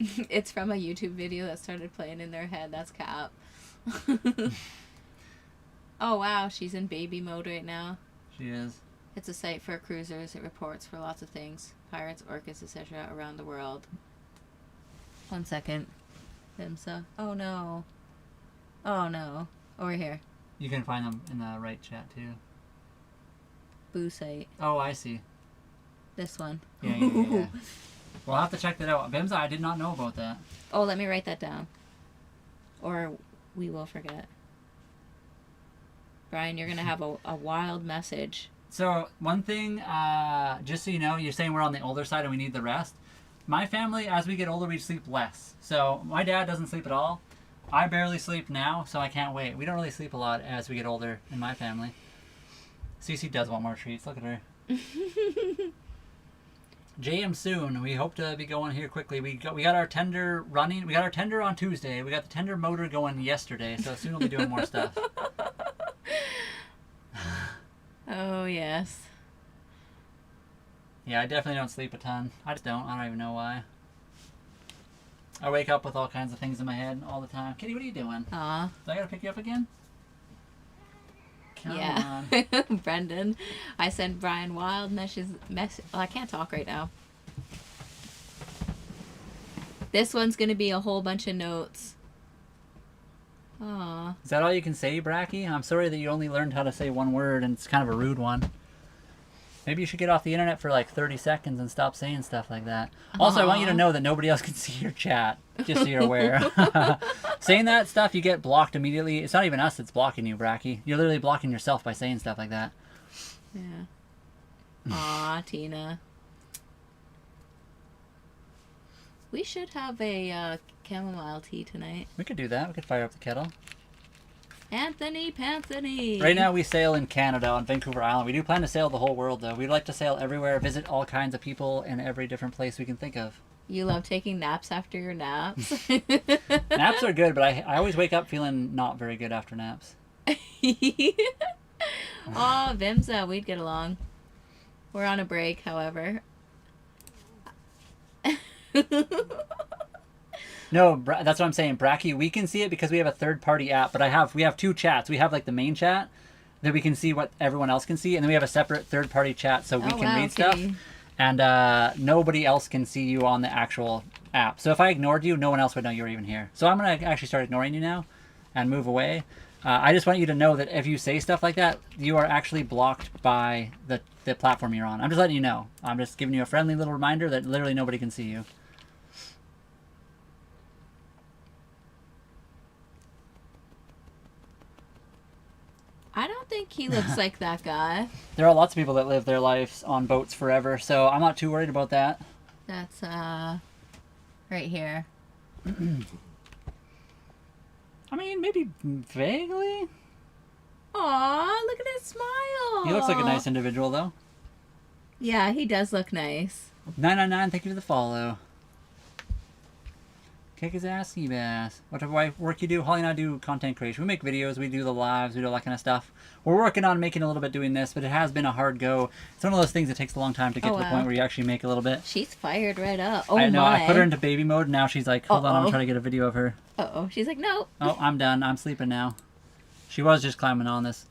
It's from a YouTube video that started playing in their head. That's Cap. Oh, wow. She's in baby mode right now. She is. It's a site for cruisers. It reports for lots of things. Pirates, orcas, etc. around the world. 1 second. Vimsa. Oh, no. Oh, no. Over here. You can find them in the right chat, too. Boo site. Oh, I see. This one. Yeah. We'll have to check that out. Bimsa, I did not know about that. Oh, let me write that down. Or we will forget. Brian, you're going to have a wild message. So, one thing, just so you know, you're saying we're on the older side and we need the rest. My family, as we get older, we sleep less. So, my dad doesn't sleep at all. I barely sleep now, so I can't wait. We don't really sleep a lot as we get older in my family. Cece does want more treats. Look at her. JM soon. We hope to be going here quickly. We got our tender running. We got our tender on Tuesday. We got the tender motor going yesterday, so soon we'll be doing more stuff. Oh, yes. Yeah, I definitely don't sleep a ton. I just don't. I don't even know why. I wake up with all kinds of things in my head all the time. Kitty, what are you doing? Aw. Do I gotta pick you up again? Come Yeah. on. Brendan, I sent Brian wild messages. Well, I can't talk right now. This one's going to be a whole bunch of notes. Aw. Is that all you can say, Bracky? I'm sorry that you only learned how to say one word and it's kind of a rude one. Maybe you should get off the internet for like 30 seconds and stop saying stuff like that. Also, I want you to know that nobody else can see your chat, just so you're aware. Saying that stuff, you get blocked immediately. It's not even us that's blocking you, Bracky. You're literally blocking yourself by saying stuff like that. Yeah. Aw, Tina. We should have a chamomile tea tonight. We could do that. We could fire up the kettle. Anthony Panthony. Right now we sail in Canada on Vancouver Island. We do plan to sail the whole world, though. We'd like to sail everywhere, visit all kinds of people in every different place we can think of. You love taking naps after your naps? Naps are good, but I always wake up feeling not very good after naps. Oh, Vimsa, we'd get along. We're on a break, however. No, that's what I'm saying. Bracky, we can see it because we have a third-party app, but we have two chats. We have like the main chat that we can see what everyone else can see, and then we have a separate third-party chat so we can read stuff. And nobody else can see you on the actual app. So if I ignored you, no one else would know you were even here. So I'm going to actually start ignoring you now and move away. I just want you to know that if you say stuff like that, you are actually blocked by the platform you're on. I'm just letting you know. I'm just giving you a friendly little reminder that literally nobody can see you. I don't think he looks like that guy. There are lots of people that live their lives on boats forever, so I'm not too worried about that. That's, right here. I mean, maybe vaguely. Aw, look at his smile. He looks like a nice individual, though. Yeah, he does look nice. 999, thank you for the follow. Kick his ass, Seabass. What type of work you do? Holly and I do content creation. We make videos, we do the lives, we do all that kind of stuff. We're working on making a little bit doing this, but it has been a hard go. It's one of those things that takes a long time to get to the point where you actually make a little bit. She's fired right up. Oh, I know, my. I put her into baby mode, and now she's like, hold on, I'm trying to get a video of her. Uh-oh. She's like, no. Oh, I'm done. I'm sleeping now. She was just climbing on this.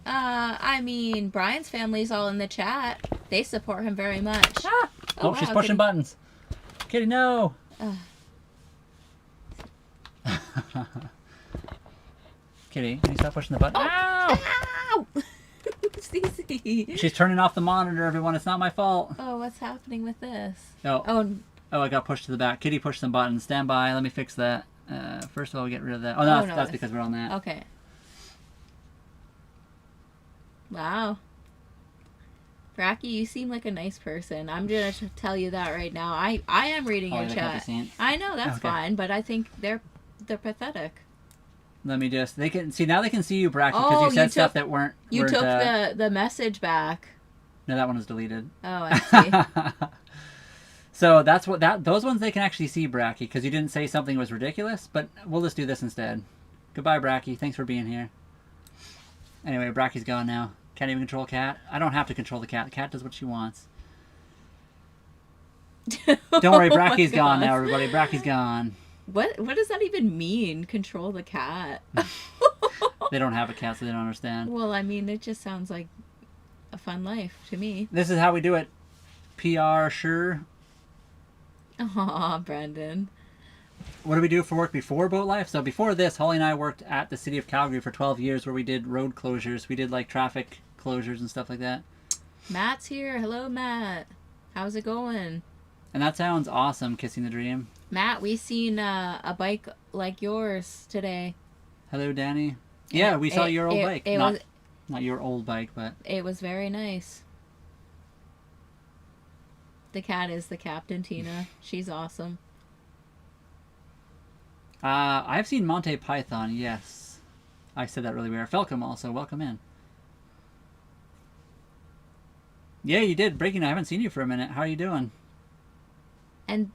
I mean, Brian's family's all in the chat. They support him very much. Ah! Oh, she's pushing buttons. Kitty, no. Kitty, can you stop pushing the button? Ow! Ow! Cece. She's turning off the monitor, everyone. It's not my fault. Oh, what's happening with this? Oh, I got pushed to the back. Kitty pushed some buttons. Stand by. Let me fix that. First of all, get rid of that. Oh, no, that's because we're on that. Okay. Wow. Bracky, you seem like a nice person. I'm going to tell you that right now. I am reading your chat. I know, that's fine, but I think they're pathetic. Let me just... They can see now. They can see you, Bracky, because you said stuff that weren't... You took the message back. No, that one was deleted. Oh, I see. So that's what those ones they can actually see, Bracky, because you didn't say something was ridiculous. But we'll just do this instead. Goodbye, Bracky. Thanks for being here. Anyway, Bracky's gone now. Can't even control Cat. I don't have to control the cat. The cat does what she wants. Don't worry, Bracky's gone now, everybody. Bracky's gone. What does that even mean? Control the cat? They don't have a cat, so they don't understand. Well, I mean, it just sounds like a fun life to me. This is how we do it. PR, sure. Aw, Brandon. What did we do for work before boat life? So before this, Holly and I worked at the city of Calgary for 12 years where we did road closures. We did like traffic closures and stuff like that. Matt's here. Hello, Matt. How's it going? And that sounds awesome, Kissing the Dream. Matt, we seen a bike like yours today. Hello, Danny. Yeah, we saw your old bike. Not your old bike, but... It was very nice. The cat is the captain, Tina. She's awesome. I've seen Monty Python, yes. I said that really weird. Felcom also, welcome in. Yeah, you did. Breaking, I haven't seen you for a minute. How are you doing? And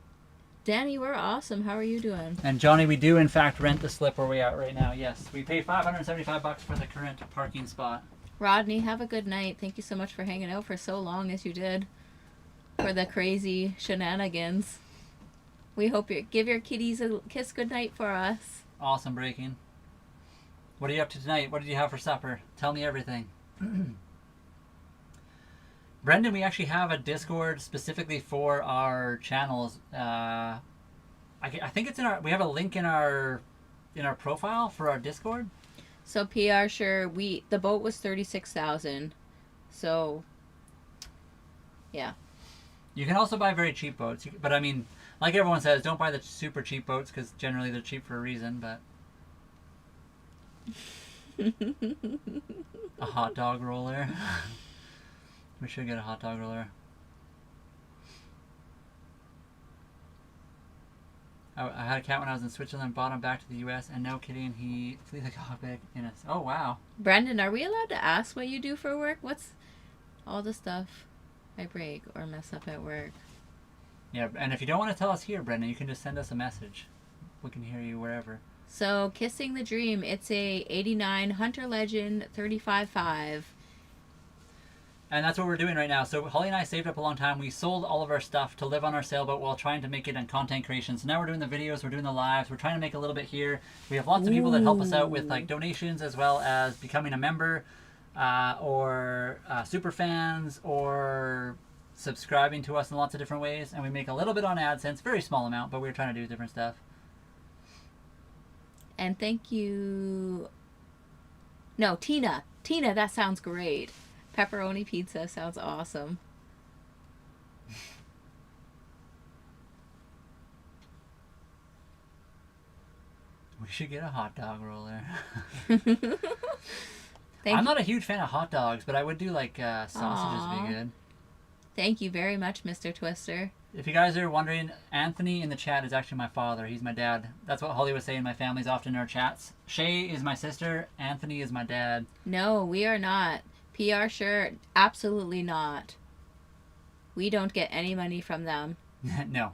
Danny, we're awesome. How are you doing? And Johnny, we do in fact rent the slip where we are right now. Yes, we pay $575 for the current parking spot. Rodney, have a good night. Thank you so much for hanging out for so long as you did. For the crazy shenanigans. We hope you give your kitties a kiss goodnight for us. Awesome, Breaking. What are you up to tonight? What did you have for supper? Tell me everything. Brendan, we actually have a Discord specifically for our channels. I think it's in our... We have a link in our profile for our Discord. So PR, sure. The boat was $36,000. So, yeah. You can also buy very cheap boats, but I mean, like everyone says, don't buy the super cheap boats because generally they're cheap for a reason. But a hot dog roller. We should get a hot dog roller. I had a cat when I was in Switzerland, brought him back to the U.S., and no kidding, he flew like a hotbag in us. Oh, wow. Brandon, are we allowed to ask what you do for work? What's all the stuff I break or mess up at work? Yeah, and if you don't want to tell us here, Brendan, you can just send us a message. We can hear you wherever. So, Kissing the Dream, it's a 89 Hunter Legend 35.5. And that's what we're doing right now. So Holly and I saved up a long time. We sold all of our stuff to live on our sailboat while trying to make it in content creation. So now we're doing the videos, we're doing the lives, we're trying to make a little bit here. We have lots of people that help us out with like donations as well as becoming a member or super fans or subscribing to us in lots of different ways. And we make a little bit on AdSense, very small amount, but we're trying to do different stuff. And thank you. No, Tina. Tina, that sounds great. Pepperoni pizza sounds awesome. We should get a hot dog roller. I'm not a huge fan of hot dogs, but I would do like sausages would be good. Thank you very much, Mr. Twister. If you guys are wondering, Anthony in the chat is actually my father. He's my dad. That's what Holly was saying. My family's often in our chats. Shay is my sister. Anthony is my dad. No, we are not. PR shirt, absolutely not. We don't get any money from them. No.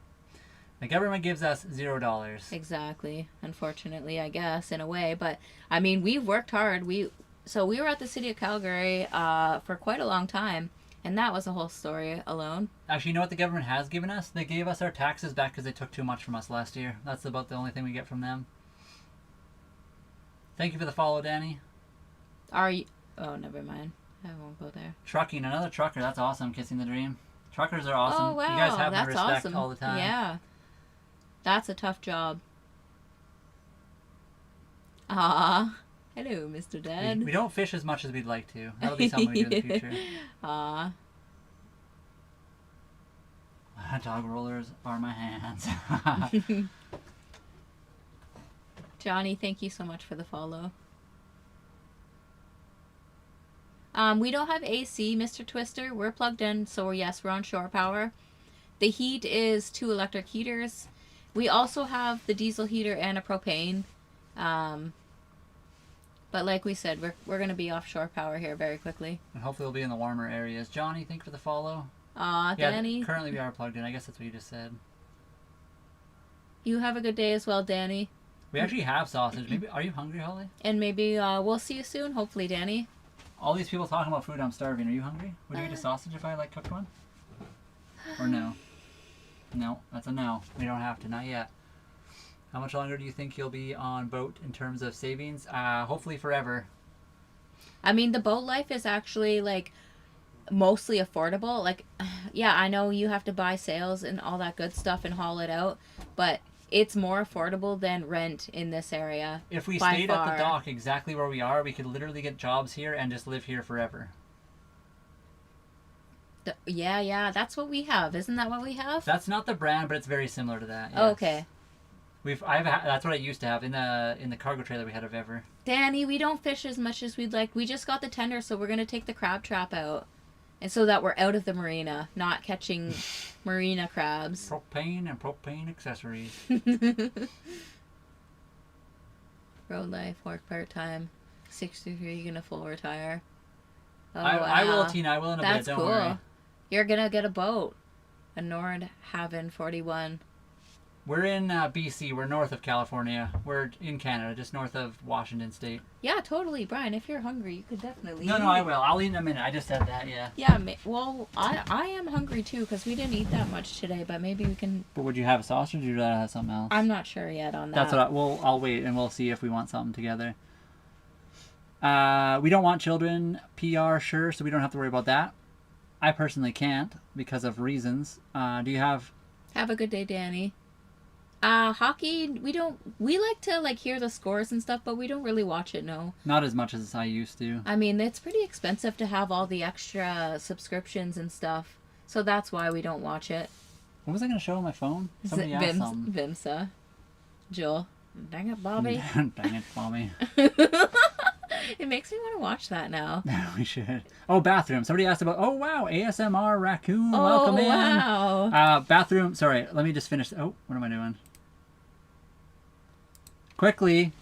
The government gives us $0. Exactly. Unfortunately, I guess, in a way. But, I mean, we've worked hard. So we were at the city of Calgary for quite a long time. And that was a whole story alone. Actually, you know what the government has given us? They gave us our taxes back because they took too much from us last year. That's about the only thing we get from them. Thank you for the follow, Danny. Are you... Oh, never mind. I won't go there. Trucking, another trucker. That's awesome. Kissing the dream. Truckers are awesome. Oh, wow. You guys have my That's respect awesome. all the time. Yeah. That's a tough job. Ah. Hello, Mr. Dad. We don't fish as much as we'd like to. That'll be something we do in the future. Ah. Dog rollers are my hands. Johnny, thank you so much for the follow. We don't have AC, Mr. Twister. We're plugged in, so yes, we're on shore power. The heat is 2 electric heaters. We also have the diesel heater and a propane. But like we said, we're going to be offshore power here very quickly. And hopefully we'll be in the warmer areas. Johnny, thank you for the follow. Aw, Yeah, Danny. currently we are plugged in. I guess that's what you just said. You have a good day as well, Danny. We actually have sausage. Maybe are you hungry, Holly? And maybe we'll see you soon, hopefully, Danny. All these people talking about food, I'm starving. Are you hungry? Would you eat a sausage if I cooked one? Or no? No, that's a no. We don't have to, not yet. How much longer do you think you'll be on boat in terms of savings? Hopefully forever. I mean, the boat life is actually mostly affordable. Yeah, I know you have to buy sails and all that good stuff and haul it out, but it's more affordable than rent in this area. If we by stayed far. at the dock exactly where we are, we could literally get jobs here and just live here forever. Yeah, that's what we have. Isn't that what we have? That's not the brand, but it's very similar to that. Yes. Oh, okay. That's what I used to have in the cargo trailer we had of ever. Danny, we don't fish as much as we'd like. We just got the tender, so we're gonna take the crab trap out, and so that we're out of the marina, not catching marina crabs. Propane and propane accessories. Road life, work part time, 63, gonna full retire. Oh, I will, wow. Tina. I will in a That's bit. Don't cool. worry. You're gonna get a boat. A Nordhaven 41. We're in BC. We're north of California. We're in Canada, just north of Washington State. Yeah, totally, Brian. If you're hungry, you could definitely. No, I will. I'll eat in a minute. I just said that, yeah. Yeah, well, I am hungry too because we didn't eat that much today, but maybe we can. But would you have a sausage or would you rather have something else? I'm not sure yet on that. That's what I'll wait and we'll see if we want something together. We don't want children, PR, sure, so we don't have to worry about that. I personally can't because of reasons. Do you have... Have a good day, Danny. Hockey, we like to hear the scores and stuff, but we don't really watch it, no. Not as much as I used to. I mean, it's pretty expensive to have all the extra subscriptions and stuff, so that's why we don't watch it. What was I going to show on my phone? Somebody asked something. Vimsa. Jill. Dang it, Bobby. Dang it, Bobby. It makes me want to watch that now. We should. Oh, bathroom. Somebody asked about... Oh, wow. ASMR Raccoon. Oh, Welcome in. Wow. Bathroom. Sorry. Let me just finish. Oh, what am I doing? Quickly.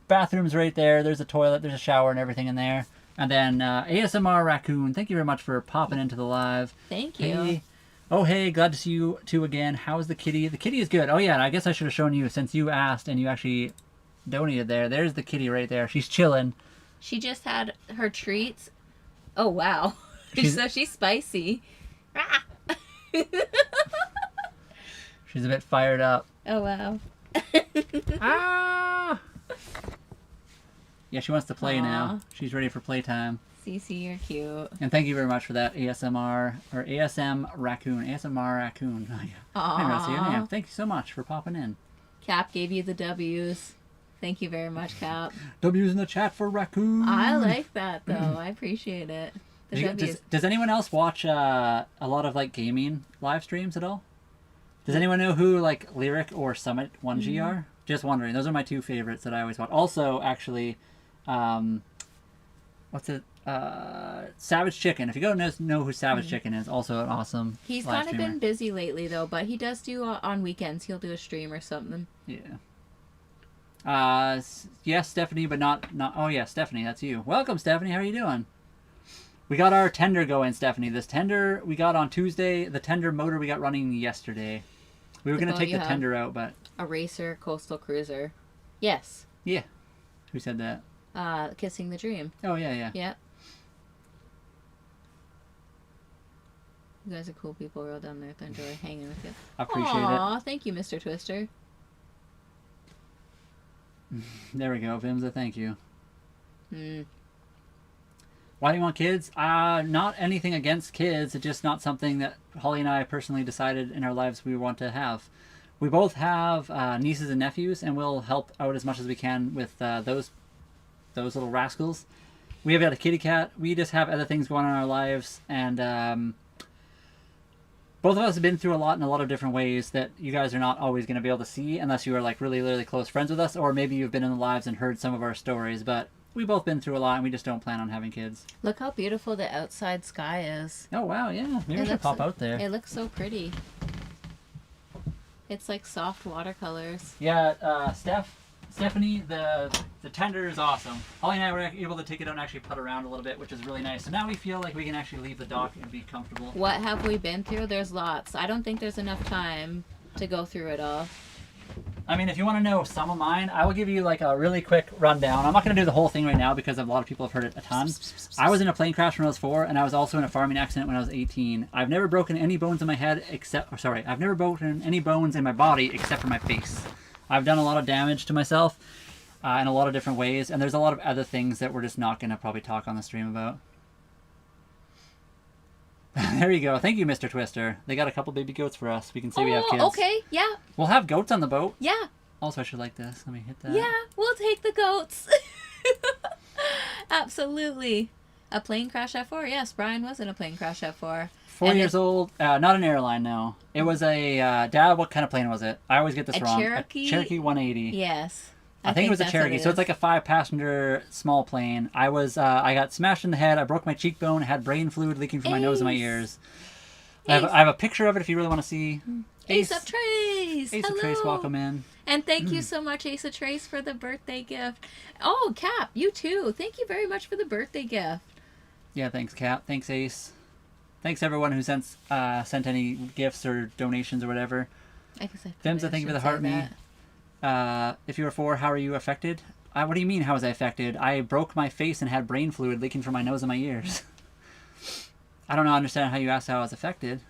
Bathroom's right there. There's a toilet. There's a shower and everything in there. And then ASMR Raccoon. Thank you very much for popping into the live. Thank you. Hey. Oh, hey. Glad to see you two again. How's the kitty? The kitty is good. Oh, yeah. I guess I should have shown you since you asked and you actually... donated there. There's the kitty right there. She's chilling. She just had her treats. Oh, wow. So she's spicy. She's a bit fired up. Oh, wow. Ah! Yeah, she wants to play Aww. now. She's ready for playtime. Cece, you're cute. And thank you very much for that ASMR, or ASM Raccoon. ASMR Raccoon. Oh, yeah. I didn't see your name. Thank you so much for popping in. Cap gave you the W's. Thank you very much, Cap. W's in the chat for Raccoon. I like that, though. I appreciate it. Does anyone else watch a lot of gaming live streams at all? Does anyone know who Lyric or Summit 1G are? Just wondering. Those are my two favorites that I always watch. Also, actually, what's it? Savage Chicken. If you go know who Savage Chicken is, also an awesome He's live kind of streamer. been busy lately, though, but he does do on weekends. He'll do a stream or something. Yeah. Yes, Stephanie, but not. Oh, yeah, Stephanie, that's you. Welcome, Stephanie. How are you doing? We got our tender going, Stephanie. This tender we got on Tuesday. The tender motor we got running yesterday. We were going to take the tender out, but... A racer coastal cruiser. Yes. Yeah. Who said that? Kissing the Dream. Oh, yeah. Yep. You guys are cool people real down there. I enjoy hanging with you. I appreciate Aw, thank you, Mr. Twister. it. There we go, Vimsa. Thank you. Hmm. Why do you want kids? Not anything against kids. It's just not something that Holly and I personally decided in our lives we want to have. We both have nieces and nephews, and we'll help out as much as we can with those little rascals. We have got a kitty cat. We just have other things going on in our lives, and both of us have been through a lot in a lot of different ways that you guys are not always going to be able to see unless you are like really, really close friends with us, or maybe you've been in the lives and heard some of our stories. But we've both been through a lot, and we just don't plan on having kids. Look how beautiful the outside sky is. Oh wow, yeah. Maybe we should pop out there. It looks so pretty. It's like soft watercolors. Yeah, Stephanie, the tender is awesome. Holly and I were able to take it out and actually putt around a little bit, which is really nice. So now we feel like we can actually leave the dock and be comfortable. What have we been through? There's lots. I don't think there's enough time to go through it all. I mean, if you want to know some of mine, I will give you like a really quick rundown. I'm not going to do the whole thing right now because a lot of people have heard it a ton. I was in a plane crash when I was 4, and I was also in a farming accident when I was 18. I've never broken any bones in my head I've never broken any bones in my body except for my face. I've done a lot of damage to myself in a lot of different ways, and there's a lot of other things that we're just not going to probably talk on the stream about. There you go. Thank you, Mr. Twister. They got a couple baby goats for us. We can say we have kids. Okay, yeah. We'll have goats on the boat. Yeah. Also, I should like this. Let me hit that. Yeah, we'll take the goats. Absolutely. A plane crash at 4? Yes, Brian was in a plane crash at 4. 4 years old. Not an airline, no. It was a... Dad, what kind of plane was it? I always get this wrong. Cherokee? A Cherokee 180. Yes. I think it was a Cherokee. So it's like a 5-passenger small plane. I got smashed in the head. I broke my cheekbone. I had brain fluid leaking from my nose and my ears. I have a picture of it if you really want to see. Ace of Trace. Ace of Trace, welcome in. And thank you so much, Ace of Trace, for the birthday gift. Oh, Cap, you too. Thank you very much for the birthday gift. Yeah, thanks, Cap. Thanks, Ace. Thanks, everyone who sent any gifts or donations or whatever. Vimsa, thank you for the heart me. If you were 4, how are you affected? What do you mean, how was I affected? I broke my face and had brain fluid leaking from my nose and my ears. I don't understand how you asked how I was affected.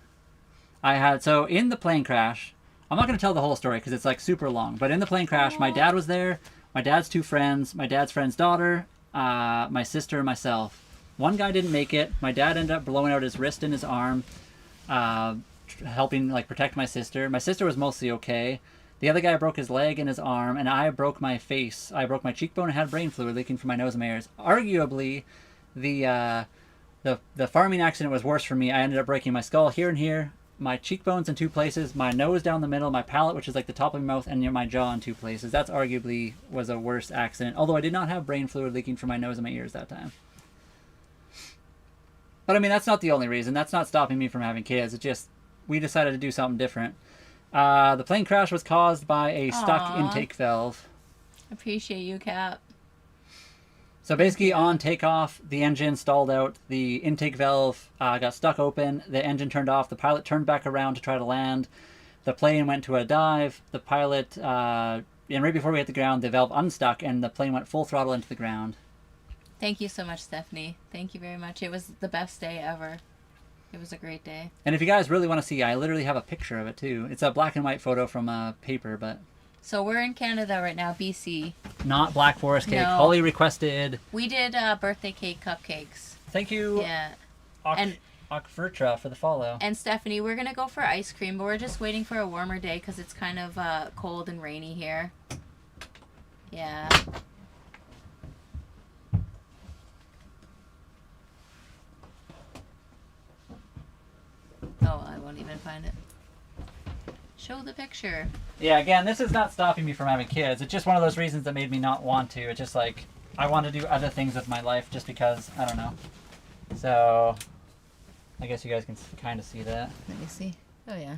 So in the plane crash, I'm not going to tell the whole story because it's like super long, but in the plane crash, my dad was there, my dad's 2 friends, my dad's friend's daughter, my sister, and myself. One guy didn't make it. My dad ended up blowing out his wrist and his arm, helping like protect my sister. My sister was mostly okay. The other guy broke his leg and his arm, and I broke my face. I broke my cheekbone and had brain fluid leaking from my nose and my ears. Arguably, the farming accident was worse for me. I ended up breaking my skull here and here, my cheekbones in 2 places, my nose down the middle, my palate, which is like the top of my mouth, and my jaw in 2 places. That's arguably was a worse accident, although I did not have brain fluid leaking from my nose and my ears that time. But I mean, that's not the only reason. That's not stopping me from having kids. It's just we decided to do something different. The plane crash was caused by a stuck intake valve. Appreciate you, Cap. So basically, on takeoff, the engine stalled out. The intake valve got stuck open. The engine turned off. The pilot turned back around to try to land. The plane went to a dive. The pilot, and right before we hit the ground, the valve unstuck, and the plane went full throttle into the ground. Thank you so much, Stephanie. Thank you very much. It was the best day ever. It was a great day. And if you guys really want to see, I literally have a picture of it too. It's a black and white photo from paper, but... So we're in Canada right now, BC. Not Black Forest cake. No. Holly requested... We did birthday cake cupcakes. Thank you, Yeah. Akvertra, for the follow. And Stephanie, we're going to go for ice cream, but we're just waiting for a warmer day because it's kind of cold and rainy here. Yeah. Oh, I won't even find it. Show the picture. Yeah, again, this is not stopping me from having kids. It's just one of those reasons that made me not want to. It's just like, I want to do other things with my life just because, I don't know. So, I guess you guys can kind of see that. Let me see. Oh, yeah.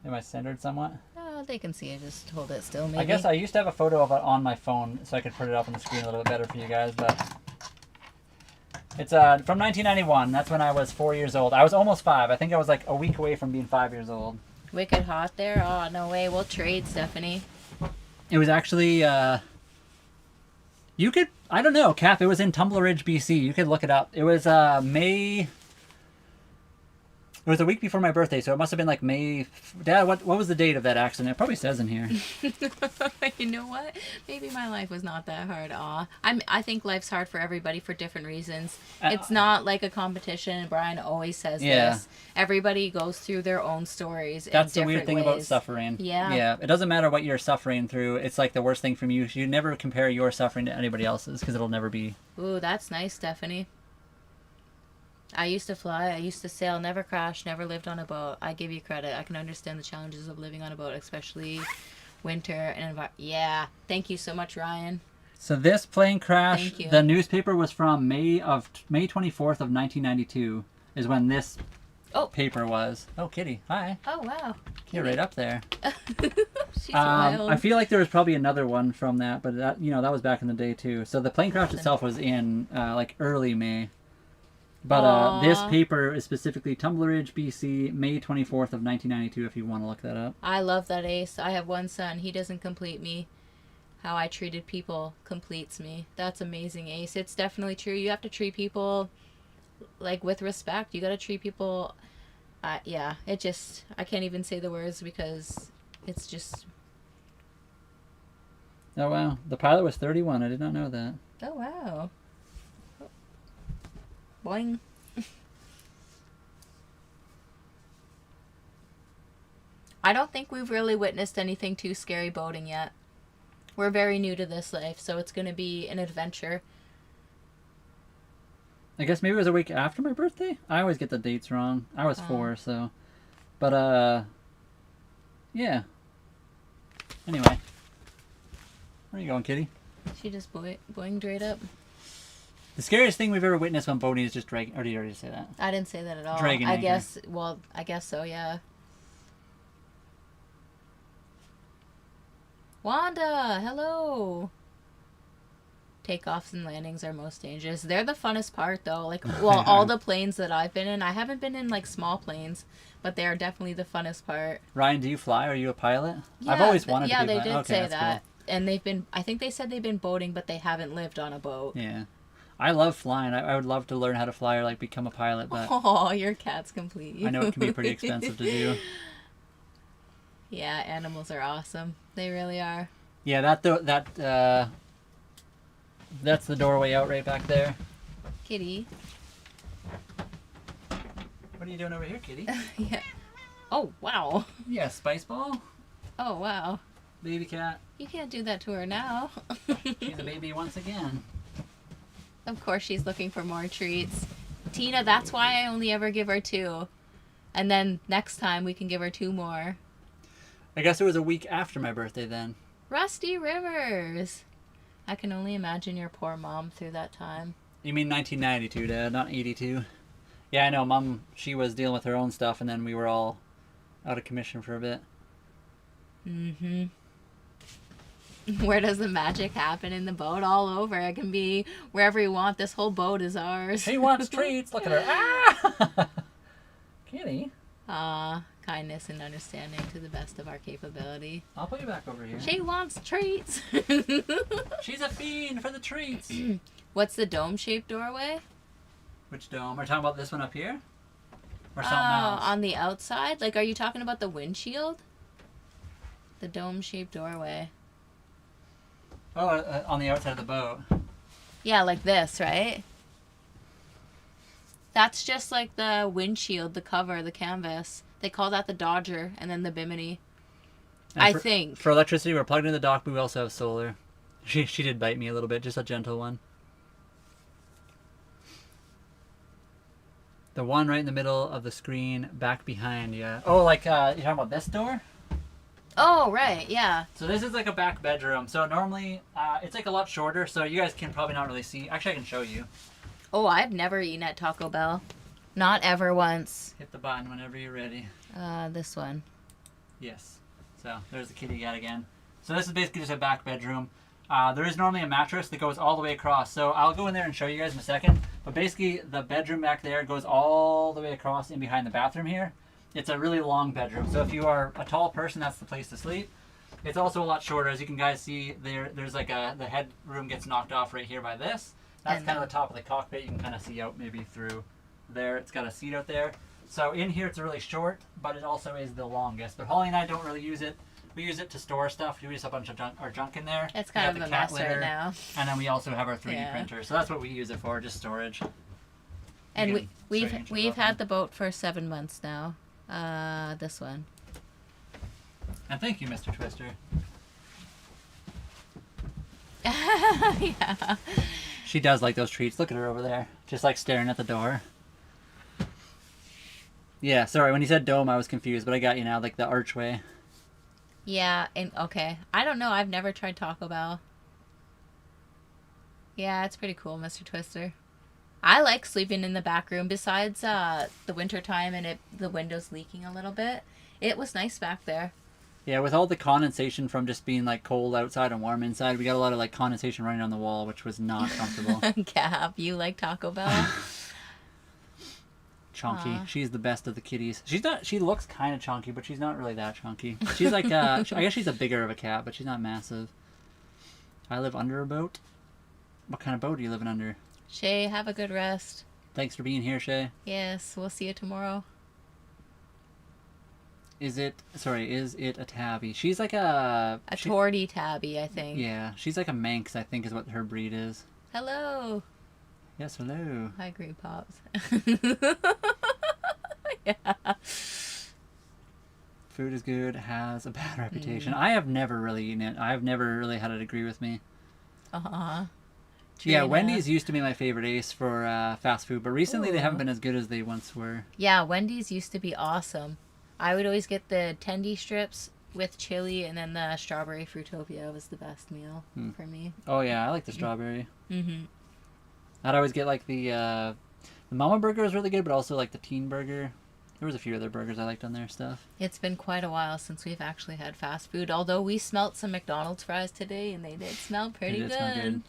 Am I centered somewhat? Oh, they can see it. Just hold it still, maybe. I guess I used to have a photo of it on my phone so I could put it up on the screen a little bit better for you guys, but... It's from 1991. That's when I was 4 years old. I was almost 5. I think I was like a week away from being 5 years old. Wicked hot there? Oh, no way. We'll trade, Stephanie. It was actually, you could, I don't know, Cap, it was in Tumbler Ridge, BC. You could look it up. It was May It was a week before my birthday, so it must have been like May. Dad, what was the date of that accident? It probably says in here. You know what? Maybe my life was not that hard. I think life's hard for everybody for different reasons. It's not like a competition. Brian always says this. Everybody goes through their own stories. That's in the weird thing ways. about suffering. Yeah. Yeah. It doesn't matter what you're suffering through. It's like the worst thing from you. You never compare your suffering to anybody else's because it'll never be. Ooh, that's nice, Stephanie. I used to fly, I used to sail, never crashed, never lived on a boat. I give you credit. I can understand the challenges of living on a boat, especially winter and yeah. Thank you so much, Ryan. So this plane crash, Thank you. the newspaper was from May 24th of 1992 is when this paper was. Oh, Kitty, hi. Oh, wow. You're right up there. She's wild. I feel like there was probably another one from that, but that that was back in the day too. So the plane crash itself was in like early May. But this paper is specifically Tumbler Ridge, BC, May 24th of 1992, if you want to look that up. I love that, Ace. I have one son. He doesn't complete me. How I treated people completes me. That's amazing, Ace. It's definitely true. You have to treat people, like, with respect. You got to treat people... yeah, it just... I can't even say the words because it's just... Oh, wow. The pilot was 31. I did not know that. Oh, wow. Boing. I don't think we've really witnessed anything too scary boating yet. We're very new to this life, so it's going to be an adventure. I guess maybe it was a week after my birthday? I always get the dates wrong. I was 4, so... But, yeah. Anyway. Where are you going, Kitty? She just boinged right up. The scariest thing we've ever witnessed on boating is just dragging... Or did you already say that? I didn't say that at all. Dragging I anchor. guess... Well, I guess so, yeah. Wanda, hello. Takeoffs and landings are most dangerous. They're the funnest part, though. Like, well, all the planes that I've been in, I haven't been in, like, small planes, but they are definitely the funnest part. Ryan, do you fly? Are you a pilot? Yeah, I've always wanted to be they a pilot. did Okay, say that's that. cool. And they've been... I think they said they've been boating, but they haven't lived on a boat. Yeah. I love flying. I would love to learn how to fly or, like, become a pilot, but... Oh, your cat's complete. I know it can be pretty expensive to do. Yeah, animals are awesome. They really are. Yeah, that's the doorway out right back there. Kitty. What are you doing over here, Kitty? Yeah. Oh, wow. Yeah, Spice Ball. Oh, wow. Baby cat. You can't do that to her now. She's a baby once again. Of course she's looking for more treats. Tina, that's why I only ever give her 2. And then next time we can give her 2 more. I guess it was a week after my birthday then. Rusty Rivers. I can only imagine your poor mom through that time. You mean 1992, Dad, not 82? Yeah, I know. Mom, she was dealing with her own stuff, and then we were all out of commission for a bit. Mm-hmm. Where does the magic happen in the boat? All over. It can be wherever you want. This whole boat is ours. She wants treats. Look at her. Ah! Kitty. Kindness and understanding to the best of our capability. I'll put you back over here. She wants treats. She's a fiend for the treats. What's the dome-shaped doorway? Which dome? Are you talking about this one up here? Or something else? On the outside? Like, are you talking about the windshield? The dome-shaped doorway. Oh, on the outside of the boat. Yeah, like this, right? That's just like the windshield, the cover, the canvas. They call that the Dodger and then the Bimini. I think. For electricity, we're plugged into the dock, but we also have solar. She did bite me a little bit, just a gentle one. The one right in the middle of the screen, back behind you. Oh, like, you're talking about this door? Oh, right, yeah. So this is like a back bedroom. So normally, it's like a lot shorter, so you guys can probably not really see. Actually, I can show you. Oh, I've never eaten at Taco Bell. Not ever once. Hit the button whenever you're ready. This one. Yes. So there's the kitty cat again. So this is basically just a back bedroom. There is normally a mattress that goes all the way across. So I'll go in there and show you guys in a second. But basically, the bedroom back there goes all the way across in behind the bathroom here. It's a really long bedroom. So if you are a tall person, that's the place to sleep. It's also a lot shorter. As you can guys see, there's like the head room gets knocked off right here by this. That's kind of the top of the cockpit. You can kind of see out maybe through there. It's got a seat out there. So in here it's really short, but it also is the longest. But Holly and I don't really use it. We use it to store stuff. We use a bunch of junk in there. It's kind of a mess right now. And then we also have our 3D printer. So that's what we use it for, just storage. And we've had the boat for 7 months now. This one. And thank you, Mr. Twister. Yeah. She does like those treats. Look at her over there. Just like staring at the door. Yeah, sorry, when you said dome I was confused, but I got you now, like the archway. Yeah, and okay. I don't know, I've never tried Taco Bell. Yeah, it's pretty cool, Mr. Twister. I like sleeping in the back room. Besides the winter time and the windows leaking a little bit, it was nice back there. Yeah, with all the condensation from just being like cold outside and warm inside, we got a lot of like condensation running on the wall, which was not comfortable. Gab, you like Taco Bell? Chunky. She's the best of the kitties. She looks kind of chunky, but she's not really that chunky. She's like, I guess she's a bigger of a cat, but she's not massive. I live under a boat. What kind of boat are you living under? Shay, have a good rest. Thanks for being here, Shay. Yes, we'll see you tomorrow. Is it a tabby? She's like a tortie tabby, I think. Yeah, she's like a Manx, I think is what her breed is. Hello. Yes, hello. Hi, Green Pops. Yeah. Food is good, has a bad reputation. I have never really eaten it. I've never really had it agree with me. Uh-huh. Yeah, Wendy's used to be my favorite ace for fast food, but recently they haven't been as good as they once were. Yeah, Wendy's used to be awesome. I would always get the tendy strips with chili, and then the strawberry fruitopia was the best meal for me. Oh yeah, I like the strawberry. Mm-hmm. I'd always get like the Mama Burger was really good, but also like the Teen Burger. There was a few other burgers I liked on their stuff. It's been quite a while since we've actually had fast food, although we smelt some McDonald's fries today, and they did smell pretty good. Smell good.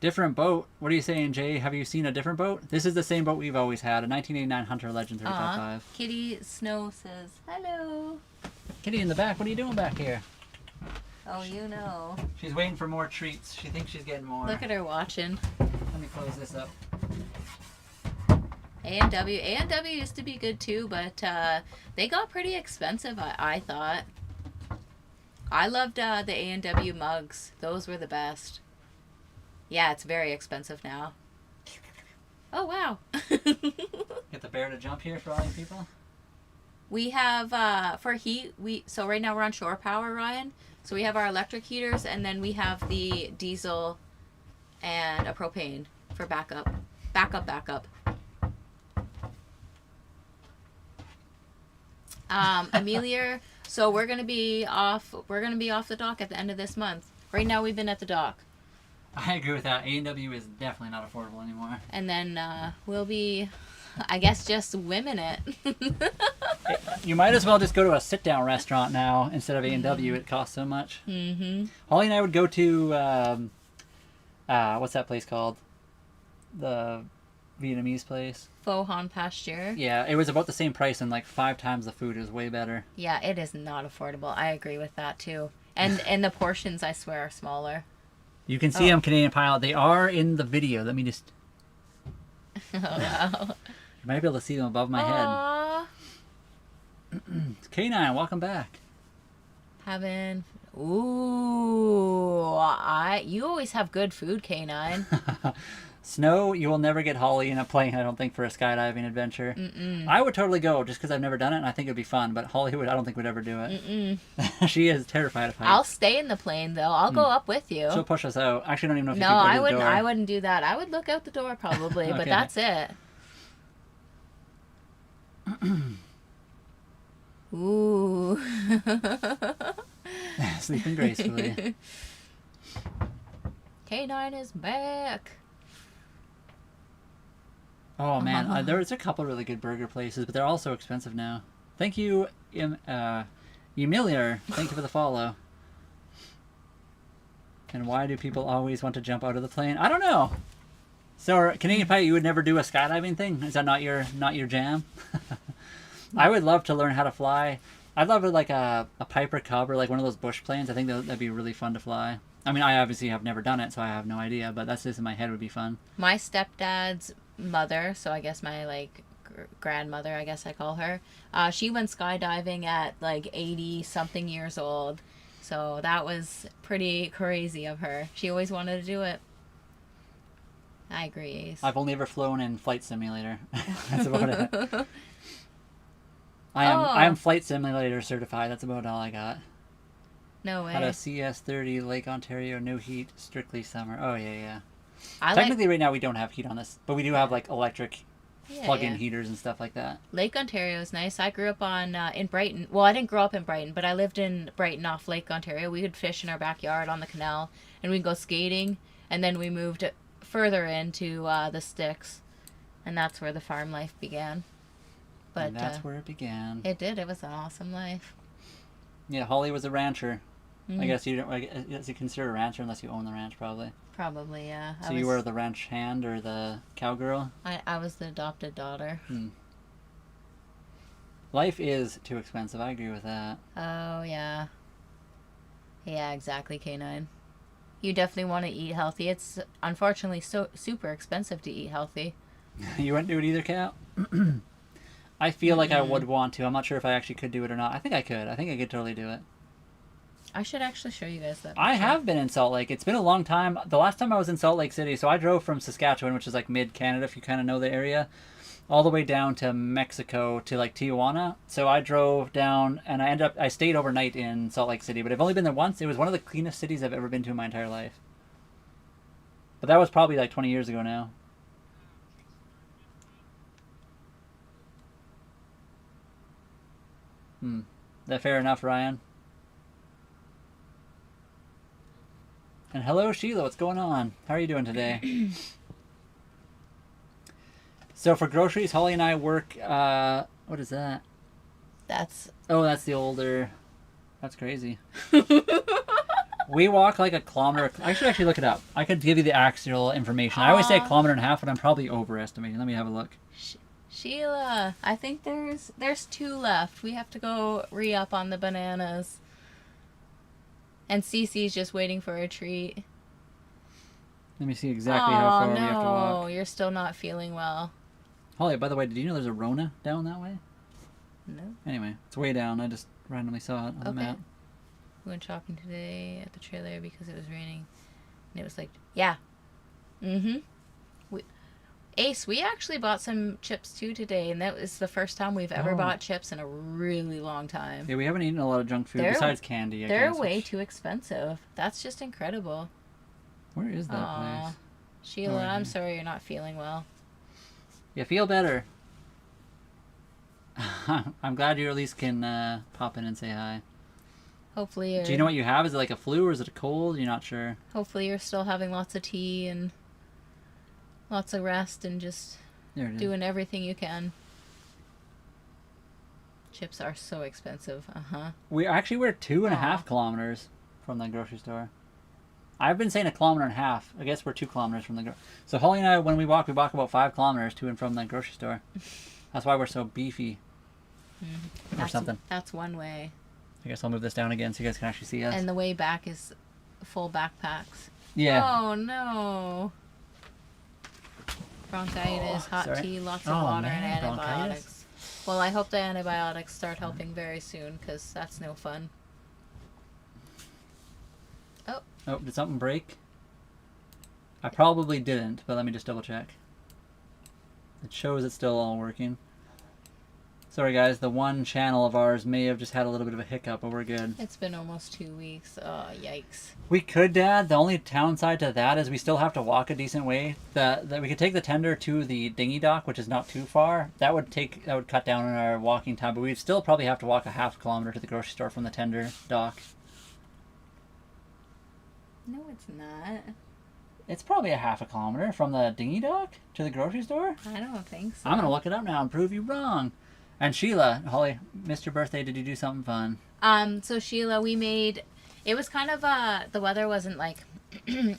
Different boat. What are you saying, Jay? Have you seen a different boat? This is the same boat we've always had, a 1989 Hunter Legend 35.5. Kitty Snow says, hello. Kitty in the back, what are you doing back here? Oh, you know. She's waiting for more treats. She thinks she's getting more. Look at her watching. Let me close this up. A&W. A&W used to be good too, but they got pretty expensive, I thought. I loved the A&W mugs. Those were the best. Yeah, it's very expensive now. Oh, wow. Get the bear to jump here for all you people. We have, for heat, so right now we're on shore power, Ryan. So we have our electric heaters, and then we have the diesel and a propane for backup. Backup. Amelia, so we're gonna be off the dock at the end of this month. Right now we've been at the dock. I agree with that. A&W is definitely not affordable anymore. And then we'll be, I guess, just whimming it. You might as well just go to a sit-down restaurant now instead of A&W. It costs so much. Mm-hmm. Holly and I would go to, what's that place called? The Vietnamese place. Pho Han Pasture. Yeah, it was about the same price and like 5 times the food. It was way better. Yeah, it is not affordable. I agree with that too. And the portions, I swear, are smaller. You can see them, Canadian Pilot. They are in the video. Let me just... Oh, wow. You might be able to see them above my head. It's K9, welcome back. Ooh, you always have good food, K9. Snow, you will never get Holly in a plane, I don't think, for a skydiving adventure. I would totally go just because I've never done it and I think it would be fun, but Holly I don't think would ever do it. She is terrified of heights. I'll stay in the plane though. I'll go up with you. She'll push us out. Actually, I don't even know if you No, can go I to wouldn't. the door. I wouldn't do that. I would look out the door probably, but that's it. Ooh. Sleeping gracefully. K9 is back. Oh man, there's a couple really good burger places, but they're all so expensive now. Thank you, Emilia. Thank you for the follow. And why do people always want to jump out of the plane? I don't know. So, Canadian Pilot, you would never do a skydiving thing? Is that not your jam? I would love to learn how to fly. I'd love to like a Piper Cub or like one of those bush planes. I think that'd be really fun to fly. I mean, I obviously have never done it, so I have no idea, but that's just in my head would be fun. My stepdad's mother, so I guess my grandmother, I guess I call her. She went skydiving at like 80 something years old. So that was pretty crazy of her. She always wanted to do it. I agree, Ace. I've only ever flown in Flight Simulator. That's about it. I am Flight Simulator certified. That's about all I got. No way. Had a CS30 Lake Ontario, no heat, strictly summer. Oh yeah. I Technically, right now we don't have heat on this, but we do have like electric plug-in yeah. heaters and stuff like that. Lake Ontario is nice. I grew up in Brighton. Well, I didn't grow up in Brighton, but I lived in Brighton off Lake Ontario. We would fish in our backyard on the canal, and we'd go skating. And then we moved further into the sticks, and that's where the farm life began. But And that's where it began. It did. It was an awesome life. Yeah, Holly was a rancher. Mm-hmm. I guess you don't. I guess you consider a rancher unless you own the ranch, probably. Probably, yeah. So you were the ranch hand or the cowgirl? I was the adopted daughter. Life is too expensive. I agree with that. Oh, yeah. Yeah, exactly, K9. You definitely want to eat healthy. It's unfortunately so super expensive to eat healthy. You wouldn't do it either, Cal? I feel like I would want to. I'm not sure if I actually could do it or not. I think I could. I think I could totally do it. I should actually show you guys that picture. I have been in Salt Lake. It's been a long time. The last time I was in Salt Lake City, so I drove from Saskatchewan, which is like mid-Canada, if you kind of know the area, all the way down to Mexico to like Tijuana. So I drove down, and I stayed overnight in Salt Lake City, but I've only been there once. It was one of the cleanest cities I've ever been to in my entire life. But that was probably like 20 years ago now. Is that fair enough, Ryan? And hello, Sheila. What's going on? How are you doing today? So for groceries, Holly and I work. What is that? That's the older. That's crazy. We walk like a kilometer. I should actually look it up. I could give you the actual information. I always say a kilometer and a half, but I'm probably overestimating. Let me have a look. Sheila. I think there's 2 left. We have to go re-up on the bananas. And Cece's just waiting for a treat. Let me see exactly how far we have to walk. Oh, you're still not feeling well. Holly, by the way, did you know there's a Rona down that way? No. Anyway, it's way down. I just randomly saw it on the map. We went shopping today at the trailer because it was raining. And it was like, yeah. Mm-hmm. Ace, we actually bought some chips too today, and that was the first time we've ever bought chips in a really long time. Yeah, we haven't eaten a lot of junk food besides candy, I They're guess, way too expensive. That's just incredible. Where is that place? Sheila, I'm sorry you're not feeling well. You feel better. I'm glad you at least can pop in and say hi. Hopefully Do you know what you have? Is it like a flu or is it a cold? You're not sure. Hopefully you're still having lots of tea and lots of rest and just doing everything you can. Chips are so expensive. We're 2.5 kilometers from the grocery store. I've been saying 1.5 kilometers. I guess we're 2 kilometers from the So Holly and I, when we walk about 5 kilometers to and from the grocery store. That's why we're so beefy. Or something. That's one way. I guess I'll move this down again so you guys can actually see us. And the way back is full backpacks. Yeah. Oh no. Bronchitis, hot tea, lots of water, and antibiotics. Well, I hope the antibiotics start helping very soon, because that's no fun. Oh, did something break? I probably didn't, but let me just double check. It shows it's still all working. Sorry guys, the one channel of ours may have just had a little bit of a hiccup, but we're good. It's been almost 2 weeks. Oh, yikes. We could, Dad. The only downside to that is we still have to walk a decent way. That we could take the tender to the dinghy dock, which is not too far. That would cut down on our walking time, but we'd still probably have to walk a 0.5 kilometer to the grocery store from the tender dock. No, it's not. It's probably a 0.5 kilometer from the dinghy dock to the grocery store. I don't think so. I'm gonna look it up now and prove you wrong. And Sheila, Holly, missed your birthday. Did you do something fun? So Sheila, it was kind of, the weather wasn't like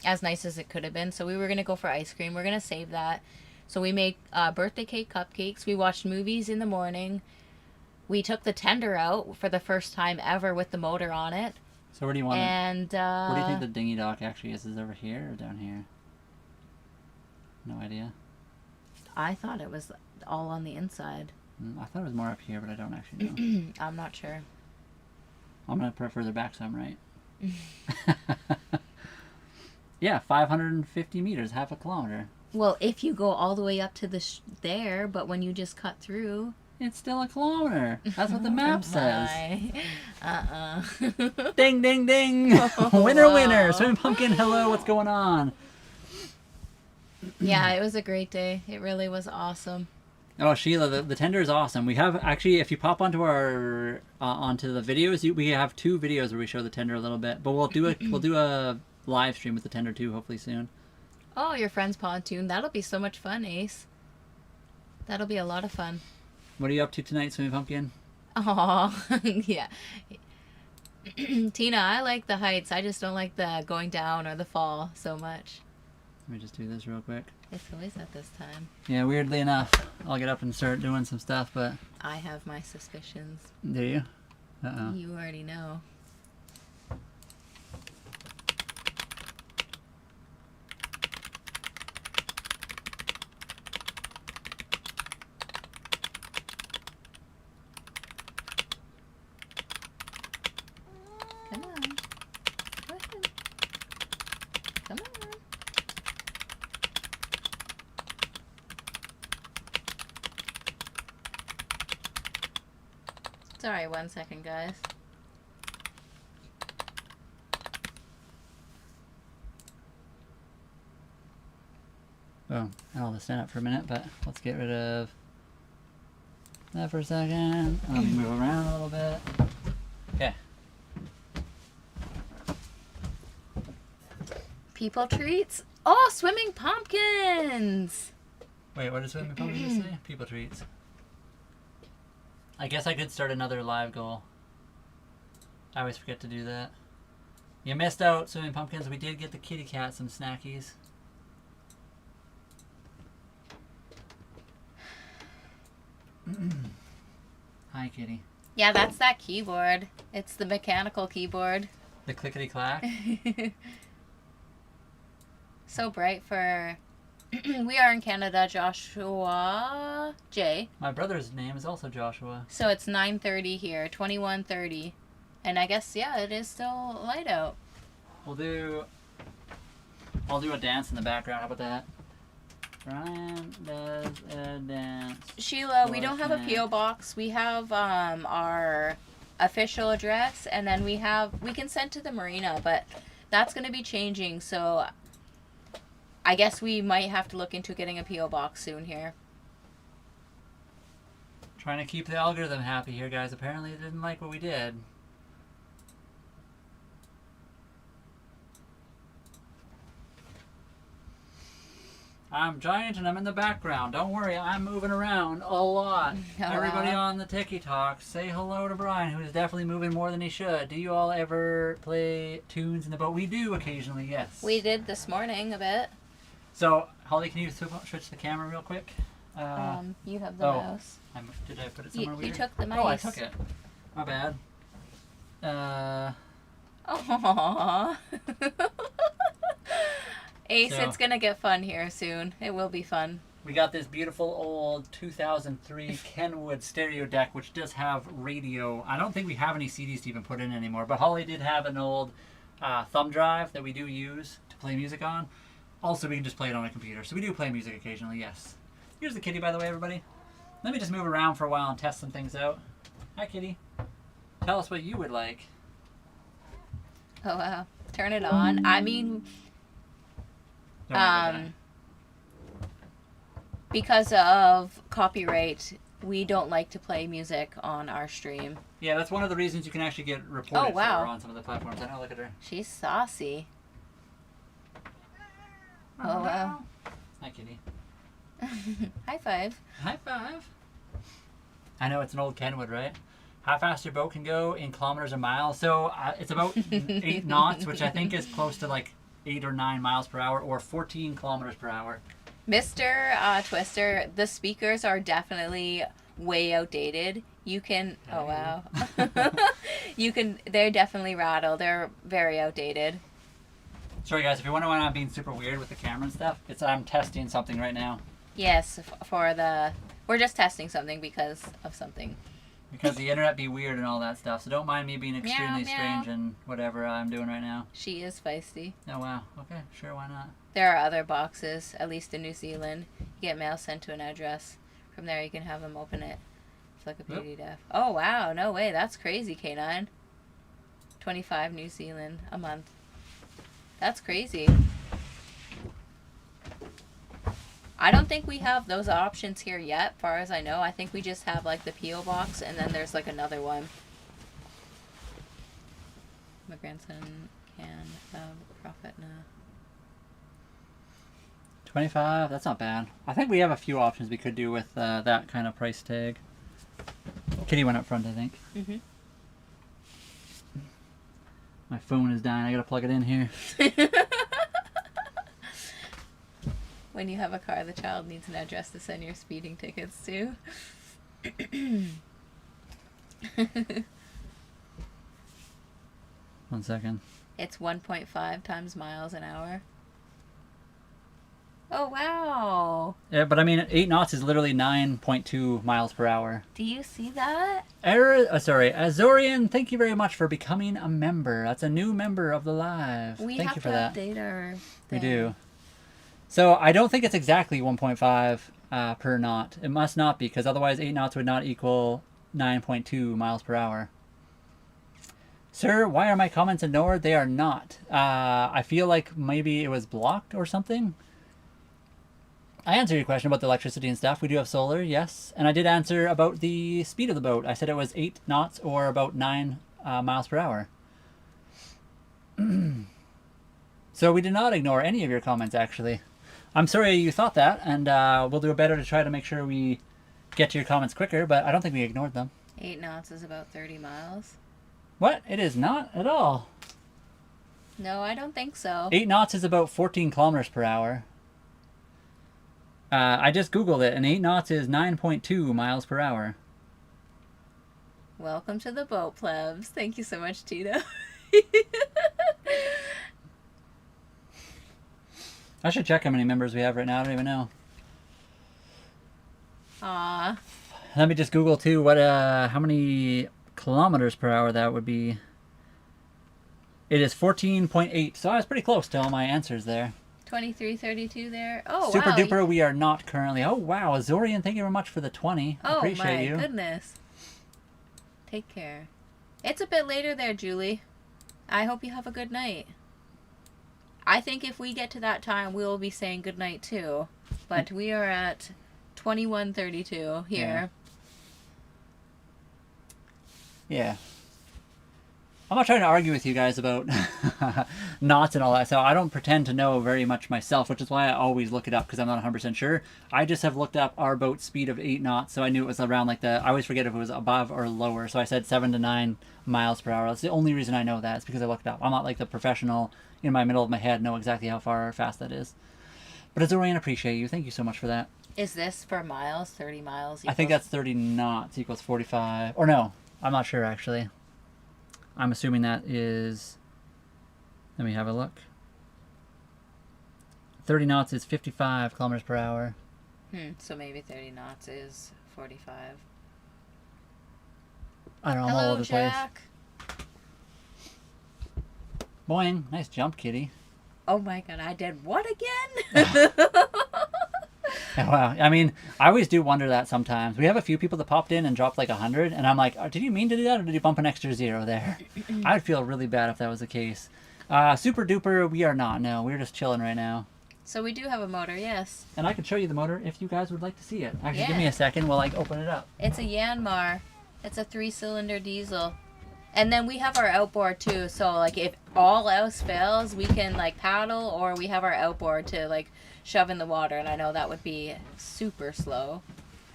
as nice as it could have been. So we were going to go for ice cream. We're going to save that. So we made birthday cake cupcakes. We watched movies in the morning. We took the tender out for the first time ever with the motor on it. So where do you want it? Where do you think the dinghy dock actually is? Is it over here or down here? No idea. I thought it was all on the inside. I thought it was more up here, but I don't actually know. I'm not sure. I'm going to put it further back some, right? Yeah, 550 meters, half a kilometer. Well, if you go all the way up to the there, but when you just cut through... It's still a kilometer. That's what the map says. Ding, ding, ding. Winner, winner. Swimming Pumpkin, hello, what's going on? Yeah, it was a great day. It really was awesome. Oh, Sheila, the tender is awesome. We have actually, if you pop onto our onto the videos, we have 2 videos where we show the tender a little bit. But we'll do a live stream with the tender too, hopefully soon. Oh, your friend's pontoon. That'll be so much fun, Ace. That'll be a lot of fun. What are you up to tonight, Swimming Pumpkin? Oh, yeah. Tina, I like the heights. I just don't like the going down or the fall so much. Let me just do this real quick. It's always at this time. Yeah, weirdly enough, I'll get up and start doing some stuff, but... I have my suspicions. Do you? Uh-oh. You already know. Come on. Go ahead. Come on. Sorry, 1 second, guys. Boom. I'll stand up for a minute, but let's get rid of that for a second. Let me move around a little bit. Okay. People treats. Oh, swimming pumpkins. Wait, what does Swimming Pumpkin say? People treats. I guess I could start another live goal. I always forget to do that. You missed out, Swimming Pumpkins. We did get the kitty cat some snackies. Hi, kitty. Yeah, that's that keyboard. It's the mechanical keyboard. The clickety clack. So bright for... We are in Canada, Joshua J. My brother's name is also Joshua. So it's 9:30 here, 21:30. And I guess, yeah, it is still light out. I'll do a dance in the background. How about that? Brian does a dance. Sheila, we don't have a P.O. box. We have our official address, and then we can send to the marina, but that's going to be changing, so I guess we might have to look into getting a P.O. box soon here. Trying to keep the algorithm happy here, guys. Apparently it didn't like what we did. I'm giant and I'm in the background. Don't worry, I'm moving around a lot. Everybody on the Tiki Talk, say hello to Brian, who is definitely moving more than he should. Do you all ever play tunes in the boat? We do occasionally, yes. We did this morning a bit. So, Holly, can you switch the camera real quick? You have the mouse. Did I put it somewhere weird? You took the mouse. Oh, I took it. My bad. Aww. Ace, So- it's gonna get fun here soon. It will be fun. We got this beautiful old 2003 Kenwood stereo deck, which does have radio. I don't think we have any CDs to even put in anymore, but Holly did have an old thumb drive that we do use to play music on. Also, we can just play it on a computer, so we do play music occasionally, yes. Here's the kitty, by the way, everybody. Let me just move around for a while and test some things out. Hi, kitty. Tell us what you would like. Oh, wow. Turn it on. I mean, Don't worry about that. because of copyright, we don't like to play music on our stream. Yeah, that's one of the reasons you can actually get reported Oh, wow. for on some of the platforms. I know, look at her. She's saucy. Oh, wow. Hi, kitty. High five. High five. I know it's an old Kenwood, right? How fast your boat can go in kilometers a mile. So it's about 8 knots, which I think is close to like 8 or 9 miles per hour, or 14 kilometers per hour. Mr. Twister, the speakers are definitely way outdated. You can, oh wow. They're definitely rattle. They're very outdated. Sorry guys, if you wonder why I'm being super weird with the camera and stuff, I'm testing something right now. Yes, for the We're just testing something because of something. Because the internet be weird and all that stuff. So don't mind me being extremely Meow, strange and whatever I'm doing right now. She is feisty. Oh, wow. Okay, sure, why not? There are other boxes, at least in New Zealand. You get mail sent to an address. From there, you can have them open it. It's like a PDF. Oh, wow. No way. That's crazy, K9. 25 New Zealand a month. That's crazy. I don't think we have those options here yet, far as I know. I think we just have like the P.O. box and then there's like another one. My grandson can have profit now. 25, that's not bad. I think we have a few options we could do with that kind of price tag. Kitty went up front, I think. Mm-hmm. My phone is dying. I gotta plug it in here. When you have a car, the child needs an address to send your speeding tickets to. 1 second. It's 1.5 times miles an hour. Oh, wow. Yeah, but I mean, 8 knots is literally 9.2 miles per hour. Do you see that? Sorry, Azorian, thank you very much for becoming a member. That's a new member of the live. Thank you for that. We have to update our We thing. do. So I don't think it's exactly 1.5 per knot. It must not be, because otherwise 8 knots would not equal 9.2 miles per hour. Sir, why are my comments ignored? They are not. I feel like maybe it was blocked or something. I answered your question about the electricity and stuff. We do have solar, yes. And I did answer about the speed of the boat. I said it was 8 knots or about 9 miles per hour. So we did not ignore any of your comments, actually. I'm sorry you thought that, and we'll do better to try to make sure we get to your comments quicker, but I don't think we ignored them. 8 knots is about 30 miles. What? It is not at all. No, I don't think so. 8 knots is about 14 kilometers per hour. I just Googled it, and 8 knots is 9.2 miles per hour. Welcome to the boat, plebs. Thank you so much, Tito. I should check how many members we have right now. I don't even know. Aw. Let me just Google too what how many kilometers per hour that would be. It is 14.8, so I was pretty close to all my answers there. 2332 there. Oh, Super wow. duper, we are not currently. Oh, wow. Azorian, thank you very much for the 20. Oh, Appreciate my you. goodness. Take care. It's a bit later there, Julie. I hope you have a good night. I think if we get to that time, we will be saying good night too. But we are at 21:32 here. Yeah. I'm not trying to argue with you guys about knots and all that, so I don't pretend to know very much myself, which is why I always look it up, because I'm not 100% sure. I just have looked up our boat speed of 8 knots, so I knew it was around like I always forget if it was above or lower, so I said 7 to 9 miles per hour. That's the only reason I know that. It's because I looked it up. I'm not like the professional in my middle of my head know exactly how far or fast that is. But Azorian, appreciate you. Thank you so much for that. Is this for miles? 30 miles equals... I think that's 30 knots equals 45. Or no, I'm not sure actually. I'm assuming that is... Let me have a look. 30 knots is 55 kilometers per hour. So maybe 30 knots is 45. I don't know, I'm all Hello, over the place. Jack. Boing. Nice jump, kitty. Oh my god, I did what again? Wow. I mean, I always do wonder that sometimes. We have a few people that popped in and dropped like 100, and I'm like, oh, did you mean to do that, or did you bump an extra 0 there? I'd feel really bad if that was the case. Super duper, we are not. No, we're just chilling right now. So we do have a motor, yes. And I can show you the motor if you guys would like to see it. Actually, Yeah. give me a second while I open it up. It's a Yanmar. It's a 3-cylinder diesel. And then we have our outboard too, so like if all else fails, we can like paddle, or we have our outboard to like shove in the water, and I know that would be super slow.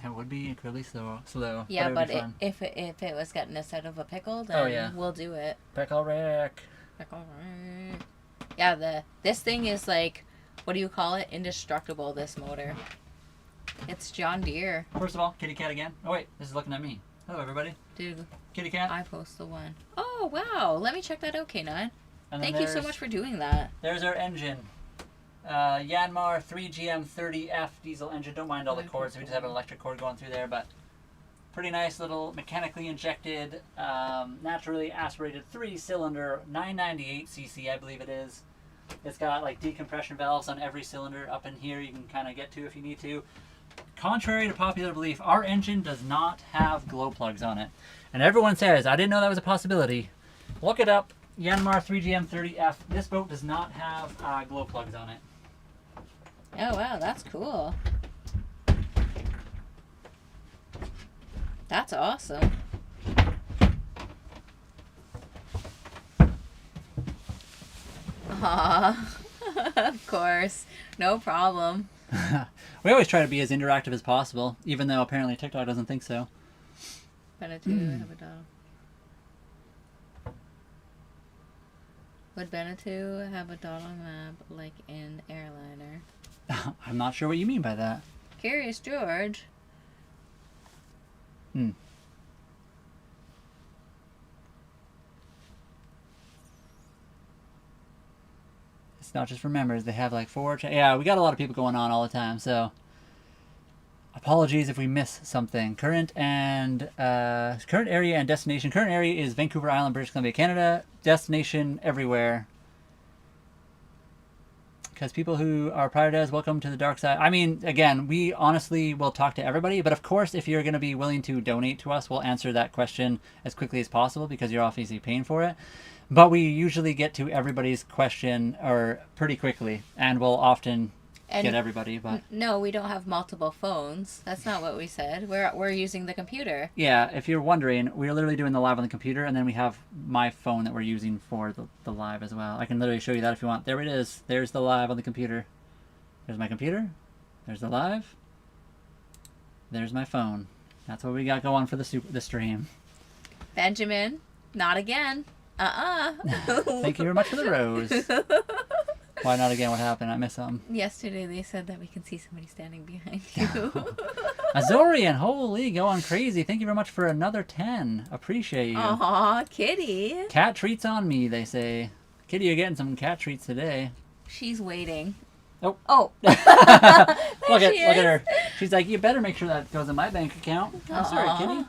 It would be incredibly slow. Yeah, but but it would be fun. if it was getting us out of a pickle, then yeah. we'll do it. Pickle wreck. Yeah, this thing is like, what do you call it? Indestructible, this motor. It's John Deere. First of all, kitty cat again. Oh wait, this is looking at me. Hello everybody. Dude, Kitty cat. I post the one. Oh, wow. Let me check that out, K9. And then Thank you so much for doing that. There's our engine. Yanmar 3GM30F diesel engine. Don't mind all the cords. We just have an electric cord going through there, but pretty nice little mechanically injected, naturally aspirated 3-cylinder 998cc, I believe it is. It's got like decompression valves on every cylinder up in here you can kind of get to if you need to. Contrary to popular belief, our engine does not have glow plugs on it. And everyone says, I didn't know that was a possibility. Look it up, Yanmar 3GM30F. This boat does not have glow plugs on it. Oh, wow, that's cool. That's awesome. Aw, of course. No problem. We always try to be as interactive as possible, even though apparently TikTok doesn't think so. Benettu have a dog. Would Benettu have a dotting map like in Airliner? I'm not sure what you mean by that. Curious George. It's not just for members. They have like 4... Yeah, we got a lot of people going on all the time, so... Apologies if we miss something. Current area and destination. Current area is Vancouver Island, British Columbia, Canada. Destination everywhere. Because people who are prioritized, welcome to the dark side. I mean, again, we honestly will talk to everybody, but of course, if you're going to be willing to donate to us, we'll answer that question as quickly as possible because you're obviously paying for it. But we usually get to everybody's question or pretty quickly, and we'll often get everybody. But no, we don't have multiple phones. That's not what we said. We're using the computer. Yeah, if you're wondering, we're literally doing the live on the computer, and then we have my phone that we're using for the live as well. I can literally show you that if you want. There it is. There's the live on the computer. There's my computer. There's the live. There's my phone. That's what we got going for the stream. Benjamin, not again. Thank you very much for the rose. Why not again? What happened? I missed something. Yesterday they said that we can see somebody standing behind you. Azorian, holy, going crazy. Thank you very much for another 10. Appreciate you. Aw, Kitty. Cat treats on me, they say. Kitty, you're getting some cat treats today. She's waiting. Oh. Look at her. She's like, you better make sure that goes in my bank account. I'm sorry, Kitty.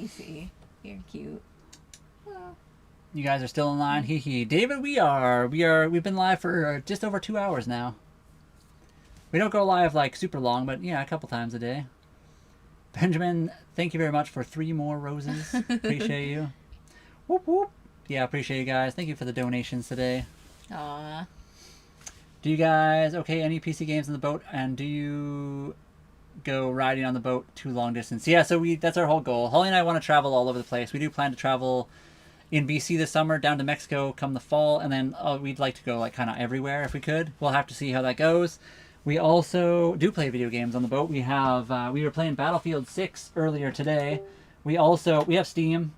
Cece, you're cute. You guys are still in line. Hee hee. David, we've been live for just over 2 hours now. We don't go live like super long, but yeah, a couple times a day. Benjamin, thank you very much for 3 more roses. Appreciate you. Whoop whoop. Yeah, appreciate you guys. Thank you for the donations today. Aw. Do you guys any PC games on the boat, and do you go riding on the boat to long distance? Yeah, so that's our whole goal. Holly and I want to travel all over the place. We do plan to travel in BC this summer, down to Mexico come the fall, and then we'd like to go like kind of everywhere if we could. We'll have to see how that goes. We also do play video games on the boat. We were playing Battlefield 6 earlier today. We have Steam.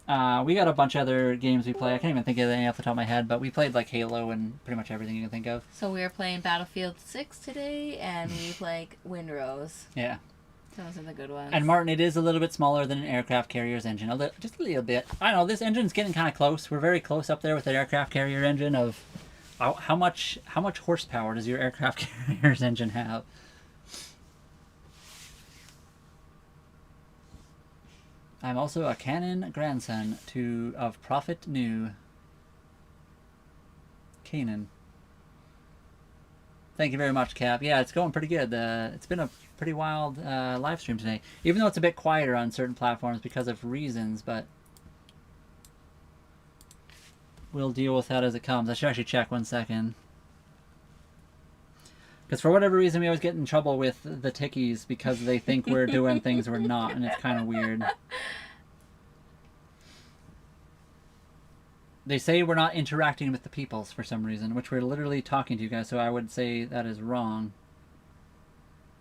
We got a bunch of other games we play. I can't even think of any off the top of my head, but we played like Halo and pretty much everything you can think of. So we were playing Battlefield 6 today, and we like Windrose. Yeah. Those are the good ones. And Martin, it is a little bit smaller than an aircraft carrier's engine. Just a little bit. I don't know, this engine's getting kind of close. We're very close up there with the aircraft carrier engine of how much horsepower does your aircraft carrier's engine have? I'm also a Canon grandson of Prophet New. Canaan. Thank you very much, Cap. Yeah, it's going pretty good. It's been a pretty wild live stream today. Even though it's a bit quieter on certain platforms because of reasons, but we'll deal with that as it comes. I should actually check 1 second. Because for whatever reason, we always get in trouble with the tickies because they think we're doing things we're not, and it's kind of weird. They say we're not interacting with the peoples for some reason, which we're literally talking to you guys, so I would say that is wrong.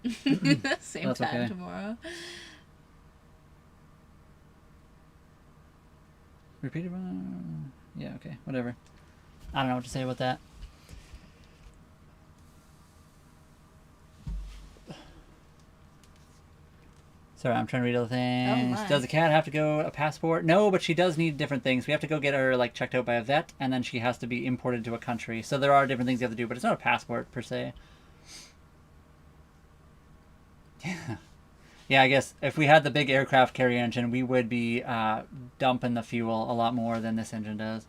Same That's time okay. Tomorrow. Repeated. Yeah, okay, whatever. I don't know what to say about that. Sorry, I'm trying to read all the things. my. Does the cat have to go a passport? No, but she does need different things. We have to go get her like checked out by a vet, and then she has to be imported to a country. So there are different things you have to do, but it's not a passport per se. Yeah. Yeah, I guess if we had the big aircraft carrier engine, we would be dumping the fuel a lot more than this engine does.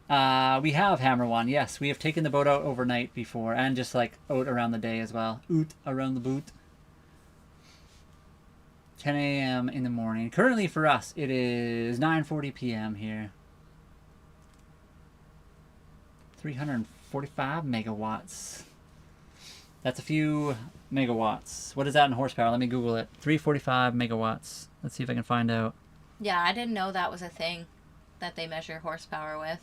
We have Hammer One. Yes, we have taken the boat out overnight before, and just like out around the day as well. Out around the boot. 10 a.m. in the morning. Currently for us, it is 9:40 p.m. here. 345 megawatts. That's a few megawatts. What is that in horsepower? Let me Google it. 345 megawatts. Let's see if I can find out. Yeah, I didn't know that was a thing that they measure horsepower with.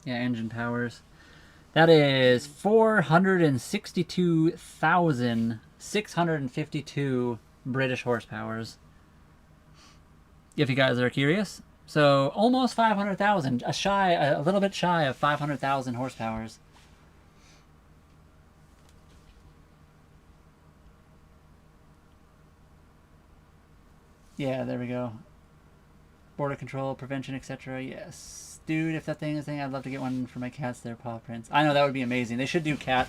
Yeah, engine powers. That is 462,652 British horsepowers. If you guys are curious. So almost 500,000, a little bit shy of 500,000 horsepowers. Yeah, there we go. Border control, prevention, etc. Yes. Dude, if that thing is a thing, I'd love to get one for my cats, their paw prints. I know, that would be amazing. They should do cat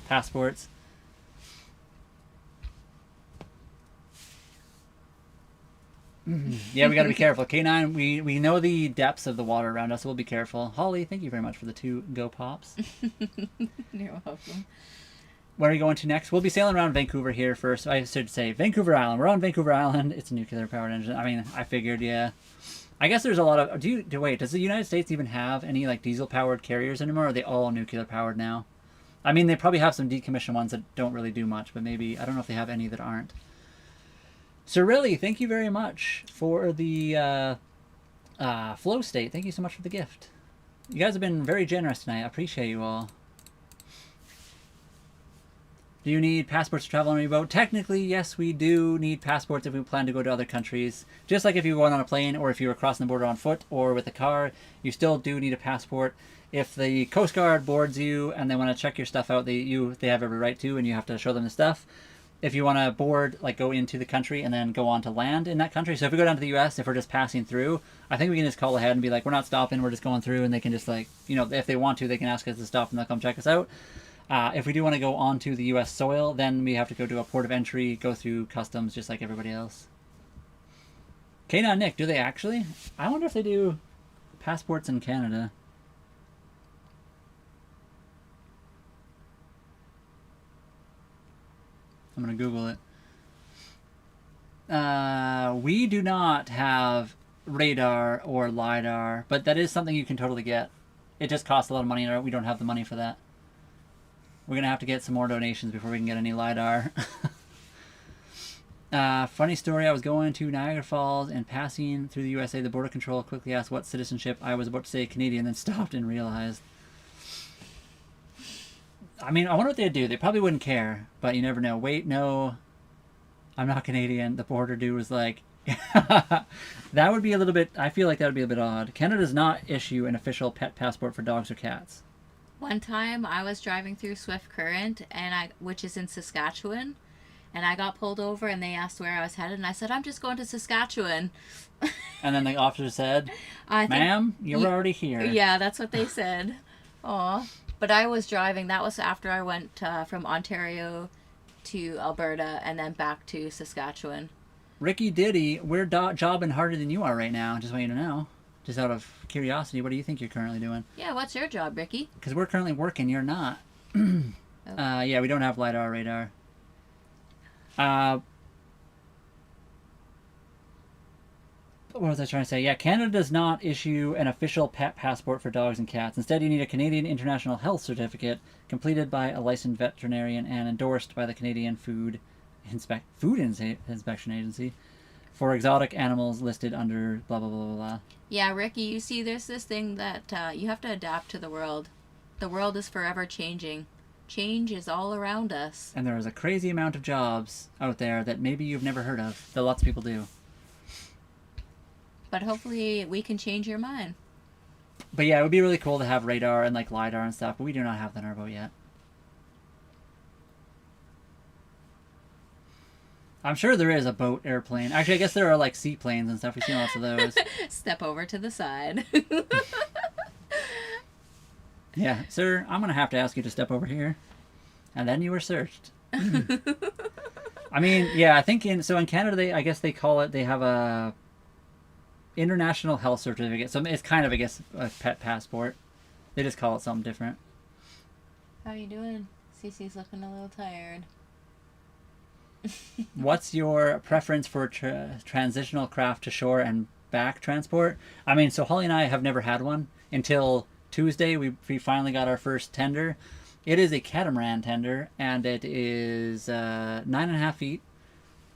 passports. Yeah, we got to be careful. K9, we know the depths of the water around us, so we'll be careful. Holly, thank you very much for the 2 Go Pops. You're welcome. Where are we going to next? We'll be sailing around Vancouver here first. I should say Vancouver Island. We're on Vancouver Island. It's a nuclear-powered engine. I mean, I figured, yeah. I guess there's a lot of... Wait, does the United States even have any like diesel-powered carriers anymore, or are they all nuclear-powered now? I mean, they probably have some decommissioned ones that don't really do much, but maybe... I don't know if they have any that aren't. So really, thank you very much for the flow state. Thank you so much for the gift. You guys have been very generous tonight. I appreciate you all. Do you need passports to travel on your boat? Technically, yes, we do need passports if we plan to go to other countries. Just like if you're going on a plane, or if you were crossing the border on foot or with a car, you still do need a passport. If the Coast Guard boards you and they want to check your stuff out, they have every right to, and you have to show them the stuff. If you want to board, like go into the country and then go on to land in that country. So if we go down to the U.S., if we're just passing through, I think we can just call ahead and be like, we're not stopping, we're just going through, and they can just like, you know, if they want to, they can ask us to stop and they'll come check us out. If we do want to go onto the U.S. soil, then we have to go to a port of entry, go through customs just like everybody else. K9 Nick, do they actually? I wonder if they do passports in Canada. I'm going to Google it. We do not have radar or LiDAR, but that is something you can totally get. It just costs a lot of money, and we don't have the money for that. We're going to have to get some more donations before we can get any LiDAR. Funny story, I was going to Niagara Falls and passing through the USA. The border control quickly asked what citizenship. I was about to say Canadian, then stopped and realized. I mean, I wonder what they'd do. They probably wouldn't care, but you never know. Wait, no, I'm not Canadian. The border dude was like, that would be a little bit, I feel like that would be a bit odd. Canada does not issue an official pet passport for dogs or cats. One time I was driving through Swift Current, which is in Saskatchewan, and I got pulled over and they asked where I was headed, and I said, I'm just going to Saskatchewan. And then the officer said, ma'am, you're already here. Yeah, that's what they said. Aw. But I was driving. That was after I went from Ontario to Alberta and then back to Saskatchewan. Ricky Diddy, we're jobbing harder than you are right now. Just want you to know. Just out of curiosity, what do you think you're currently doing? Yeah, what's your job, Ricky? Because we're currently working. You're not. Yeah, we don't have LiDAR radar. What was I trying to say? Yeah, Canada does not issue an official pet passport for dogs and cats. Instead, you need a Canadian International Health Certificate completed by a licensed veterinarian and endorsed by the Canadian Food Inspection Agency for exotic animals listed under blah, blah, blah, blah, blah. Yeah, Ricky, you see, there's this thing that you have to adapt to the world. The world is forever changing. Change is all around us. And there is a crazy amount of jobs out there that maybe you've never heard of, that lots of people do. But hopefully we can change your mind. But yeah, it would be really cool to have radar and like LiDAR and stuff, but we do not have that in our boat yet. I'm sure there is a boat airplane. Actually, I guess there are like seaplanes and stuff. We've seen lots of those. Step over to the side. Yeah, sir, I'm going to have to ask you to step over here. And then you were searched. I mean, yeah, I think in Canada, I guess they call it, they have a international health certificate. So it's kind of, I guess, a pet passport. They just call it something different. How you doing? Cece's looking a little tired. What's your preference for transitional craft to shore and back transport? I mean, so Holly and I have never had one until Tuesday. We finally got our first tender. It is a catamaran tender, and it is 9.5 feet,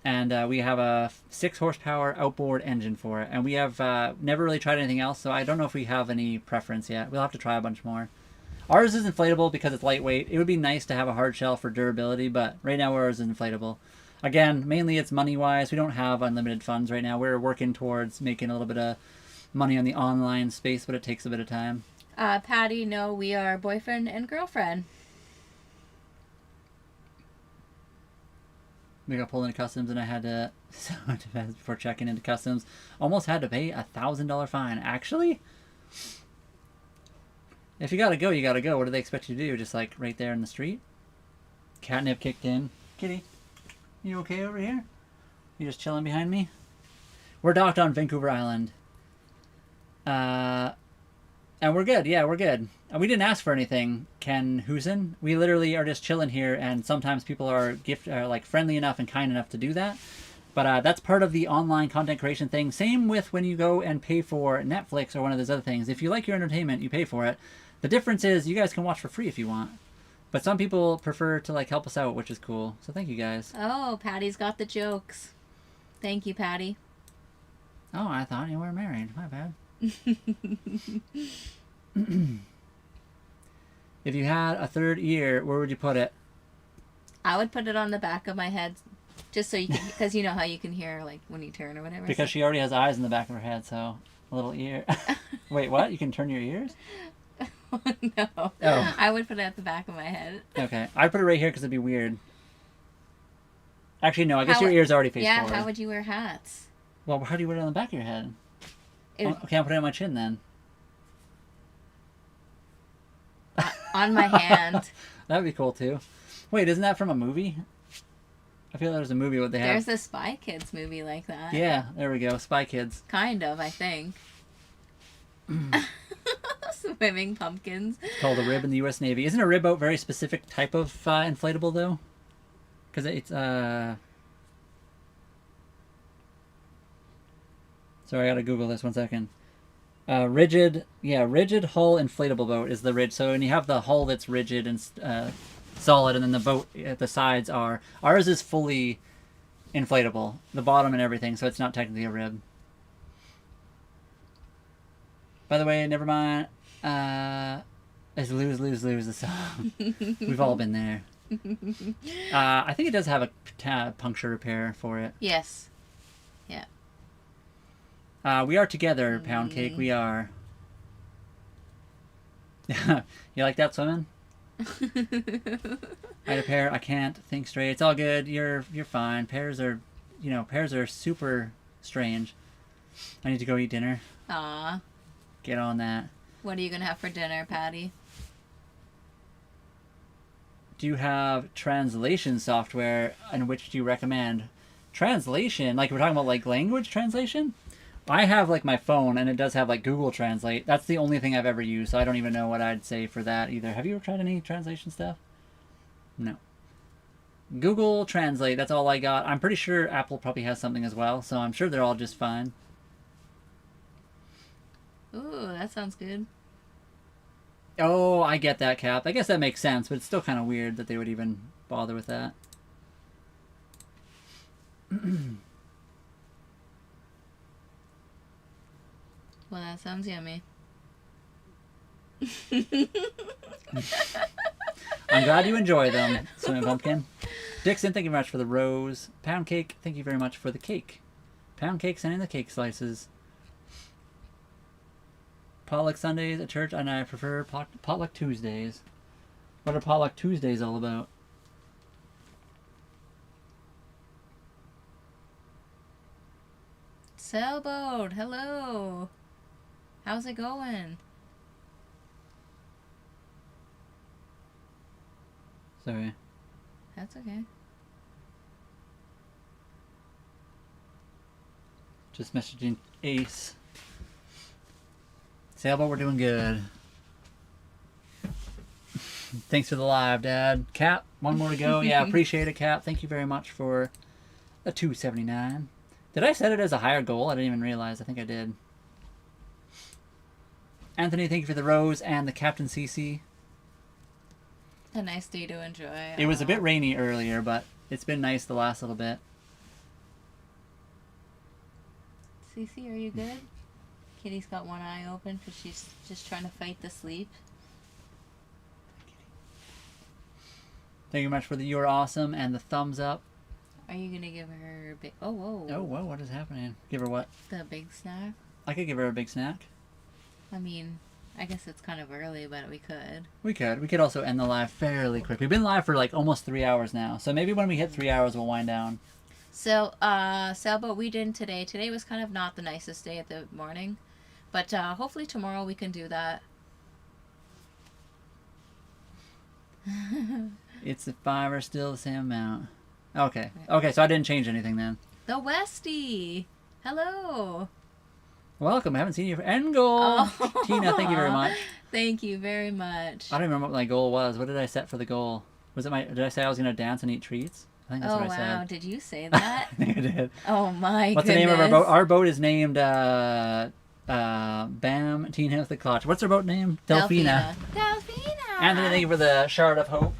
and we have a 6 horsepower outboard engine for it. And we have never really tried anything else, so I don't know if we have any preference yet. We'll have to try a bunch more. Ours is inflatable because it's lightweight. It would be nice to have a hard shell for durability, but right now ours is inflatable. Again, mainly it's money-wise. We don't have unlimited funds right now. We're working towards making a little bit of money on the online space, but it takes a bit of time. Patty, no, we are boyfriend and girlfriend. We got pulled into customs, and I had to, before checking into customs, almost had to pay a $1,000 fine. Actually, if you gotta go, you gotta go. What do they expect you to do? Just like right there in the street? Catnip kicked in. Kitty, you okay over here? You just chilling behind me? We're docked on Vancouver Island. And we're good. Yeah, we're good. We didn't ask for anything, Ken Husen. We literally are just chilling here, and sometimes people are like friendly enough and kind enough to do that. But that's part of the online content creation thing. Same with when you go and pay for Netflix or one of those other things. If you like your entertainment, you pay for it. The difference is you guys can watch for free if you want. But some people prefer to like help us out, which is cool. So thank you guys. Oh, Patty's got the jokes. Thank you, Patty. Oh, I thought you were married. My bad. If you had a third ear, where would you put it? I would put it on the back of my head, just so you can, because you know how you can hear like when you turn or whatever. Because she already has eyes in the back of her head, so a little ear. Wait, what? You can turn your ears? No. Oh. I would put it at the back of my head. Okay. I'd put it right here because it'd be weird. Actually, no. I guess your ears already face forward. Yeah, how would you wear hats? Well, how do you wear it on the back of your head? Okay, I'll put it on my chin then. On my hand. That would be cool too. Wait, isn't that from a movie? I feel like there's a movie where they have... There's a Spy Kids movie like that. Yeah, there we go. Spy Kids. Kind of, I think. Swimming pumpkins. It's called a rib in the U.S. Navy. Isn't a rib boat a very specific type of inflatable though? Because it's Sorry, I gotta Google this 1 second. Rigid hull inflatable boat is the rig. So when you have the hull that's rigid and solid, and then the boat at the sides are... Ours is fully inflatable, the bottom and everything, so it's not technically a rib. By the way, never mind. It's lose, lose, lose the song. We've all been there. I think it does have a puncture repair for it. Yes. Yeah. We are together, Pound Cake. We are. You like that swimming? I had a pair. I can't think straight. It's all good. You're fine. Pairs are super strange. I need to go eat dinner. Aw. Get on that. What are you gonna have for dinner, Patty? Do you have translation software, and which do you recommend? Translation? Like we're talking about like language translation? I have like my phone, and it does have like Google Translate. That's the only thing I've ever used, so I don't even know what I'd say for that either. Have you ever tried any translation stuff? No. Google Translate, that's all I got. I'm pretty sure Apple probably has something as well, so I'm sure they're all just fine. Ooh, that sounds good. Oh, I get that, Cap. I guess that makes sense, but it's still kind of weird that they would even bother with that. Well, that sounds yummy. I'm glad you enjoy them, Swimming Pumpkin. Dixon, thank you very much for the rose. Pound Cake, thank you very much for the cake. Pound Cake sending the cake slices. potluck Sundays at church, and I prefer potluck Tuesdays. What are potluck Tuesdays all about? Sailboat, hello. How's it going? Sorry. That's okay. Just messaging Ace. Sailboat, we're doing good. Thanks for the live, Dad. Cap, one more to go. Yeah, appreciate it, Cap. Thank you very much for a $2.79. Did I set it as a higher goal? I didn't even realize. I think I did. Anthony, thank you for the rose and the Captain CC. A nice day to enjoy. It was a bit rainy earlier, but it's been nice the last little bit. Cece, are you good? Kitty's got one eye open because she's just trying to fight the sleep. Thank you very much for the "you're awesome" and the thumbs up. Are you gonna give her big? Oh whoa! Oh whoa! What is happening? Give her what? The big snack. I could give her a big snack. I mean, I guess it's kind of early, but we could. We could. We could also end the live fairly quick. We've been live for like almost 3 hours now, so maybe when we hit 3 hours, we'll wind down. So, sailboat we didn't today. Today was kind of not the nicest day at the morning, but hopefully tomorrow we can do that. It's the $5 still the same amount. Okay. Okay, so I didn't change anything then. The Westie! Hello! Welcome. I haven't seen you for end goal. Oh. Tina, thank you very much. Thank you very much. I don't remember what my goal was. What did I set for the goal? Was it did I say I was going to dance and eat treats? I think that's what I said. Oh wow, did you say that? I think I did. Oh my What's goodness. the name of our boat? Our boat is named Bam Teen House the Clutch. What's our boat name? Delphina. Delphina! Anthony, thank you for the Shard of Hope.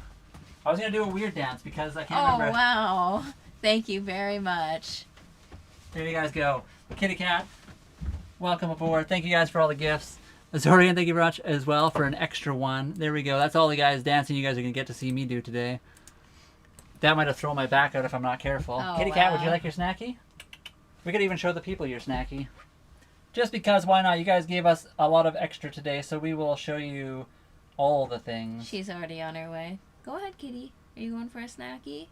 I was going to do a weird dance because I can't remember. Oh wow. Thank you very much. There you guys go. Kitty Cat, welcome aboard. Thank you guys for all the gifts. Azorian, thank you very much as well for an extra one. There we go. That's all the guys dancing you guys are going to get to see me do today. That might have thrown my back out if I'm not careful. Oh, Kitty Cat, wow. would you like your snacky? We could even show the people your snacky. Just because, why not? You guys gave us a lot of extra today, so we will show you all the things. She's already on her way. Go ahead, Kitty. Are you going for a snacky?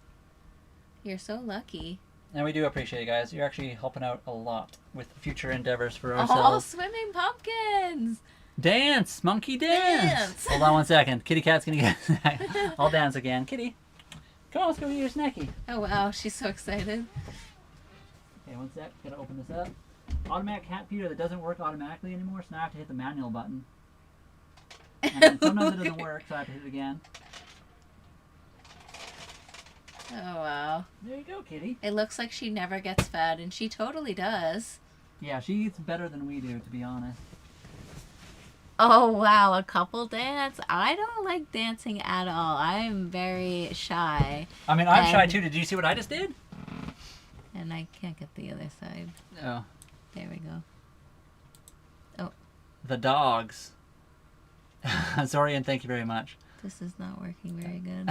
You're so lucky. And we do appreciate it, guys. You're actually helping out a lot with future endeavors for Oh, ourselves. swimming pumpkins! Dance! Monkey dance! Hold on one second. Kitty Cat's gonna get a snack. I'll dance again. Kitty, come on, let's go get your snacky. Oh wow, she's so excited. Okay, one sec. Gotta open this up. Automatic cat feeder that doesn't work automatically anymore, so now I have to hit the manual button. And sometimes it doesn't work, so I have to hit it again. Oh wow. There you go, Kitty. It looks like she never gets fed, and she totally does. Yeah, she eats better than we do, to be honest. Oh wow, a couple dance? I don't like dancing at all. I'm very shy. I mean, I'm shy too. Did you see what I just did? And I can't get the other side. Oh. There we go. Oh, The dogs. Zorian, thank you very much. this is not working very good.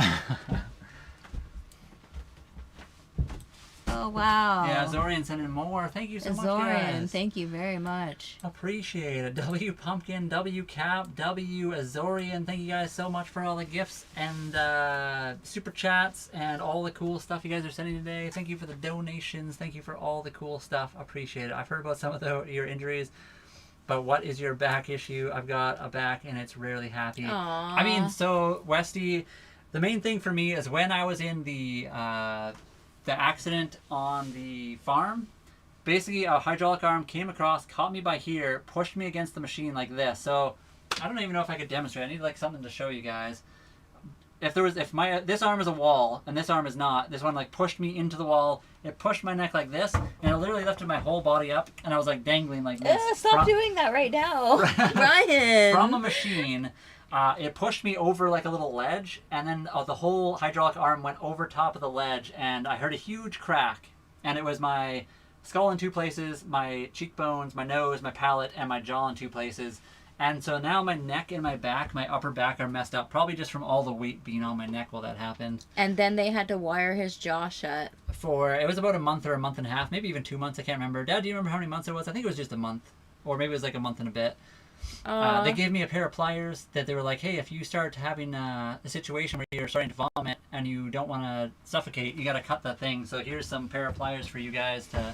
Oh wow. Yeah, Zorian sending more. Thank you so much, Zorian, guys. thank you very much. Appreciate it. W Pumpkin, W Cap, W Azorian. Thank you guys so much for all the gifts and super chats and all the cool stuff you guys are sending today. Thank you for the donations. Thank you for all the cool stuff. Appreciate it. I've heard about some of your injuries, but what is your back issue? I've got a back and it's rarely happy. Aww. I mean, so Westy, the main thing for me is when I was in the accident on the farm, basically a hydraulic arm came across, caught me by here, pushed me against the machine like this. So I don't even know if I could demonstrate. I need like something to show you guys. If this arm is a wall and this arm is not, this one like pushed me into the wall. It pushed my neck like this, and it literally lifted my whole body up, and I was like dangling like this. Stop doing that right now, Ryan. From a machine. It pushed me over like a little ledge, and then the whole hydraulic arm went over top of the ledge, and I heard a huge crack. And it was my skull in two places, my cheekbones, my nose, my palate, and my jaw in two places. And so now my neck and my back, my upper back are messed up, probably just from all the weight being on my neck while that happened. And then they had to wire his jaw shut. It was about a month or a month and a half, maybe even 2 months, I can't remember. Dad, do you remember how many months it was? I think it was just a month, or maybe it was like a month and a bit. They gave me a pair of pliers that they were like, hey, if you start having a situation where you're starting to vomit and you don't want to suffocate, you got to cut that thing. So here's some pair of pliers for you guys to...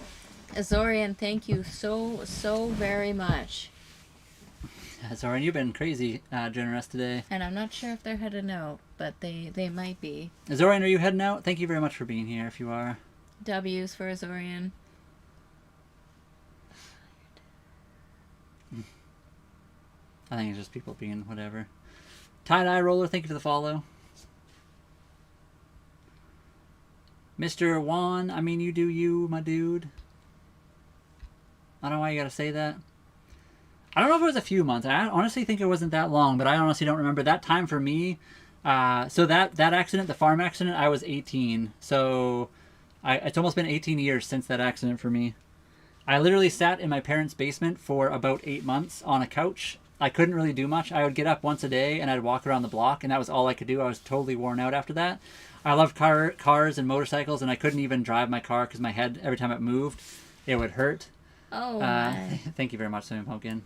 Azorian, thank you so very much. Zorian, you've been crazy generous today. And I'm not sure if they're heading out, but they might be. Zorian, are you heading out? Thank you very much for being here if you are. W's for Azorian. I think it's just people being whatever. Tie-dye roller, thank you for the follow. Mr. Juan, I mean, you do you, my dude. I don't know why you gotta say that. I don't know if it was a few months. I honestly think it wasn't that long, but I honestly don't remember. That time for me, so that accident, the farm accident, I was 18. So it's almost been 18 years since that accident for me. I literally sat in my parents' basement for about 8 months on a couch. I couldn't really do much. I would get up once a day and I'd walk around the block, and that was all I could do. I was totally worn out after that. I loved cars and motorcycles, and I couldn't even drive my car because my head, every time it moved, it would hurt. Oh, thank you very much, Swimming Pumpkin.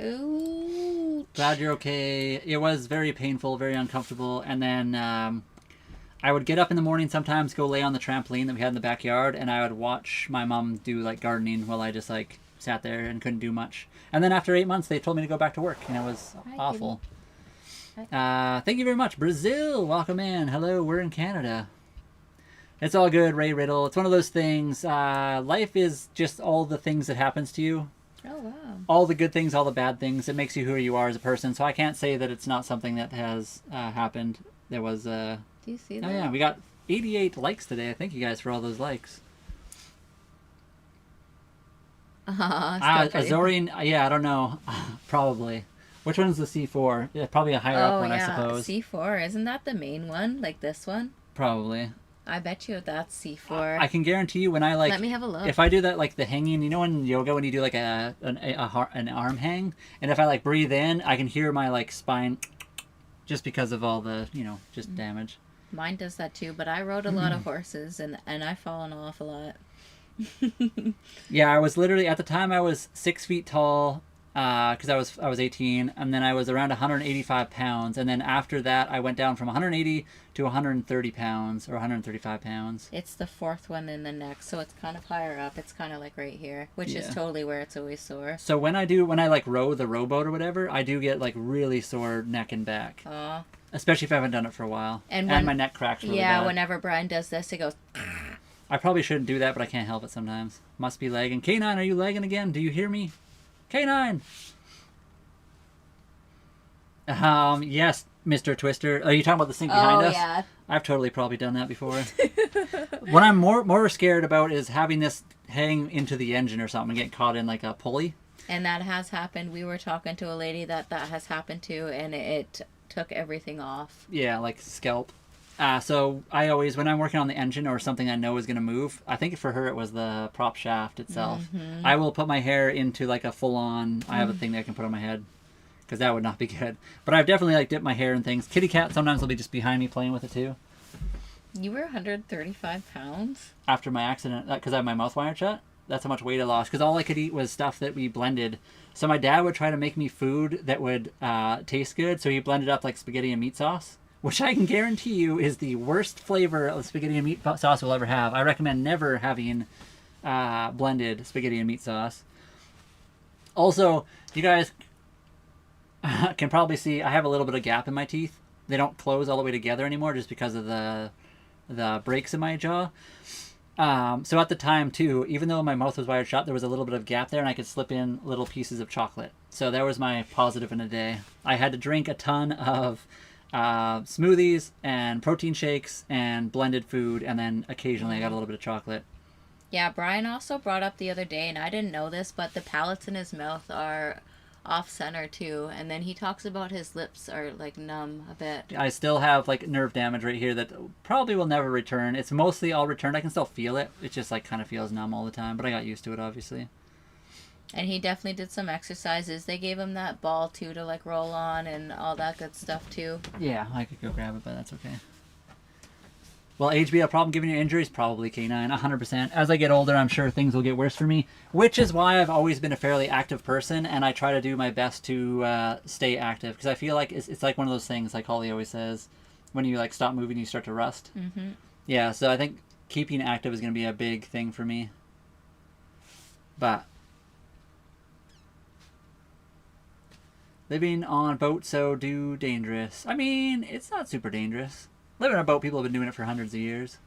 Ooh. Glad you're okay. It was very painful, very uncomfortable. And then I would get up in the morning sometimes, go lay on the trampoline that we had in the backyard, and I would watch my mom do like gardening while I just like sat there and couldn't do much. And then after 8 months, they told me to go back to work, and it was awful. Thank you very much. Brazil, welcome in. Hello, we're in Canada. It's all good, Ray Riddle. It's one of those things. Life is just all the things that happens to you. Oh, wow. All the good things, all the bad things. It makes you who you are as a person. So I can't say that it's not something that has happened. There was... Do you see that? Oh, yeah. We got 88 likes today. Thank you guys for all those likes. Azorian, yeah, I don't know. Probably. Which one's the C4? Yeah, probably a higher up one, I suppose. C4. Isn't that the main one? Like this one? Probably. I bet you that's C4. I can guarantee you when I like... Let me have a look. If I do that, like the hanging, you know in yoga when you do like an arm hang? And if I like breathe in, I can hear my like spine just because of all the, just damage. Mine does that too, but I rode a lot of horses and I've fallen off a lot. Yeah, I was literally, at the time I was 6 feet tall, because I was 18, and then I was around 185 pounds, and then after that I went down from 180 to 130 pounds, or 135 pounds. It's the fourth one in the neck, so it's kind of higher up. It's kind of like right here, which is totally where it's always sore. So when I like row the rowboat or whatever, I do get like really sore neck and back. Especially if I haven't done it for a while. And my neck cracks really bad. Whenever Brian does this, it goes... I probably shouldn't do that, but I can't help it sometimes. Must be lagging. K9, are you lagging again? Do you hear me? K9! Yes, Mr. Twister. Are you talking about the thing behind us? Yeah. I've totally probably done that before. What I'm more scared about is having this hang into the engine or something and get caught in like a pulley. And that has happened. We were talking to a lady that has happened to, and it took everything off. Yeah, like scalp. So I always, when I'm working on the engine or something I know is going to move, I think for her it was the prop shaft itself. Mm-hmm. I will put my hair into like a full-on, I have a thing that I can put on my head, because that would not be good. But I've definitely like dipped my hair in things. Kitty Cat sometimes will be just behind me playing with it too. You were 135 pounds? After my accident, because I had my mouth wired shut. That's how much weight I lost, because all I could eat was stuff that we blended. So my dad would try to make me food that would taste good, so he blended up like spaghetti and meat sauce, which I can guarantee you is the worst flavor of spaghetti and meat sauce you'll ever have. I recommend never having blended spaghetti and meat sauce. Also, you guys can probably see I have a little bit of gap in my teeth. They don't close all the way together anymore just because of the breaks in my jaw. So at the time too, even though my mouth was wired shut, there was a little bit of gap there, and I could slip in little pieces of chocolate. So that was my positive in a day. I had to drink a ton of smoothies and protein shakes and blended food, and then occasionally I got a little bit of chocolate. Yeah, Brian also brought up the other day, and I didn't know this, but the palates in his mouth are off center too, and then he talks about his lips are like numb a bit. I still have like nerve damage right here that probably will never return. It's mostly all returned. I can still feel it. It just like kind of feels numb all the time, but I got used to it obviously. And he definitely did some exercises. They gave him that ball too to like roll on and all that good stuff too. Yeah, I could go grab it, but that's okay. Will age be a problem giving you injuries? Probably, K9, 100%. As I get older, I'm sure things will get worse for me, which is why I've always been a fairly active person, and I try to do my best to stay active, because I feel like it's like one of those things, like Holly always says, when you like stop moving, you start to rust. Mm-hmm. Yeah, so I think keeping active is going to be a big thing for me. But living on boat so dangerous. I mean, it's not super dangerous. Living on a boat, people have been doing it for hundreds of years.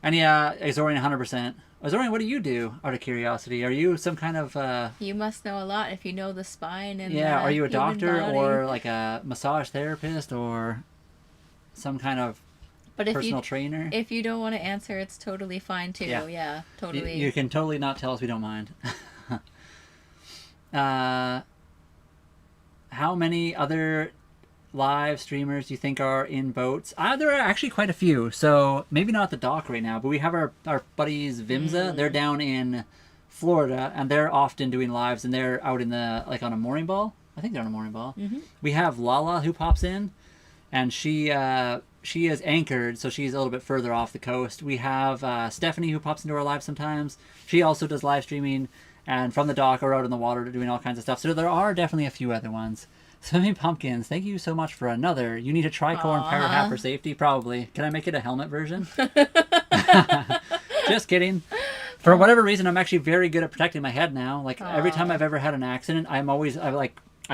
And yeah, Azorian 100%. Azorian, what do you do, out of curiosity? Are you some kind of... You must know a lot if you know the spine and yeah, the are you a human doctor body. or like a massage therapist or some kind of personal trainer? If you don't want to answer, it's totally fine too. Yeah, totally. You can totally not tell us, we don't mind. How many other live streamers do you think are in boats? There are actually quite a few. So maybe not at the dock right now, but we have our buddies Vimza. They're down in Florida, and they're often doing lives, and they're out in the like on a mooring ball. I think they're on a mooring ball. Mm-hmm. We have Lala who pops in, and she is anchored, so she's a little bit further off the coast. We have Stephanie who pops into our live sometimes. She also does live streaming, and from the dock or out in the water doing all kinds of stuff. So there are definitely a few other ones. Swimming Pumpkins, thank you so much for another. You need a tricorn power hat for safety? Probably. Can I make it a helmet version? Just kidding. For whatever reason, I'm actually very good at protecting my head now. Like, every time I've ever had an accident, I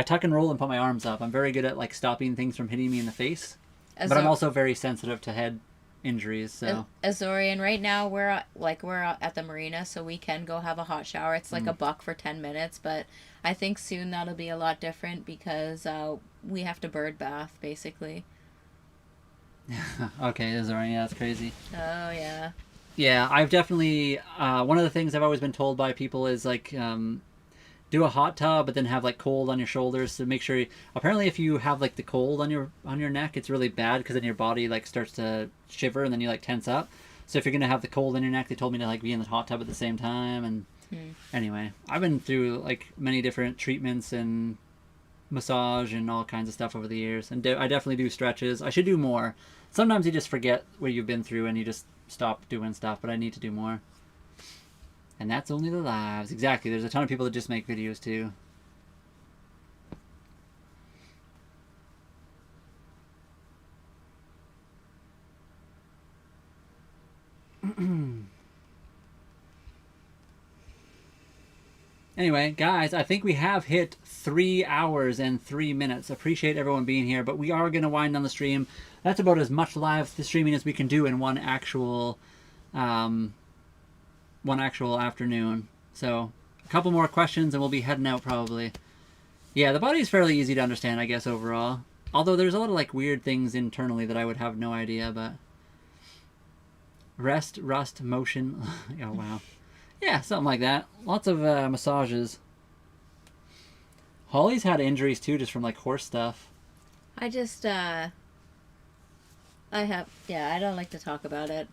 tuck and roll and put my arms up. I'm very good at, like, stopping things from hitting me in the face. But I'm also very sensitive to head injuries, so... Azorian, right now, we're at the marina, so we can go have a hot shower. It's like $1 for 10 minutes, but... I think soon that'll be a lot different because we have to bird bath, basically. Okay, Azorian, yeah, that's crazy. Oh, yeah. Yeah, I've definitely... one of the things I've always been told by people is, like, do a hot tub, but then have, like, cold on your shoulders to make sure... Apparently, if you have, like, the cold on your neck, it's really bad because then your body, like, starts to shiver and then you, like, tense up. So if you're going to have the cold in your neck, they told me to, like, be in the hot tub at the same time, and... Anyway, I've been through like many different treatments and massage and all kinds of stuff over the years, and I definitely do stretches. I should do more. Sometimes you just forget what you've been through and you just stop doing stuff, but I need to do more. And that's only the lives. Exactly. There's a ton of people that just make videos too. Anyway, guys, I think we have hit 3 hours and 3 minutes. Appreciate everyone being here, but we are going to wind down the stream. That's about as much live streaming as we can do in one actual afternoon. So, a couple more questions and we'll be heading out probably. Yeah, the body's fairly easy to understand, I guess, overall. Although there's a lot of like weird things internally that I would have no idea, but... Rest, rust, motion... Oh, wow. Yeah, something like that. Lots of massages. Holly's had injuries too, just from like horse stuff. I don't like to talk about it.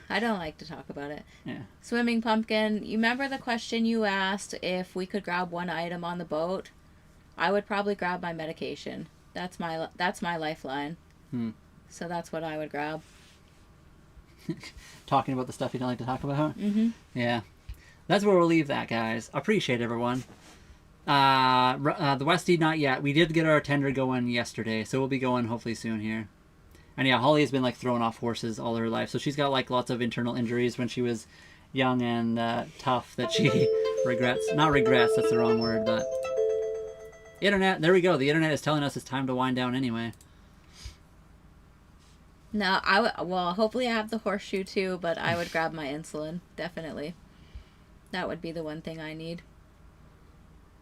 I don't like to talk about it. Yeah. Swimming Pumpkin, you remember the question you asked if we could grab one item on the boat? I would probably grab my medication. That's my lifeline. So that's what I would grab. Talking about the stuff you don't like to talk about? Mm-hmm. Yeah. That's where we'll leave that, guys. Appreciate everyone. The Westie, not yet. We did get our tender going yesterday, so we'll be going hopefully soon here. And yeah, Holly has been like throwing off horses all her life, so she's got like lots of internal injuries when she was young and tough that she regrets. Not regrets, that's the wrong word, but... Internet, there we go. The internet is telling us it's time to wind down anyway. No, well, hopefully I have the horseshoe too, but I would grab my insulin, definitely. That would be the one thing I need.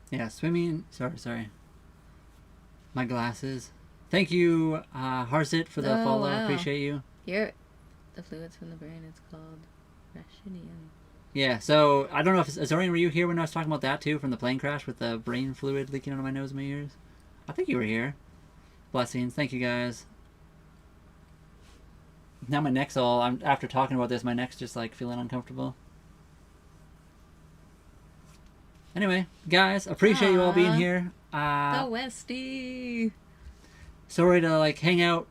Yeah, swimming... Sorry. My glasses. Thank you, Harzit, for the follow. Wow. Appreciate you. Here, the fluids from the brain, it's called rachinium. Yeah, so, I don't know if... Azorian, were you here when I was talking about that too, from the plane crash with the brain fluid leaking out of my nose and my ears? I think you were here. Blessings. Thank you, guys. Now my neck's all... after talking about this, my neck's just, like, feeling uncomfortable. Anyway, guys, appreciate you all being here. The Westie! Sorry to, like, hang out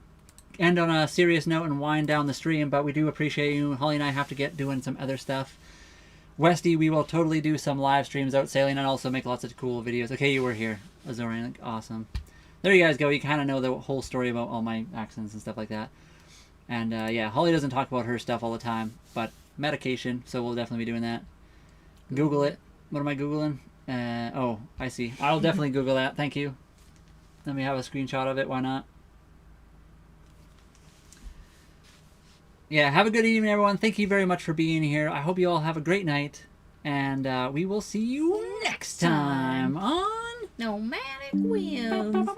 end on a serious note and wind down the stream, but we do appreciate you. Holly and I have to get doing some other stuff. Westy, we will totally do some live streams out sailing and also make lots of cool videos. Okay, you were here, Azorian. Awesome. There you guys go. You kind of know the whole story about all my accents and stuff like that. And yeah, Holly doesn't talk about her stuff all the time, but medication, so we'll definitely be doing that. Google it. What am I Googling? Oh, I see. I'll definitely Google that. Thank you. Let me have a screenshot of it. Why not? Yeah, have a good evening, everyone. Thank you very much for being here. I hope you all have a great night. And we will see you next time on Nomadic Whims.